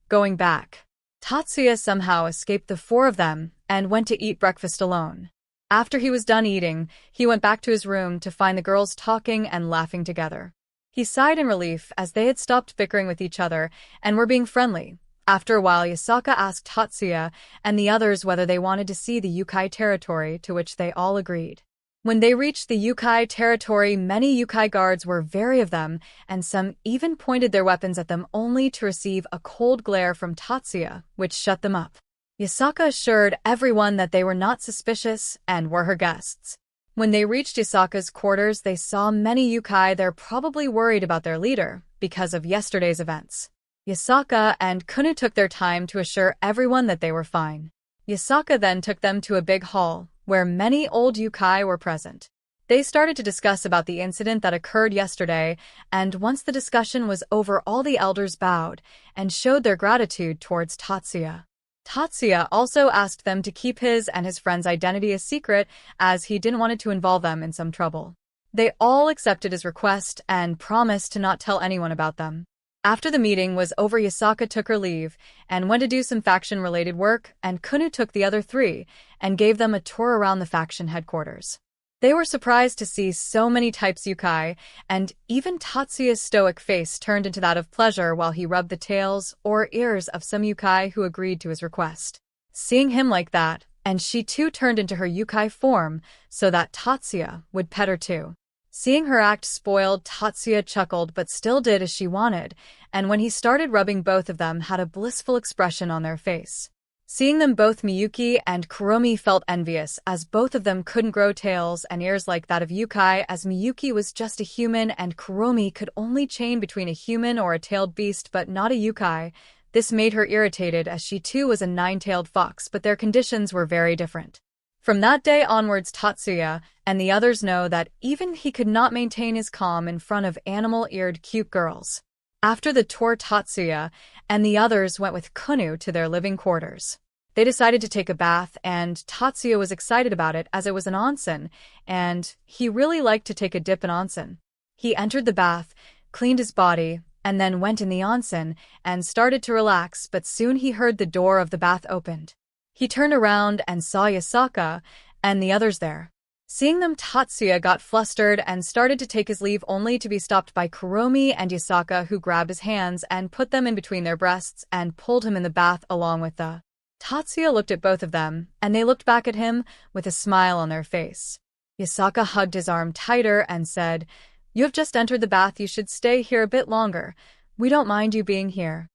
Going back. Tatsuya somehow escaped the 4 of them and went to eat breakfast alone. After he was done eating, he went back to his room to find the girls talking and laughing together. He sighed in relief as they had stopped bickering with each other and were being friendly. After a while, Yasaka asked Tatsuya and the others whether they wanted to see the Yukai territory, to which they all agreed. When they reached the Yukai territory, many Yukai guards were very of them, and some even pointed their weapons at them only to receive a cold glare from Tatsuya, which shut them up. Yasaka assured everyone that they were not suspicious and were her guests. When they reached Yasaka's quarters, they saw many Yukai there, probably worried about their leader because of yesterday's events. Yasaka and Kuna took their time to assure everyone that they were fine. Yasaka then took them to a big hall, where many old Yukai were present. They started to discuss about the incident that occurred yesterday, and once the discussion was over, all the elders bowed and showed their gratitude towards Tatsuya. Tatsuya also asked them to keep his and his friend's identity a secret, as he didn't want it to involve them in some trouble. They all accepted his request and promised to not tell anyone about them. After the meeting was over, Yasaka took her leave and went to do some faction-related work, and Kuna took the other 3 and gave them a tour around the faction headquarters. They were surprised to see so many types Yukai, and even Tatsuya's stoic face turned into that of pleasure while he rubbed the tails or ears of some Yukai who agreed to his request. Seeing him like that, and she too turned into her Yukai form so that Tatsuya would pet her too. Seeing her act spoiled, Tatsuya chuckled but still did as she wanted, and when he started rubbing, both of them had a blissful expression on their face. Seeing them both, Miyuki and Kuromi felt envious, as both of them couldn't grow tails and ears like that of Yukai, as Miyuki was just a human and Kuromi could only chain between a human or a tailed beast but not a Yukai. This made her irritated, as she too was a 9-tailed fox, but their conditions were very different. From that day onwards, Tatsuya and the others know that even he could not maintain his calm in front of animal-eared cute girls. After the tour, Tatsuya and the others went with Kunu to their living quarters. They decided to take a bath, and Tatsuya was excited about it as it was an onsen, and he really liked to take a dip in onsen. He entered the bath, cleaned his body, and then went in the onsen and started to relax, but soon he heard the door of the bath opened. He turned around and saw Yasaka and the others there. Seeing them, Tatsuya got flustered and started to take his leave, only to be stopped by Kuromi and Yasaka, who grabbed his hands and put them in between their breasts and pulled him in the bath along with the. Tatsuya looked at both of them, and they looked back at him with a smile on their face. Yasaka hugged his arm tighter and said, "You have just entered the bath, you should stay here a bit longer. We don't mind you being here."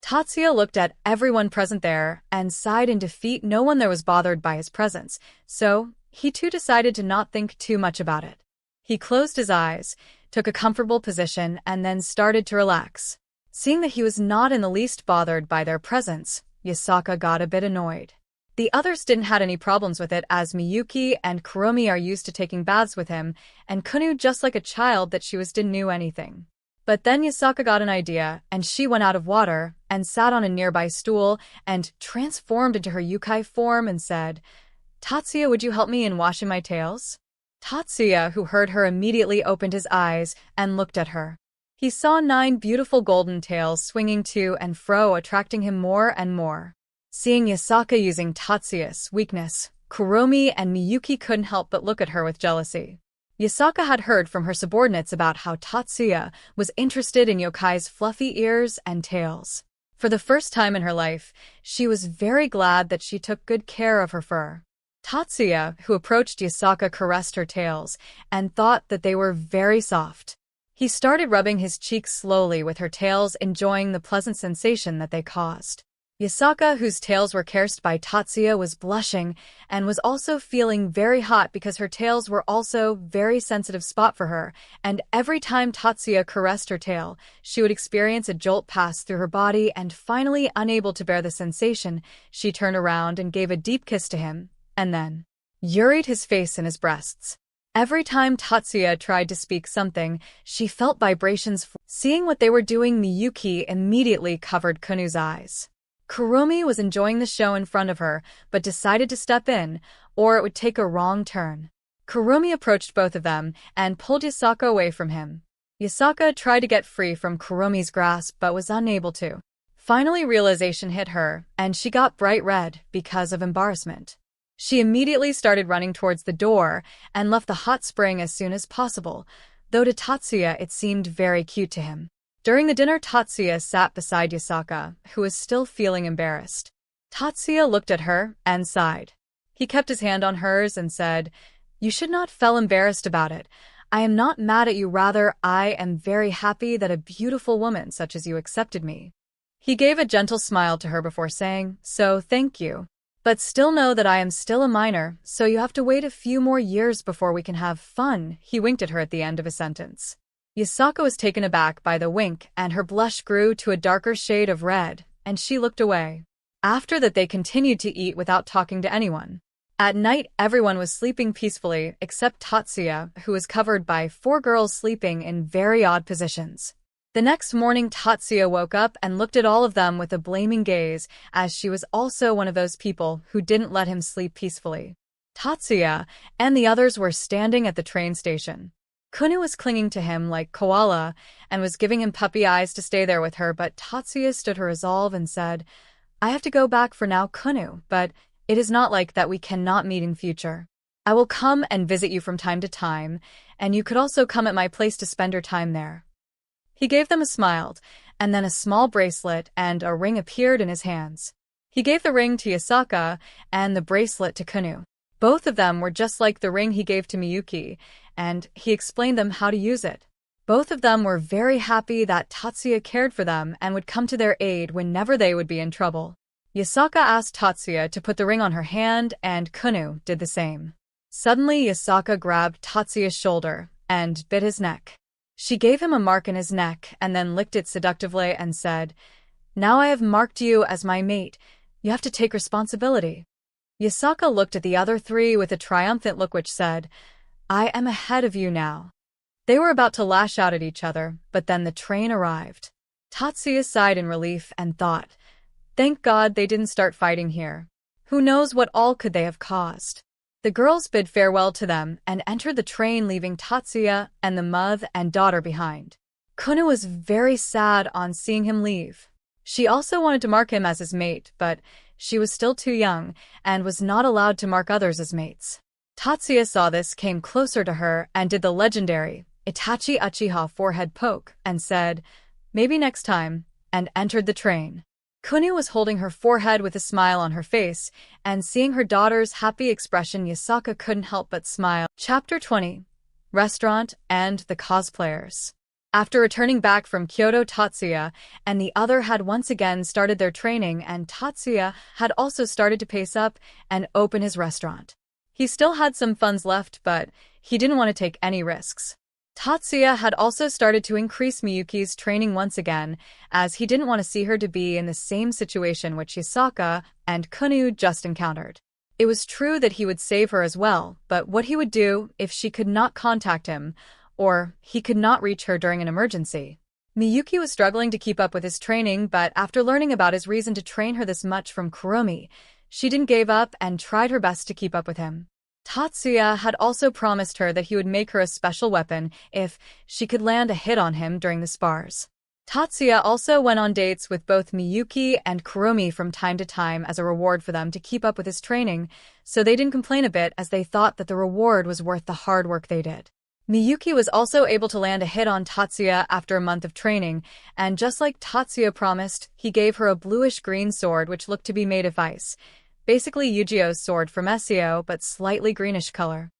Tatsuya looked at everyone present there and sighed in defeat. No one there was bothered by his presence, so he too decided to not think too much about it. He closed his eyes, took a comfortable position, and then started to relax. Seeing that he was not in the least bothered by their presence, Yasaka got a bit annoyed. The others didn't had any problems with it as Miyuki and Kuromi are used to taking baths with him, and Kunu just like a child that she was didn't knew anything. But then Yasaka got an idea, and she went out of water, and sat on a nearby stool, and transformed into her yukai form and said, "Tatsuya, would you help me in washing my tails?" Tatsuya, who heard her, immediately opened his eyes and looked at her. He saw 9 beautiful golden tails swinging to and fro, attracting him more and more. Seeing Yasaka using Tatsuya's weakness, Kuromi and Miyuki couldn't help but look at her with jealousy. Yasaka had heard from her subordinates about how Tatsuya was interested in yokai's fluffy ears and tails. For the first time in her life, she was very glad that she took good care of her fur. Tatsuya, who approached Yasaka, caressed her tails and thought that they were very soft. He started rubbing his cheeks slowly with her tails, enjoying the pleasant sensation that they caused. Yasaka, whose tails were caressed by Tatsuya, was blushing and was also feeling very hot because her tails were also very sensitive spot for her, and every time Tatsuya caressed her tail, she would experience a jolt pass through her body, and finally, unable to bear the sensation, she turned around and gave a deep kiss to him, and then buried his face in his breasts. Every time Tatsuya tried to speak something, she felt vibrations. Seeing what they were doing, Miyuki immediately covered Kunu's eyes. Kuromi was enjoying the show in front of her, but decided to step in, or it would take a wrong turn. Kuromi approached both of them and pulled Yasaka away from him. Yasaka tried to get free from Kuromi's grasp but was unable to. Finally, realization hit her, and she got bright red because of embarrassment. She immediately started running towards the door and left the hot spring as soon as possible, though to Tatsuya it seemed very cute to him. During the dinner, Tatsuya sat beside Yasaka, who was still feeling embarrassed. Tatsuya looked at her and sighed. He kept his hand on hers and said, "You should not feel embarrassed about it. I am not mad at you, rather I am very happy that a beautiful woman such as you accepted me." He gave a gentle smile to her before saying, "So thank you. But still know that I am still a minor, so you have to wait a few more years before we can have fun." He winked at her at the end of a sentence. Yasaka was taken aback by the wink, and her blush grew to a darker shade of red, and she looked away. After that, they continued to eat without talking to anyone. At night, everyone was sleeping peacefully, except Tatsuya, who was covered by 4 girls sleeping in very odd positions. The next morning, Tatsuya woke up and looked at all of them with a blaming gaze, as she was also one of those people who didn't let him sleep peacefully. Tatsuya and the others were standing at the train station. Kunu was clinging to him like koala and was giving him puppy eyes to stay there with her, but Tatsuya stood her resolve and said, "I have to go back for now, Kunu, but it is not like that we cannot meet in future. I will come and visit you from time to time, and you could also come at my place to spend your time there." He gave them a smile, and then a small bracelet and a ring appeared in his hands. He gave the ring to Yasaka and the bracelet to Kunu. Both of them were just like the ring he gave to Miyuki, and he explained them how to use it. Both of them were very happy that Tatsuya cared for them and would come to their aid whenever they would be in trouble. Yasaka asked Tatsuya to put the ring on her hand, and Kunu did the same. Suddenly, Yasaka grabbed Tatsuya's shoulder and bit his neck. She gave him a mark in his neck and then licked it seductively and said, "Now I have marked you as my mate. You have to take responsibility." Yasaka looked at the other 3 with a triumphant look which said, "I am ahead of you now." They were about to lash out at each other, but then the train arrived. Tatsuya sighed in relief and thought, "Thank God they didn't start fighting here. Who knows what all could they have caused." The girls bid farewell to them and entered the train, leaving Tatsuya and the mother and daughter behind. Kunu was very sad on seeing him leave. She also wanted to mark him as his mate, but she was still too young and was not allowed to mark others as mates. Tatsuya saw this, came closer to her, and did the legendary Itachi Uchiha forehead poke and said, "Maybe next time," and entered the train. Kunu was holding her forehead with a smile on her face, and seeing her daughter's happy expression, Yasaka couldn't help but smile. Chapter 20. Restaurant and the Cosplayers. After returning back from Kyoto, Tatsuya and the other had once again started their training, and Tatsuya had also started to pace up and open his restaurant. He still had some funds left, but he didn't want to take any risks. Tatsuya had also started to increase Miyuki's training once again, as he didn't want to see her to be in the same situation which Yasaka and Kunu just encountered. It was true that he would save her as well, but what he would do if she could not contact him, or he could not reach her during an emergency. Miyuki was struggling to keep up with his training, but after learning about his reason to train her this much from Kuromi, she didn't give up and tried her best to keep up with him. Tatsuya had also promised her that he would make her a special weapon if she could land a hit on him during the spars. Tatsuya also went on dates with both Miyuki and Kuromi from time to time as a reward for them to keep up with his training, so they didn't complain a bit as they thought that the reward was worth the hard work they did. Miyuki was also able to land a hit on Tatsuya after a month of training, and just like Tatsuya promised, he gave her a bluish-green sword which looked to be made of ice. Basically Yu-Gi-Oh's sword from SEO, but slightly greenish color.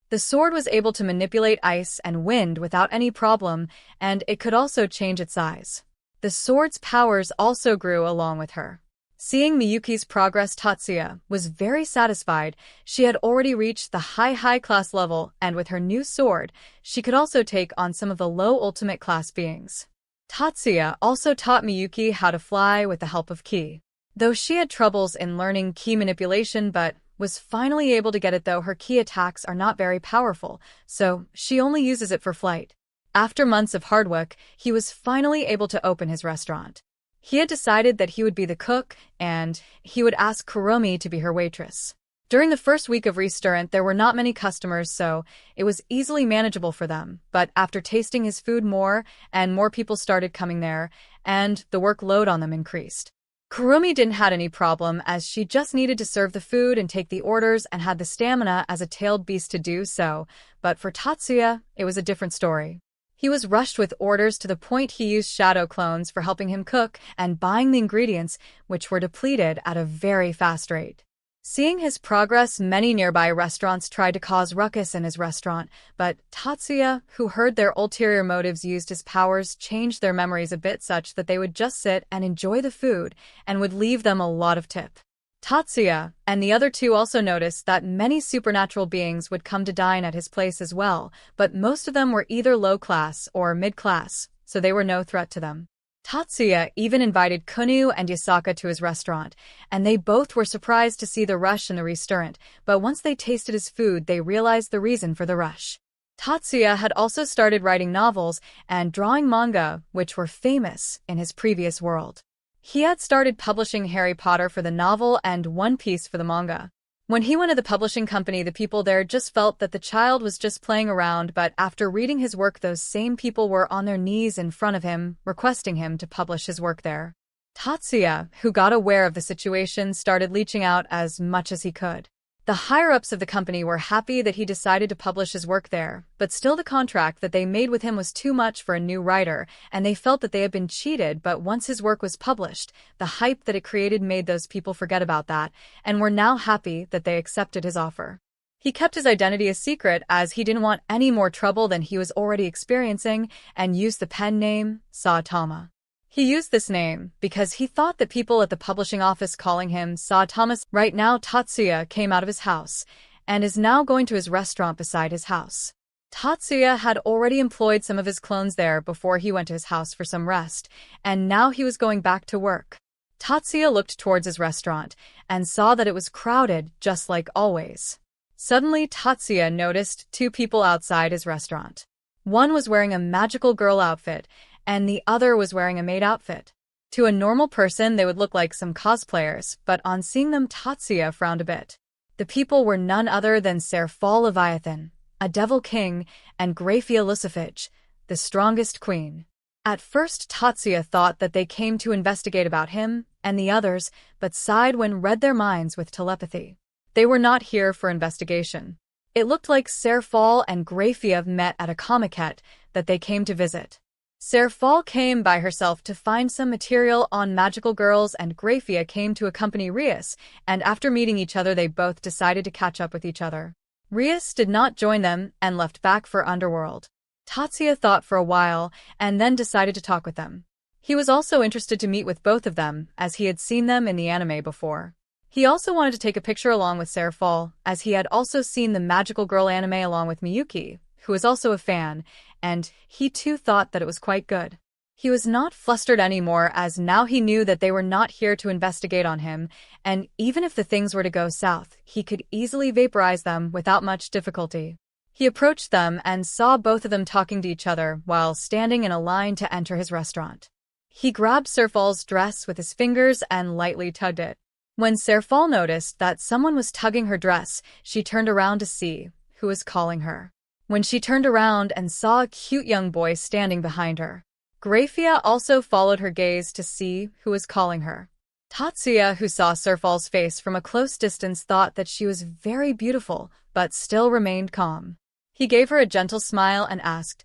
The sword was able to manipulate ice and wind without any problem, and it could also change its size. The sword's powers also grew along with her. Seeing Miyuki's progress, Tatsuya was very satisfied. She had already reached the high class level, and with her new sword, she could also take on some of the low ultimate class beings. Tatsuya also taught Miyuki how to fly with the help of ki. Though she had troubles in learning ki manipulation but was finally able to get it, though her ki attacks are not very powerful, so she only uses it for flight. After months of hard work, he was finally able to open his restaurant. He had decided that he would be the cook, and he would ask Kuromi to be her waitress. During the first week of restaurant, there were not many customers, so it was easily manageable for them, but after tasting his food more and more people started coming there, and the workload on them increased. Kuromi didn't have any problem as she just needed to serve the food and take the orders and had the stamina as a tailed beast to do so, but for Tatsuya, it was a different story. He was rushed with orders to the point he used shadow clones for helping him cook and buying the ingredients, which were depleted at a very fast rate. Seeing his progress, many nearby restaurants tried to cause ruckus in his restaurant, but Tatsuya, who heard their ulterior motives, used his powers, changed their memories a bit such that they would just sit and enjoy the food and would leave them a lot of tip. Tatsuya and the other two also noticed that many supernatural beings would come to dine at his place as well, but most of them were either low class or mid class, so they were no threat to them. Tatsuya even invited Kunu and Yasaka to his restaurant, and they both were surprised to see the rush in the restaurant, but once they tasted his food they realized the reason for the rush. Tatsuya had also started writing novels and drawing manga, which were famous in his previous world. He had started publishing Harry Potter for the novel and One Piece for the manga. When he went to the publishing company, the people there just felt that the child was just playing around, but after reading his work, those same people were on their knees in front of him, requesting him to publish his work there. Tatsuya, who got aware of the situation, started leeching out as much as he could. The higher-ups of the company were happy that he decided to publish his work there, but still the contract that they made with him was too much for a new writer, and they felt that they had been cheated. But once his work was published, the hype that it created made those people forget about that, and were now happy that they accepted his offer. He kept his identity a secret as he didn't want any more trouble than he was already experiencing, and used the pen name Saitama. He used this name because he thought that people at the publishing office calling him Saitama. Right now, Tatsuya came out of his house and is now going to his restaurant beside his house. Tatsuya had already employed some of his clones there before he went to his house for some rest, and now he was going back to work. Tatsuya looked towards his restaurant and saw that it was crowded just like always. Suddenly, Tatsuya noticed two people outside his restaurant. One was wearing a magical girl outfit, and the other was wearing a maid outfit. To a normal person, they would look like some cosplayers, but on seeing them, Tatsuya frowned a bit. The people were none other than Serfal Leviathan, a devil king, and Graphia Lucifage, the strongest queen. At first, Tatsuya thought that they came to investigate about him and the others, but sighed when read their minds with telepathy. They were not here for investigation. It looked like Serfal and Graphia met at a comiket that they came to visit. Serfal came by herself to find some material on magical girls, and Graphia came to accompany Rias, and after meeting each other they both decided to catch up with each other. Rias did not join them and left back for Underworld. Tatsuya thought for a while and then decided to talk with them. He was also interested to meet with both of them as he had seen them in the anime before. He also wanted to take a picture along with Serfal as he had also seen the magical girl anime along with Miyuki, who was also a fan, and he too thought that it was quite good. He was not flustered anymore, as now he knew that they were not here to investigate on him, and even if the things were to go south, he could easily vaporize them without much difficulty. He approached them and saw both of them talking to each other while standing in a line to enter his restaurant. He grabbed Serfal's dress with his fingers and lightly tugged it. When Serfal noticed that someone was tugging her dress, she turned around to see who was calling her. When she turned around and saw a cute young boy standing behind her, Grafia also followed her gaze to see who was calling her. Tatsuya, who saw Serfal's face from a close distance, thought that she was very beautiful, but still remained calm. He gave her a gentle smile and asked,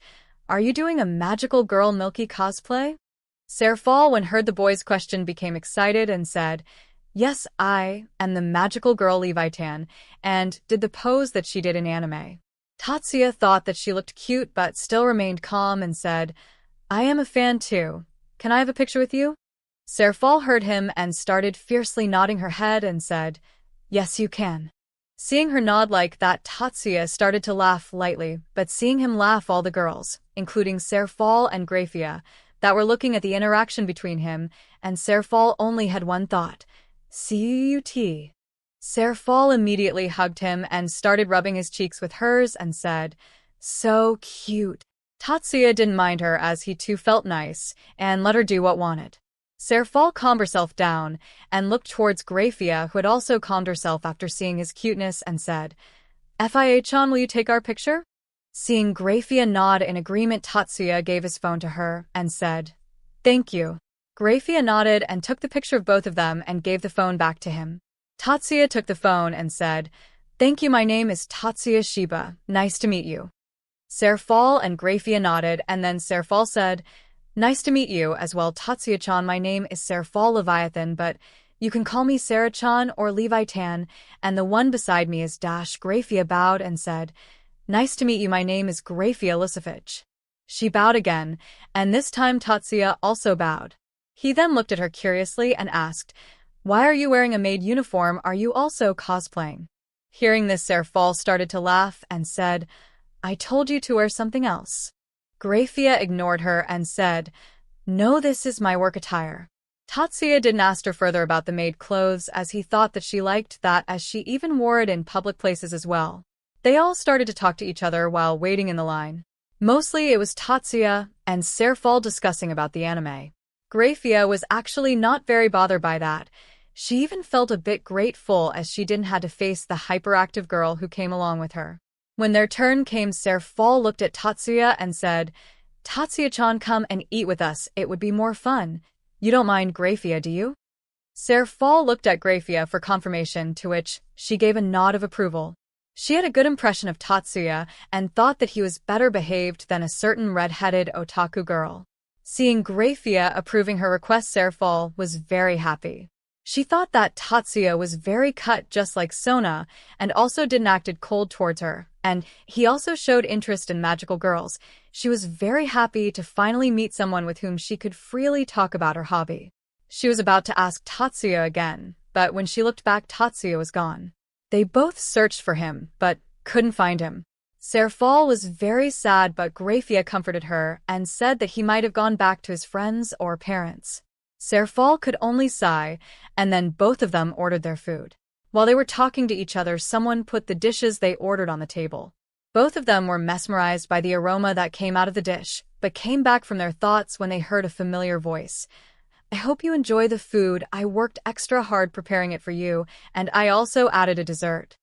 "Are you doing a magical girl Milky cosplay?" Serfal, when heard the boy's question, became excited and said, "Yes, I am the magical girl Levitan," and did the pose that she did in anime. Tatsuya thought that she looked cute but still remained calm and said, "I am a fan too. Can I have a picture with you?" Serfal heard him and started fiercely nodding her head and said, "Yes, you can." Seeing her nod like that, Tatsuya started to laugh lightly, but seeing him laugh, all the girls, including Serfal and Grafia, that were looking at the interaction between him, and Serfal only had one thought, "Cut." Serfal immediately hugged him and started rubbing his cheeks with hers and said, "So cute." Tatsuya didn't mind her, as he too felt nice, and let her do what wanted. Serfal calmed herself down and looked towards Grafia, who had also calmed herself after seeing his cuteness, and said, "Fia-chan, will you take our picture?" Seeing Grafia nod in agreement, Tatsuya gave his phone to her and said, "Thank you." Grafia nodded and took the picture of both of them and gave the phone back to him. Tatsuya took the phone and said, "Thank you, my name is Tatsuya Shiba, nice to meet you." Serfal and Grafia nodded, and then Serfal said, "Nice to meet you as well, Tatsuya-chan. My name is Serfal Leviathan, but you can call me Sarah-chan or Levitan, and the one beside me is Dash." Grafia bowed and said, "Nice to meet you. My name is Grafia Lisovich." She bowed again, and this time Tatsuya also bowed. He then looked at her curiously and asked, "Why are you wearing a maid uniform? Are you also cosplaying?" Hearing this, Serfal started to laugh and said, "I told you to wear something else." Grafia ignored her and said, "No, this is my work attire." Tatsuya didn't ask her further about the maid clothes, as he thought that she liked that, as she even wore it in public places as well. They all started to talk to each other while waiting in the line. Mostly it was Tatsuya and Serfal discussing about the anime. Grafia was actually not very bothered by that. She even felt a bit grateful, as she didn't have to face the hyperactive girl who came along with her. When their turn came, Serfal looked at Tatsuya and said, "Tatsuya-chan, come and eat with us. It would be more fun. You don't mind, Grafia, do you?" Serfal looked at Grafia for confirmation, to which she gave a nod of approval. She had a good impression of Tatsuya and thought that he was better behaved than a certain red-headed otaku girl. Seeing Grafia approving her request, Serfal was very happy. She thought that Tatsuya was very cut, just like Sona, and also didn't acted cold towards her, and he also showed interest in magical girls. She was very happy to finally meet someone with whom she could freely talk about her hobby. She was about to ask Tatsuya again, but when she looked back, Tatsuya was gone. They both searched for him, but couldn't find him. Serfal was very sad, but Grafia comforted her and said that he might have gone back to his friends or parents. Serfal could only sigh, and then both of them ordered their food. While they were talking to each other, someone put the dishes they ordered on the table. Both of them were mesmerized by the aroma that came out of the dish, but came back from their thoughts when they heard a familiar voice. "I hope you enjoy the food. I worked extra hard preparing it for you, and I also added a dessert."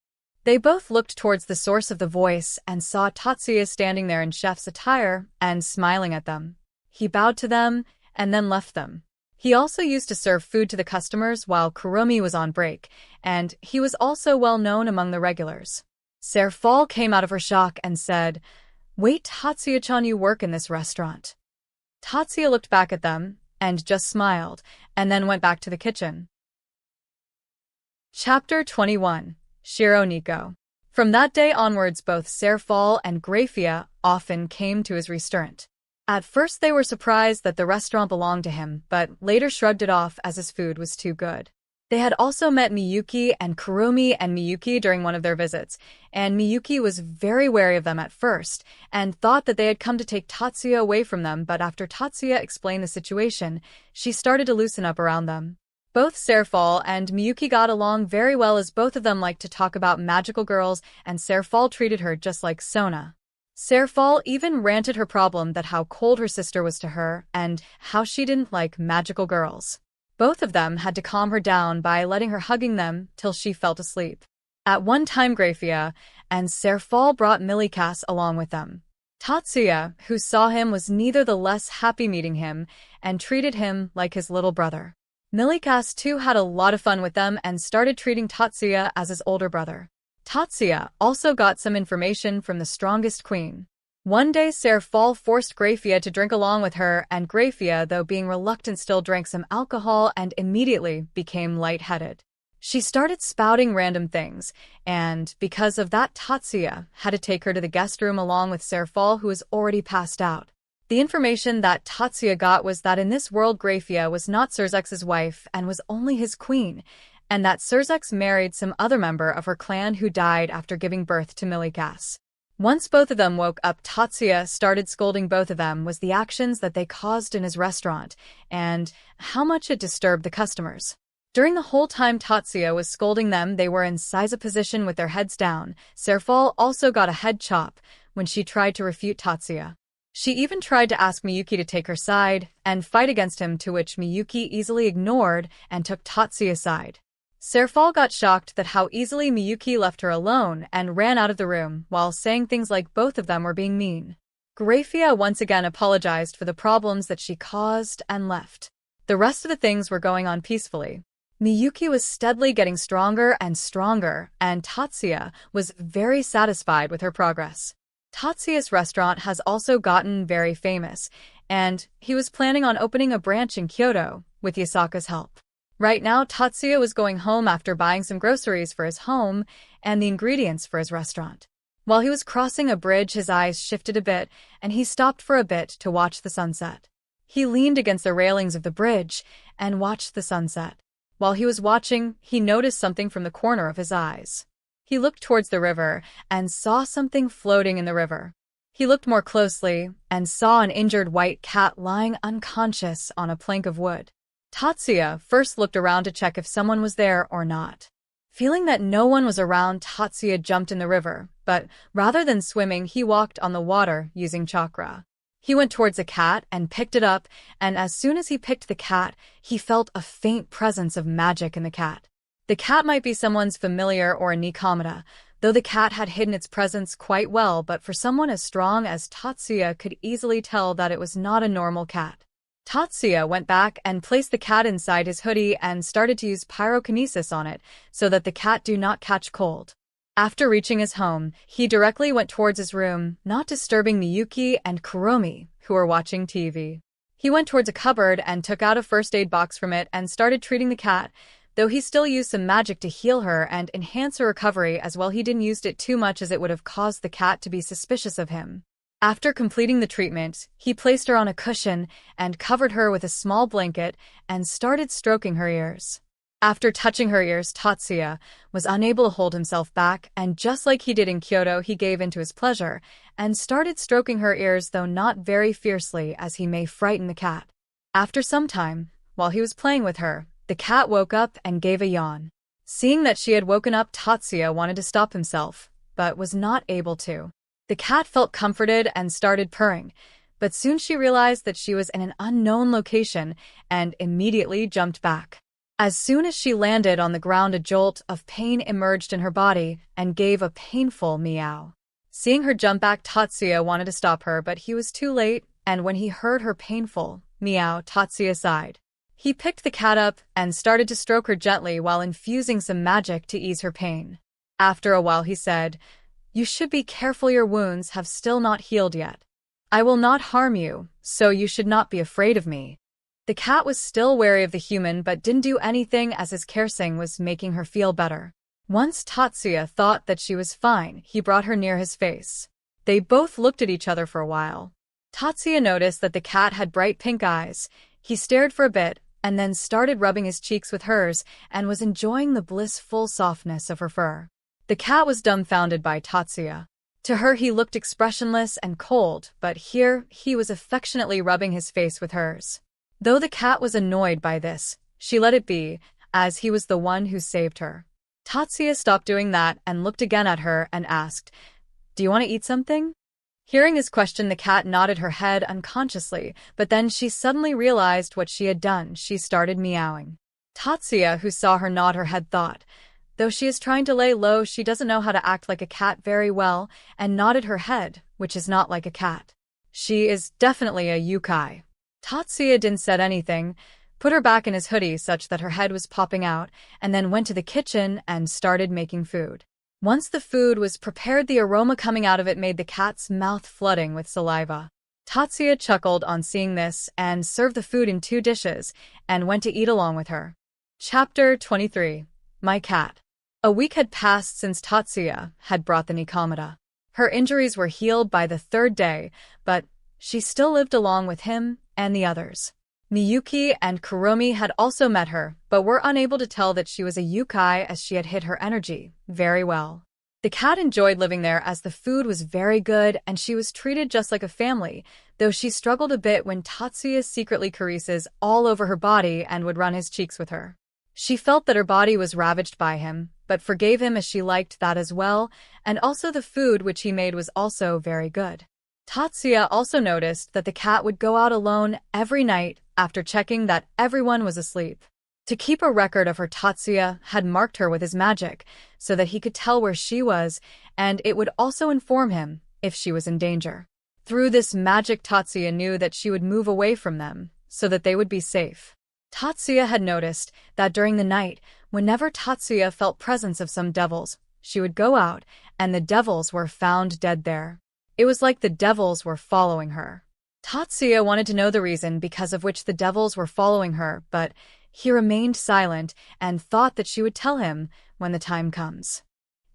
They both looked towards the source of the voice and saw Tatsuya standing there in chef's attire and smiling at them. He bowed to them and then left them. He also used to serve food to the customers while Kuromi was on break, and he was also well known among the regulars. Serfal came out of her shock and said, "Wait, Tatsuya-chan, you work in this restaurant?" Tatsuya looked back at them and just smiled, and then went back to the kitchen. Chapter 21. Shiro Nico. From that day onwards, both Serfal and Grafia often came to his restaurant. At first they were surprised that the restaurant belonged to him, but later shrugged it off as his food was too good. They had also met Miyuki and Kurumi and Miyuki during one of their visits, and Miyuki was very wary of them at first and thought that they had come to take Tatsuya away from them, but after Tatsuya explained the situation, she started to loosen up around them. Both Serafal and Miyuki got along very well as both of them liked to talk about magical girls, and Serafal treated her just like Sona. Serafal even ranted her problem that how cold her sister was to her and how she didn't like magical girls. Both of them had to calm her down by letting her hugging them till she fell asleep. At one time Grafia and Serafal brought Milikas along with them. Tatsuya, who saw him, was neither the less happy meeting him and treated him like his little brother. Milikas too had a lot of fun with them and started treating Tatsuya as his older brother. Tatsuya also got some information from the strongest queen. One day Serafal forced Grafia to drink along with her, and Grafia, though being reluctant, still drank some alcohol and immediately became lightheaded. She started spouting random things, and because of that Tatsuya had to take her to the guest room along with Serafal, who was already passed out. The information that Tatsuya got was that in this world Grafia was not Surzex's wife and was only his queen, and that Surzex married some other member of her clan who died after giving birth to Milikas. Once both of them woke up, Tatsuya started scolding both of them was the actions that they caused in his restaurant and how much it disturbed the customers. During the whole time Tatsuya was scolding them, they were in Seiza position with their heads down. Serafal also got a head chop when she tried to refute Tatsuya. She even tried to ask Miyuki to take her side and fight against him, to which Miyuki easily ignored and took Tatsuya's side. Serafal got shocked that how easily Miyuki left her alone and ran out of the room while saying things like both of them were being mean. Grafia once again apologized for the problems that she caused and left. The rest of the things were going on peacefully. Miyuki was steadily getting stronger and stronger, and Tatsuya was very satisfied with her progress. Tatsuya's restaurant has also gotten very famous, and he was planning on opening a branch in Kyoto with Yasaka's help. Right now, Tatsuya was going home after buying some groceries for his home and the ingredients for his restaurant. While he was crossing a bridge, his eyes shifted a bit, and he stopped for a bit to watch the sunset. He leaned against the railings of the bridge and watched the sunset. While he was watching, he noticed something from the corner of his eyes. He looked towards the river and saw something floating in the river. He looked more closely and saw an injured white cat lying unconscious on a plank of wood. Tatsuya first looked around to check if someone was there or not. Feeling that no one was around, Tatsuya jumped in the river, but rather than swimming, he walked on the water using chakra. He went towards the cat and picked it up, and as soon as he picked the cat, he felt a faint presence of magic in the cat. The cat might be someone's familiar or a Nikomata, though the cat had hidden its presence quite well, but for someone as strong as Tatsuya could easily tell that it was not a normal cat. Tatsuya went back and placed the cat inside his hoodie and started to use pyrokinesis on it so that the cat do not catch cold. After reaching his home, he directly went towards his room, not disturbing Miyuki and Kurumi, who were watching TV. He went towards a cupboard and took out a first aid box from it and started treating the cat, though he still used some magic to heal her and enhance her recovery as well. He didn't use it too much as it would have caused the cat to be suspicious of him. After completing the treatment, he placed her on a cushion and covered her with a small blanket and started stroking her ears. After touching her ears, Tatsuya was unable to hold himself back, and just like he did in Kyoto, he gave into his pleasure and started stroking her ears, though not very fiercely as he may frighten the cat. After some time, while he was playing with her, the cat woke up and gave a yawn. Seeing that she had woken up, Tatsuya wanted to stop himself, but was not able to. The cat felt comforted and started purring, but soon she realized that she was in an unknown location and immediately jumped back. As soon as she landed on the ground, a jolt of pain emerged in her body and gave a painful meow. Seeing her jump back, Tatsuya wanted to stop her, but he was too late, and when he heard her painful meow, Tatsuya sighed. He picked the cat up and started to stroke her gently while infusing some magic to ease her pain. After a while he said, "You should be careful, your wounds have still not healed yet. I will not harm you, so you should not be afraid of me." The cat was still wary of the human but didn't do anything as his caressing was making her feel better. Once Tatsuya thought that she was fine, he brought her near his face. They both looked at each other for a while. Tatsuya noticed that the cat had bright pink eyes. He stared for a bit and then started rubbing his cheeks with hers and was enjoying the blissful softness of her fur. The cat was dumbfounded by Tatsuya. To her he looked expressionless and cold, but here he was affectionately rubbing his face with hers. Though the cat was annoyed by this, she let it be, as he was the one who saved her. Tatsuya stopped doing that and looked again at her and asked, "Do you want to eat something?" Hearing his question, the cat nodded her head unconsciously, but then she suddenly realized what she had done. She started meowing. Tatsuya, who saw her nod her head, thought, though she is trying to lay low, she doesn't know how to act like a cat very well, and nodded her head, which is not like a cat. She is definitely a yukai. Tatsuya didn't say anything, put her back in his hoodie such that her head was popping out, and then went to the kitchen and started making food. Once the food was prepared, the aroma coming out of it made the cat's mouth flooding with saliva. Tatsuya chuckled on seeing this and served the food in 2 dishes and went to eat along with her. Chapter 23. My Cat. A week had passed since Tatsuya had brought the Nikomata. Her injuries were healed by the 3rd day, but she still lived along with him and the others. Miyuki and Kuromi had also met her, but were unable to tell that she was a yukai as she had hid her energy very well. The cat enjoyed living there as the food was very good and she was treated just like a family, though she struggled a bit when Tatsuya secretly caresses all over her body and would run his cheeks with her. She felt that her body was ravaged by him, but forgave him as she liked that as well, and also the food which he made was also very good. Tatsuya also noticed that the cat would go out alone every night after checking that everyone was asleep. To keep a record of her, Tatsuya had marked her with his magic so that he could tell where she was, and it would also inform him if she was in danger. Through this magic, Tatsuya knew that she would move away from them so that they would be safe. Tatsuya had noticed that during the night, whenever Tatsuya felt presence of some devils, she would go out, and the devils were found dead there. It was like the devils were following her. Tatsuya wanted to know the reason because of which the devils were following her, but he remained silent and thought that she would tell him when the time comes.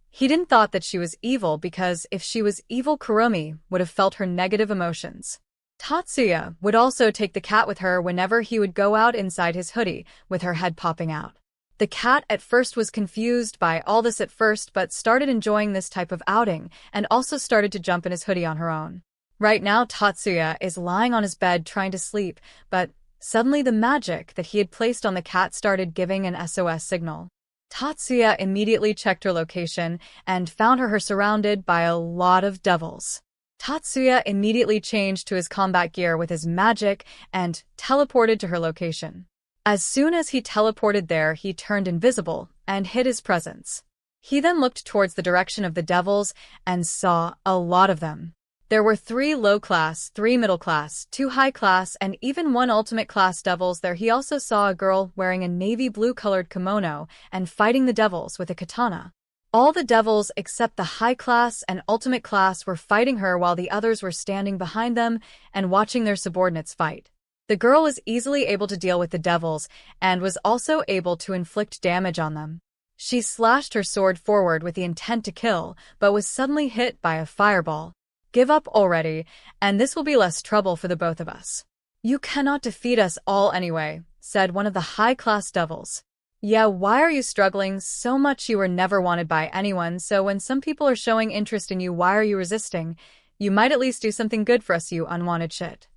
He didn't thought that she was evil because if she was evil, Kuromi would have felt her negative emotions. Tatsuya would also take the cat with her whenever he would go out inside his hoodie with her head popping out. The cat at first was confused by all this at first, but started enjoying this type of outing and also started to jump in his hoodie on her own. Right now, Tatsuya is lying on his bed trying to sleep, but suddenly the magic that he had placed on the cat started giving an SOS signal. Tatsuya immediately checked her location and found her surrounded by a lot of devils. Tatsuya immediately changed to his combat gear with his magic and teleported to her location. As soon as he teleported there, he turned invisible and hid his presence. He then looked towards the direction of the devils and saw a lot of them. There were 3 low-class, 3 middle-class, 2 high-class, and even 1 ultimate-class devils there. He also saw a girl wearing a navy blue-colored kimono and fighting the devils with a katana. All the devils except the high-class and ultimate class were fighting her while the others were standing behind them and watching their subordinates fight. The girl was easily able to deal with the devils and was also able to inflict damage on them. She slashed her sword forward with the intent to kill, but was suddenly hit by a fireball. "Give up already, and this will be less trouble for the both of us." "You cannot defeat us all anyway," said one of the high-class devils. "Yeah, why are you struggling so much? You were never wanted by anyone, so when some people are showing interest in you, why are you resisting? You might at least do something good for us, you unwanted shit."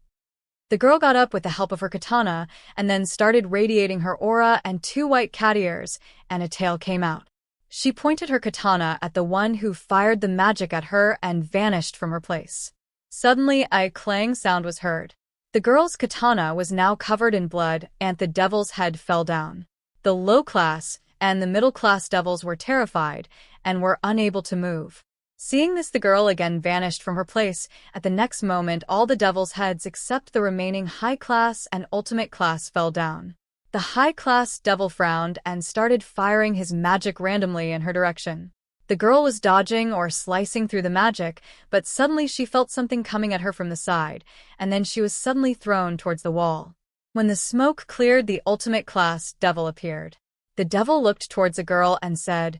The girl got up with the help of her katana and then started radiating her aura, and 2 white cat ears and a tail came out. She pointed her katana at the one who fired the magic at her and vanished from her place. Suddenly, a clang sound was heard. The girl's katana was now covered in blood, and the devil's head fell down. The low-class and the middle-class devils were terrified and were unable to move. Seeing this, the girl again vanished from her place. At the next moment, all the devils' heads except the remaining high-class and ultimate class fell down. The high-class devil frowned and started firing his magic randomly in her direction. The girl was dodging or slicing through the magic, but suddenly she felt something coming at her from the side, and then she was suddenly thrown towards the wall. When the smoke cleared, the ultimate class devil appeared. The devil looked towards the girl and said,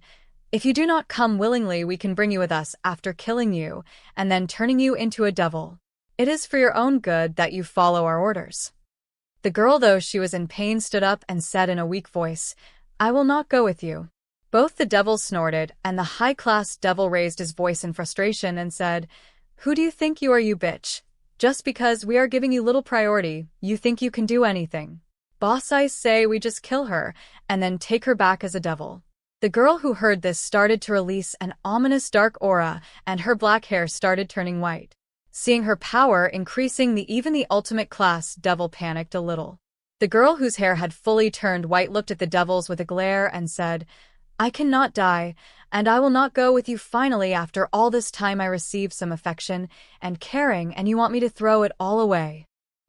"If you do not come willingly, we can bring you with us after killing you and then turning you into a devil. It is for your own good that you follow our orders." The girl, though she was in pain, stood up and said in a weak voice, "I will not go with you." Both the devils snorted, and the high-class devil raised his voice in frustration and said, "Who do you think you are, you bitch? Just because we are giving you little priority, you think you can do anything? Boss, I say we just kill her, and then take her back as a devil." The girl who heard this started to release an ominous dark aura, and her black hair started turning white. Seeing her power increasing, even the ultimate class devil panicked a little. The girl whose hair had fully turned white looked at the devils with a glare and said, "I cannot die, and I will not go with you. Finally, after all this time I receive some affection and caring, and you want me to throw it all away."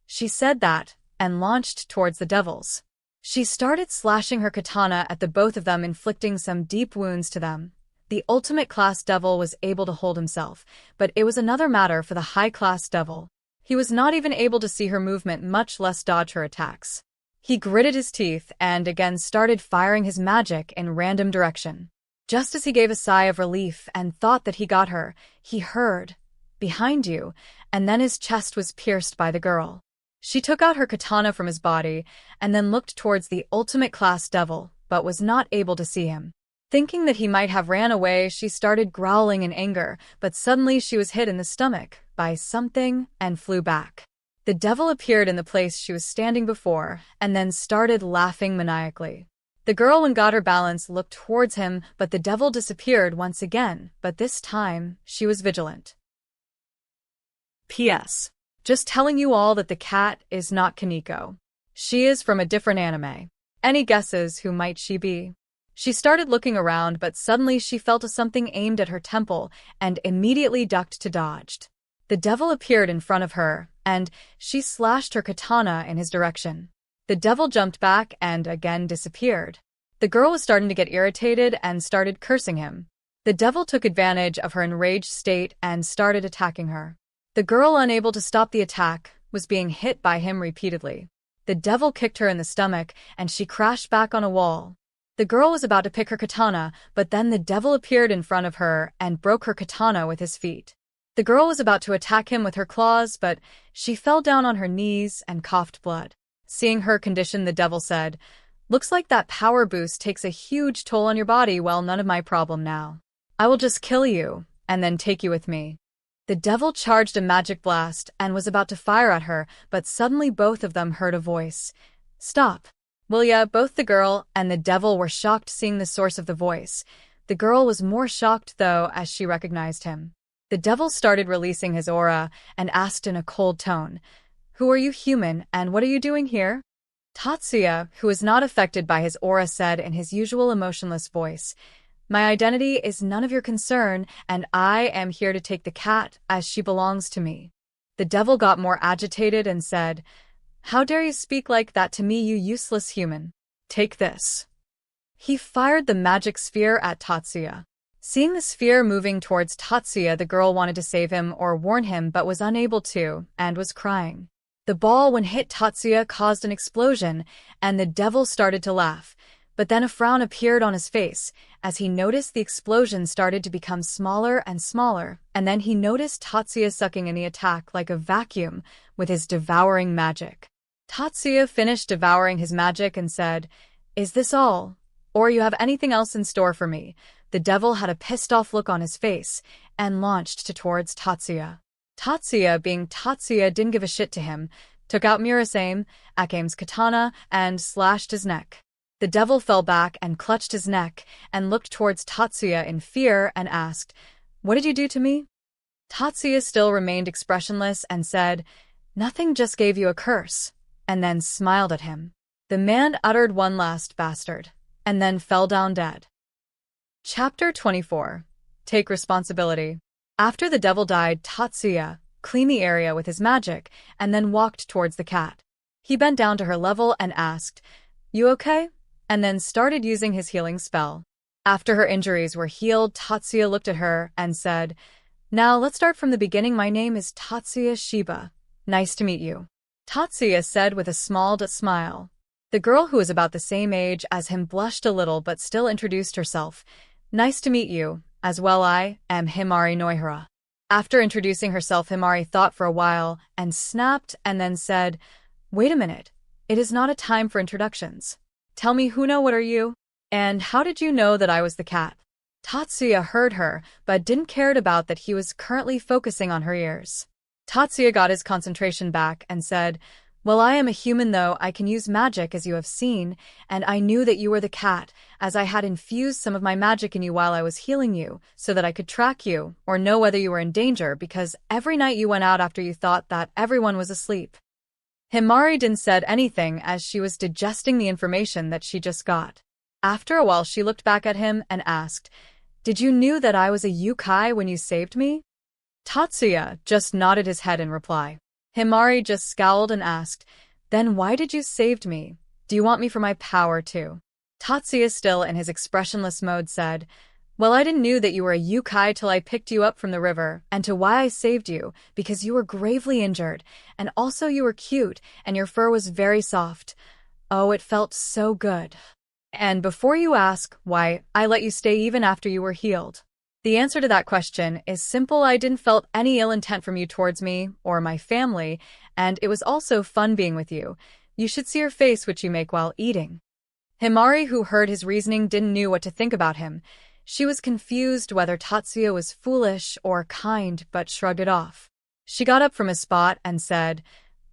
She said that, and launched towards the devils. She started slashing her katana at the both of them, inflicting some deep wounds to them. The ultimate class devil was able to hold himself, but it was another matter for the high-class devil. He was not even able to see her movement, much less dodge her attacks. He gritted his teeth and again started firing his magic in random direction. Just as he gave a sigh of relief and thought that he got her, he heard, "Behind you," and then his chest was pierced by the girl. She took out her katana from his body and then looked towards the ultimate class devil, but was not able to see him. Thinking that he might have ran away, she started growling in anger, but suddenly she was hit in the stomach by something and flew back. The devil appeared in the place she was standing before, and then started laughing maniacally. The girl, when got her balance, looked towards him, but the devil disappeared once again, but this time she was vigilant. P.S. Just telling you all that the cat is not Kaneko. She is from a different anime. Any guesses who might she be? She started looking around, but suddenly she felt something aimed at her temple and immediately ducked to dodged. The devil appeared in front of her, and she slashed her katana in his direction. The devil jumped back and again disappeared. The girl was starting to get irritated and started cursing him. The devil took advantage of her enraged state and started attacking her. The girl, unable to stop the attack, was being hit by him repeatedly. The devil kicked her in the stomach, and she crashed back on a wall. The girl was about to pick her katana, but then the devil appeared in front of her and broke her katana with his feet. The girl was about to attack him with her claws, but she fell down on her knees and coughed blood. Seeing her condition, the devil said, "Looks like that power boost takes a huge toll on your body. Well, none of my problem now. I will just kill you, and then take you with me." The devil charged a magic blast and was about to fire at her, but suddenly both of them heard a voice. "Stop, will ya?" Both the girl and the devil were shocked seeing the source of the voice. The girl was more shocked, though, as she recognized him. The devil started releasing his aura and asked in a cold tone, "Who are you, human, and what are you doing here?" Tatsuya, who was not affected by his aura, said in his usual emotionless voice, "My identity is none of your concern, and I am here to take the cat as she belongs to me." The devil got more agitated and said, "How dare you speak like that to me, you useless human? Take this." He fired the magic sphere at Tatsuya. Seeing the sphere moving towards Tatsuya, the girl wanted to save him or warn him but was unable to, and was crying. The ball, when hit Tatsuya, caused an explosion, and the devil started to laugh. But then a frown appeared on his face, as he noticed the explosion started to become smaller and smaller, and then he noticed Tatsuya sucking in the attack like a vacuum with his devouring magic. Tatsuya finished devouring his magic and said, "Is this all? Or you have anything else in store for me?" The devil had a pissed-off look on his face and launched towards Tatsuya. Tatsuya, being Tatsuya, didn't give a shit to him, took out Murasame, Akame's katana, and slashed his neck. The devil fell back and clutched his neck and looked towards Tatsuya in fear and asked, "What did you do to me?" Tatsuya still remained expressionless and said, "Nothing, just gave you a curse," and then smiled at him. The man uttered one last "bastard," and then fell down dead. Chapter 24. Take responsibility. After the devil died, Tatsuya cleaned the area with his magic and then walked towards the cat. He bent down to her level and asked, "You okay?" and then started using his healing spell. After her injuries were healed, Tatsuya looked at her and said, "Now let's start from the beginning. My name is Tatsuya Shiba. Nice to meet you," Tatsuya said with a small smile. The girl, who was about the same age as him, blushed a little but still introduced herself. "Nice to meet you, as well. I am Himari Noihara." After introducing herself, Himari thought for a while and snapped and then said, "Wait a minute. It is not a time for introductions. Tell me, what are you? And how did you know that I was the cat? Tatsuya heard her, but didn't care about that he was currently focusing on her ears. Tatsuya got his concentration back and said, well, I am a human though, I can use magic as you have seen, and I knew that you were the cat, as I had infused some of my magic in you while I was healing you, so that I could track you, or know whether you were in danger, because every night you went out after you thought that everyone was asleep. Himari didn't said anything as she was digesting the information that she just got. After a while she looked back at him and asked, did you knew that I was a yokai when you saved me? Tatsuya just nodded his head in reply. Himari just scowled and asked, then why did you save me? Do you want me for my power too? Tatsuya, still in his expressionless mode, said, well, I didn't knew that you were a yokai till I picked you up from the river, and to why I saved you, because you were gravely injured, and also you were cute, and your fur was very soft. Oh, it felt so good. And before you ask why, I let you stay even after you were healed. The answer to that question is simple. I didn't felt any ill intent from you towards me or my family, and it was also fun being with you. You should see your face which you make while eating. Himari, who heard his reasoning, didn't know what to think about him. She was confused whether Tatsuya was foolish or kind, but shrugged it off. She got up from his spot and said,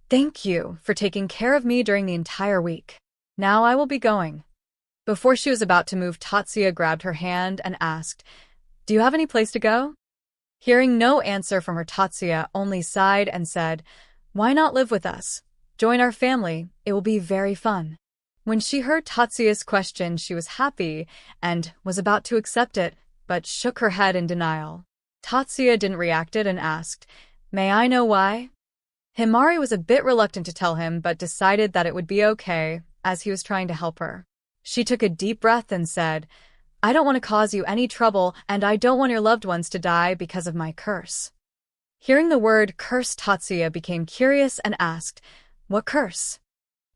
thank you for taking care of me during the entire week. Now I will be going. Before she was about to move, Tatsuya grabbed her hand and asked, do you have any place to go? Hearing no answer from her, Tatsuya only sighed and said, why not live with us? Join our family, it will be very fun. When she heard Tatsuya's question, she was happy and was about to accept it, but shook her head in denial. Tatsuya didn't react and asked, may I know why? Himari was a bit reluctant to tell him, but decided that it would be okay, as he was trying to help her. She took a deep breath and said, I don't want to cause you any trouble, and I don't want your loved ones to die because of my curse. Hearing the word curse, Tatsuya became curious and asked, what curse?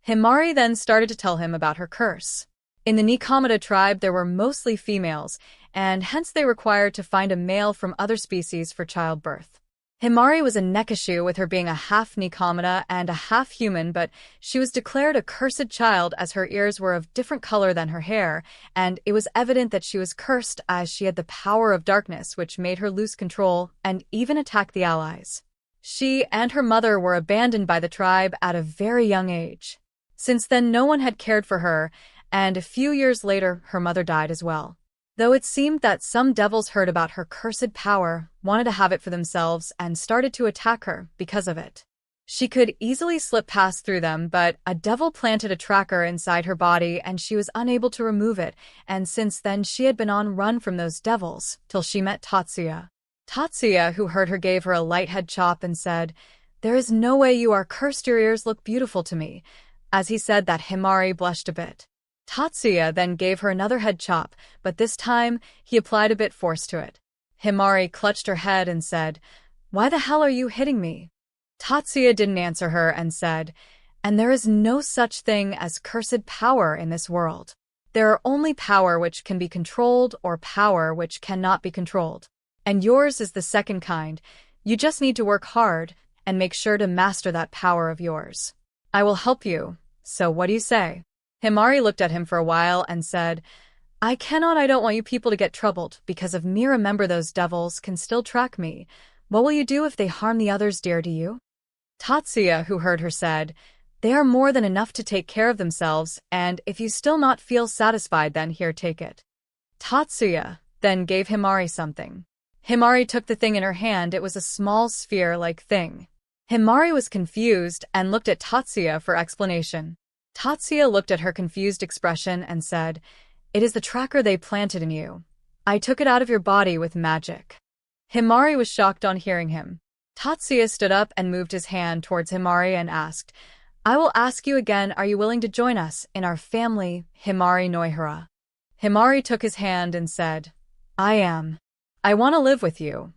Himari then started to tell him about her curse. In the Nikomata tribe, there were mostly females, and hence they required to find a male from other species for childbirth. Himari was a Nekashu, with her being a half Nikomata and a half human, but she was declared a cursed child as her ears were of different color than her hair, and it was evident that she was cursed as she had the power of darkness, which made her lose control and even attack the allies. She and her mother were abandoned by the tribe at a very young age. Since then, no one had cared for her, and a few years later, her mother died as well. Though it seemed that some devils heard about her cursed power, wanted to have it for themselves, and started to attack her because of it. She could easily slip past through them, but a devil planted a tracker inside her body and she was unable to remove it, and since then she had been on run from those devils, till she met Tatsuya. Tatsuya, who heard her, gave her a light head chop and said, there is no way you are cursed, your ears look beautiful to me. As he said that, Himari blushed a bit. Tatsuya then gave her another head chop, but this time he applied a bit force to it. Himari clutched her head and said, why the hell are you hitting me? Tatsuya didn't answer her and said, and there is no such thing as cursed power in this world. There are only power which can be controlled or power which cannot be controlled. And yours is the second kind. You just need to work hard and make sure to master that power of yours. I will help you, so what do you say? Himari looked at him for a while and said, I don't want you people to get troubled because of me. Remember, those devils can still track me. What will you do if they harm the others dear to you? Tatsuya, who heard her, said, they are more than enough to take care of themselves, and if you still not feel satisfied, then here, take it. Tatsuya then gave Himari something. Himari took the thing in her hand. It was a small sphere-like thing. Himari was confused and looked at Tatsuya for explanation. Tatsuya looked at her confused expression and said, it is the tracker they planted in you. I took it out of your body with magic. Himari was shocked on hearing him. Tatsuya stood up and moved his hand towards Himari and asked, I will ask you again, are you willing to join us in our family, Himari Noihara? Himari took his hand and said, I am. I want to live with you.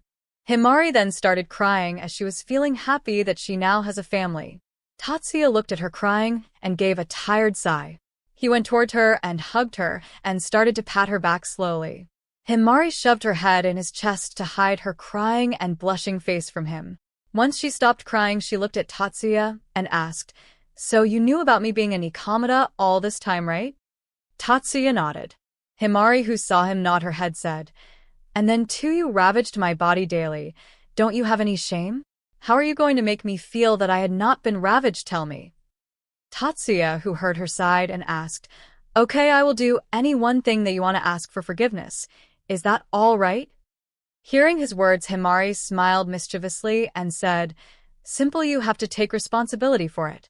Himari then started crying as she was feeling happy that she now has a family. Tatsuya looked at her crying and gave a tired sigh. He went toward her and hugged her and started to pat her back slowly. Himari shoved her head in his chest to hide her crying and blushing face from him. Once she stopped crying, she looked at Tatsuya and asked, So you knew about me being a Nikomata all this time, right? Tatsuya nodded. Himari, who saw him nod her head, said, "And then too you ravaged my body daily. Don't you have any shame? How are you going to make me feel that I had not been ravaged, tell me?" Tatsuya, who heard her, sighed and asked, "Okay, I will do any one thing that you want to ask for forgiveness. Is that all right?" Hearing his words, Himari smiled mischievously and said, "Simple, you have to take responsibility for it."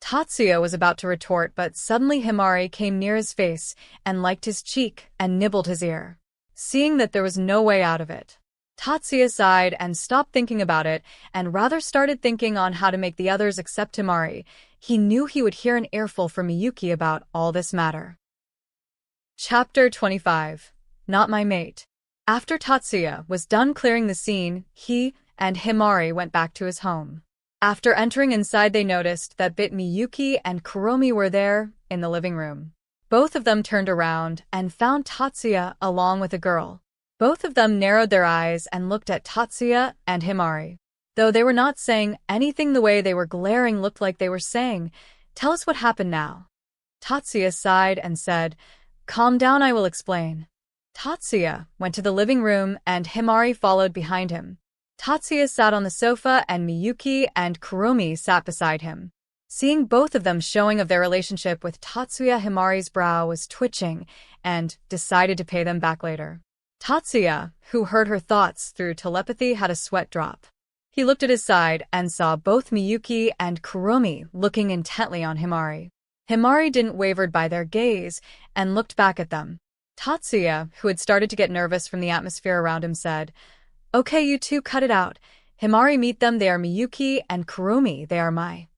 Tatsuya was about to retort, but suddenly Himari came near his face and liked his cheek and nibbled his ear. Seeing that there was no way out of it, Tatsuya sighed and stopped thinking about it and rather started thinking on how to make the others accept Himari. He knew he would hear an earful from Miyuki about all this matter. Chapter 25. Not My Mate. After Tatsuya was done clearing the scene, he and Himari went back to his home. After entering inside, they noticed that both Miyuki and Kuromi were there, in the living room. Both of them turned around and found Tatsuya along with a girl. Both of them narrowed their eyes and looked at Tatsuya and Himari. Though they were not saying anything, the way they were glaring looked like they were saying, "Tell us what happened now." Tatsuya sighed and said, "Calm down, I will explain." Tatsuya went to the living room and Himari followed behind him. Tatsuya sat on the sofa and Miyuki and Kuromi sat beside him. Seeing both of them showing of their relationship with Tatsuya, Himari's brow was twitching and decided to pay them back later. Tatsuya, who heard her thoughts through telepathy, had a sweat drop. He looked at his side and saw both Miyuki and Kuromi looking intently on Himari. Himari didn't waver by their gaze and looked back at them. Tatsuya, who had started to get nervous from the atmosphere around him, said, "Okay, you two, cut it out. Himari, meet them. They are Miyuki and Kuromi. They are my..."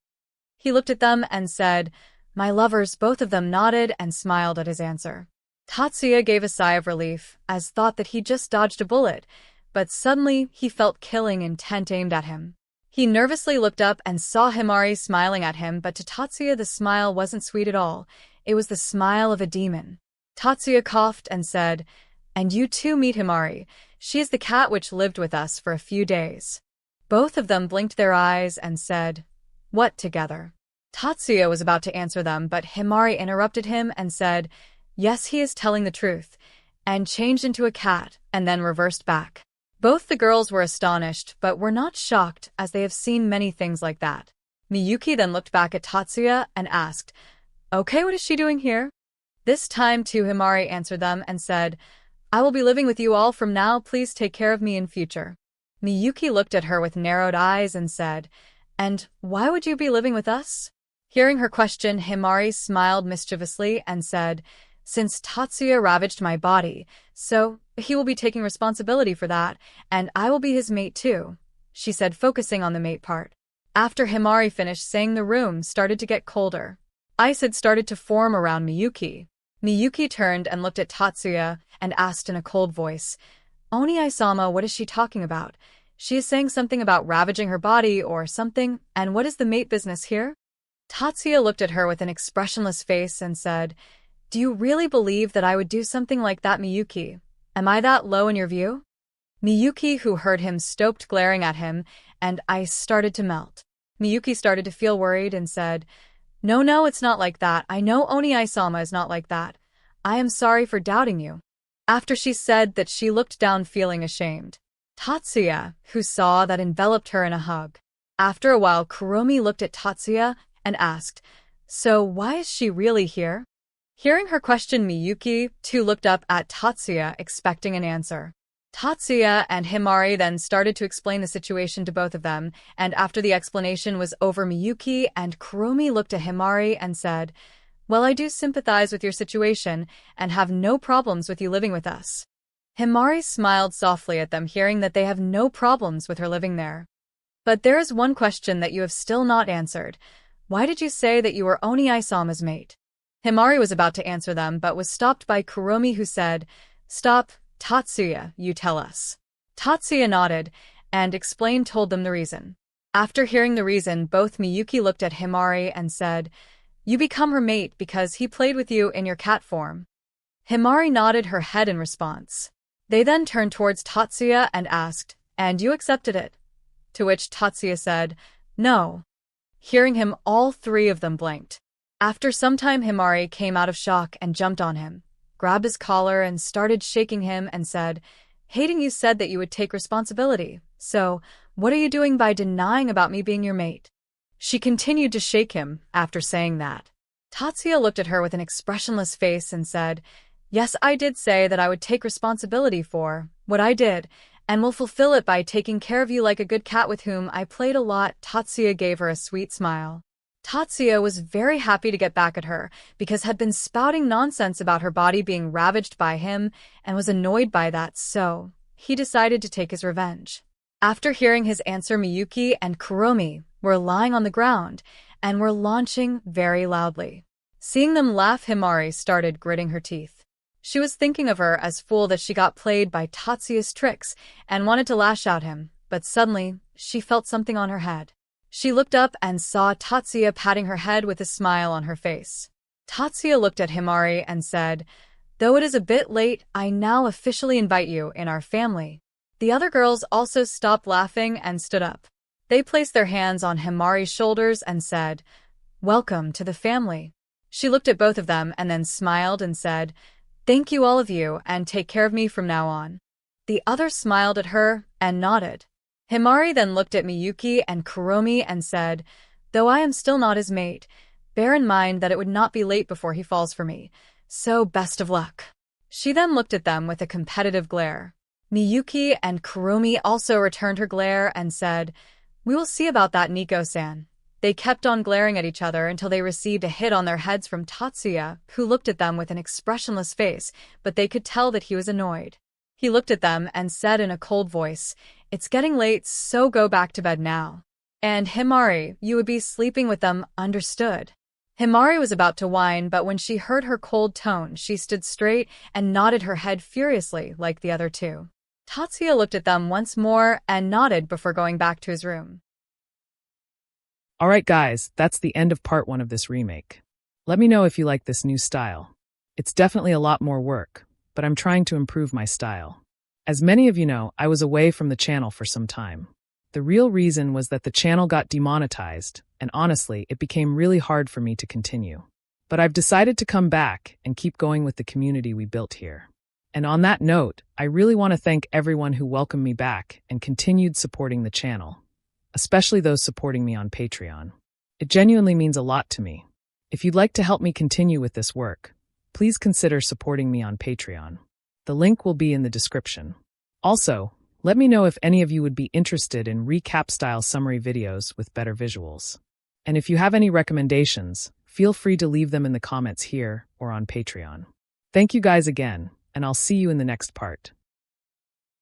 He looked at them and said, "My lovers." Both of them nodded and smiled at his answer. Tatsuya gave a sigh of relief, as thought that he just dodged a bullet, but suddenly he felt killing intent aimed at him. He nervously looked up and saw Himari smiling at him, but to Tatsuya the smile wasn't sweet at all. It was the smile of a demon. Tatsuya coughed and said, "And you too, meet Himari. She is the cat which lived with us for a few days." Both of them blinked their eyes and said, "What, together?" Tatsuya was about to answer them, but Himari interrupted him and said, "Yes, he is telling the truth," and changed into a cat and then reversed back. Both the girls were astonished, but were not shocked, as they have seen many things like that. Miyuki then looked back at Tatsuya and asked, "Okay, what is she doing here?" This time too Himari answered them and said, "I will be living with you all from now. Please take care of me in future." Miyuki looked at her with narrowed eyes and said, "And why would you be living with us?" Hearing her question, Himari smiled mischievously and said, "Since Tatsuya ravaged my body, so he will be taking responsibility for that, and I will be his mate too," she said, focusing on the mate part. After Himari finished saying, the room started to get colder. Ice had started to form around Miyuki. Miyuki turned and looked at Tatsuya and asked in a cold voice, "Oni-sama, what is she talking about? She is saying something about ravaging her body or something, and what is the mate business here?" Tatsuya looked at her with an expressionless face and said, "Do you really believe that I would do something like that, Miyuki? Am I that low in your view?" Miyuki, who heard him, stopped glaring at him, and ice started to melt. Miyuki started to feel worried and said, No, it's not like that. I know Oni-sama is not like that. I am sorry for doubting you." After she said that, she looked down feeling ashamed. Tatsuya, who saw that, enveloped her in a hug. After a while, Kuromi looked at Tatsuya and asked, "So why is she really here?" Hearing her question, Miyuki too looked up at Tatsuya, expecting an answer. Tatsuya and Himari then started to explain the situation to both of them, and after the explanation was over, Miyuki and Kuromi looked at Himari and said, "Well, I do sympathize with your situation and have no problems with you living with us." Himari smiled softly at them, hearing that they have no problems with her living there. "But there is one question that you have still not answered. Why did you say that you were Oni-sama's mate?" Himari was about to answer them, but was stopped by Kuromi, who said, "Stop, Tatsuya, you tell us." Tatsuya nodded and told them the reason. After hearing the reason, both Miyuki looked at Himari and said, "You become her mate because he played with you in your cat form." Himari nodded her head in response. They then turned towards Tatsuya and asked, "And you accepted it?" To which Tatsuya said, "No." Hearing him, all three of them blinked. After some time, Himari came out of shock and jumped on him, grabbed his collar and started shaking him and said, "Hating you said that you would take responsibility. So, what are you doing by denying about me being your mate?" She continued to shake him after saying that. Tatsuya looked at her with an expressionless face and said, "Yes, I did say that I would take responsibility for what I did, and will fulfill it by taking care of you like a good cat with whom I played a lot." Tatsuya gave her a sweet smile. Tatsuya was very happy to get back at her because had been spouting nonsense about her body being ravaged by him and was annoyed by that, so he decided to take his revenge. After hearing his answer, Miyuki and Kuromi were lying on the ground and were launching very loudly. Seeing them laugh, Himari started gritting her teeth. She was thinking of her as fool that she got played by Tatsuya's tricks and wanted to lash out him, but suddenly she felt something on her head. She looked up and saw Tatsuya patting her head with a smile on her face. Tatsuya looked at Himari and said, "Though it is a bit late, I now officially invite you in our family." The other girls also stopped laughing and stood up. They placed their hands on Himari's shoulders and said, "Welcome to the family." She looked at both of them and then smiled and said, "Thank you all of you and take care of me from now on." The others smiled at her and nodded. Himari then looked at Miyuki and Kuromi and said, "Though I am still not his mate, bear in mind that it would not be late before he falls for me, so best of luck." She then looked at them with a competitive glare. Miyuki and Kuromi also returned her glare and said, "We will see about that, Nico-san." They kept on glaring at each other until they received a hit on their heads from Tatsuya, who looked at them with an expressionless face, but they could tell that he was annoyed. He looked at them and said in a cold voice, "It's getting late, so go back to bed now. And Himari, you would be sleeping with them, understood?" Himari was about to whine, but when she heard her cold tone, she stood straight and nodded her head furiously like the other two. Tatsuya looked at them once more and nodded before going back to his room. Alright guys, that's the end of part 1 of this remake. Let me know if you like this new style. It's definitely a lot more work, but I'm trying to improve my style. As many of you know, I was away from the channel for some time. The real reason was that the channel got demonetized, and honestly, it became really hard for me to continue. But I've decided to come back and keep going with the community we built here. And on that note, I really want to thank everyone who welcomed me back and continued supporting the channel, especially those supporting me on Patreon. It genuinely means a lot to me. If you'd like to help me continue with this work, please consider supporting me on Patreon. The link will be in the description. Also, let me know if any of you would be interested in recap-style summary videos with better visuals. And if you have any recommendations, feel free to leave them in the comments here or on Patreon. Thank you guys again, and I'll see you in the next part.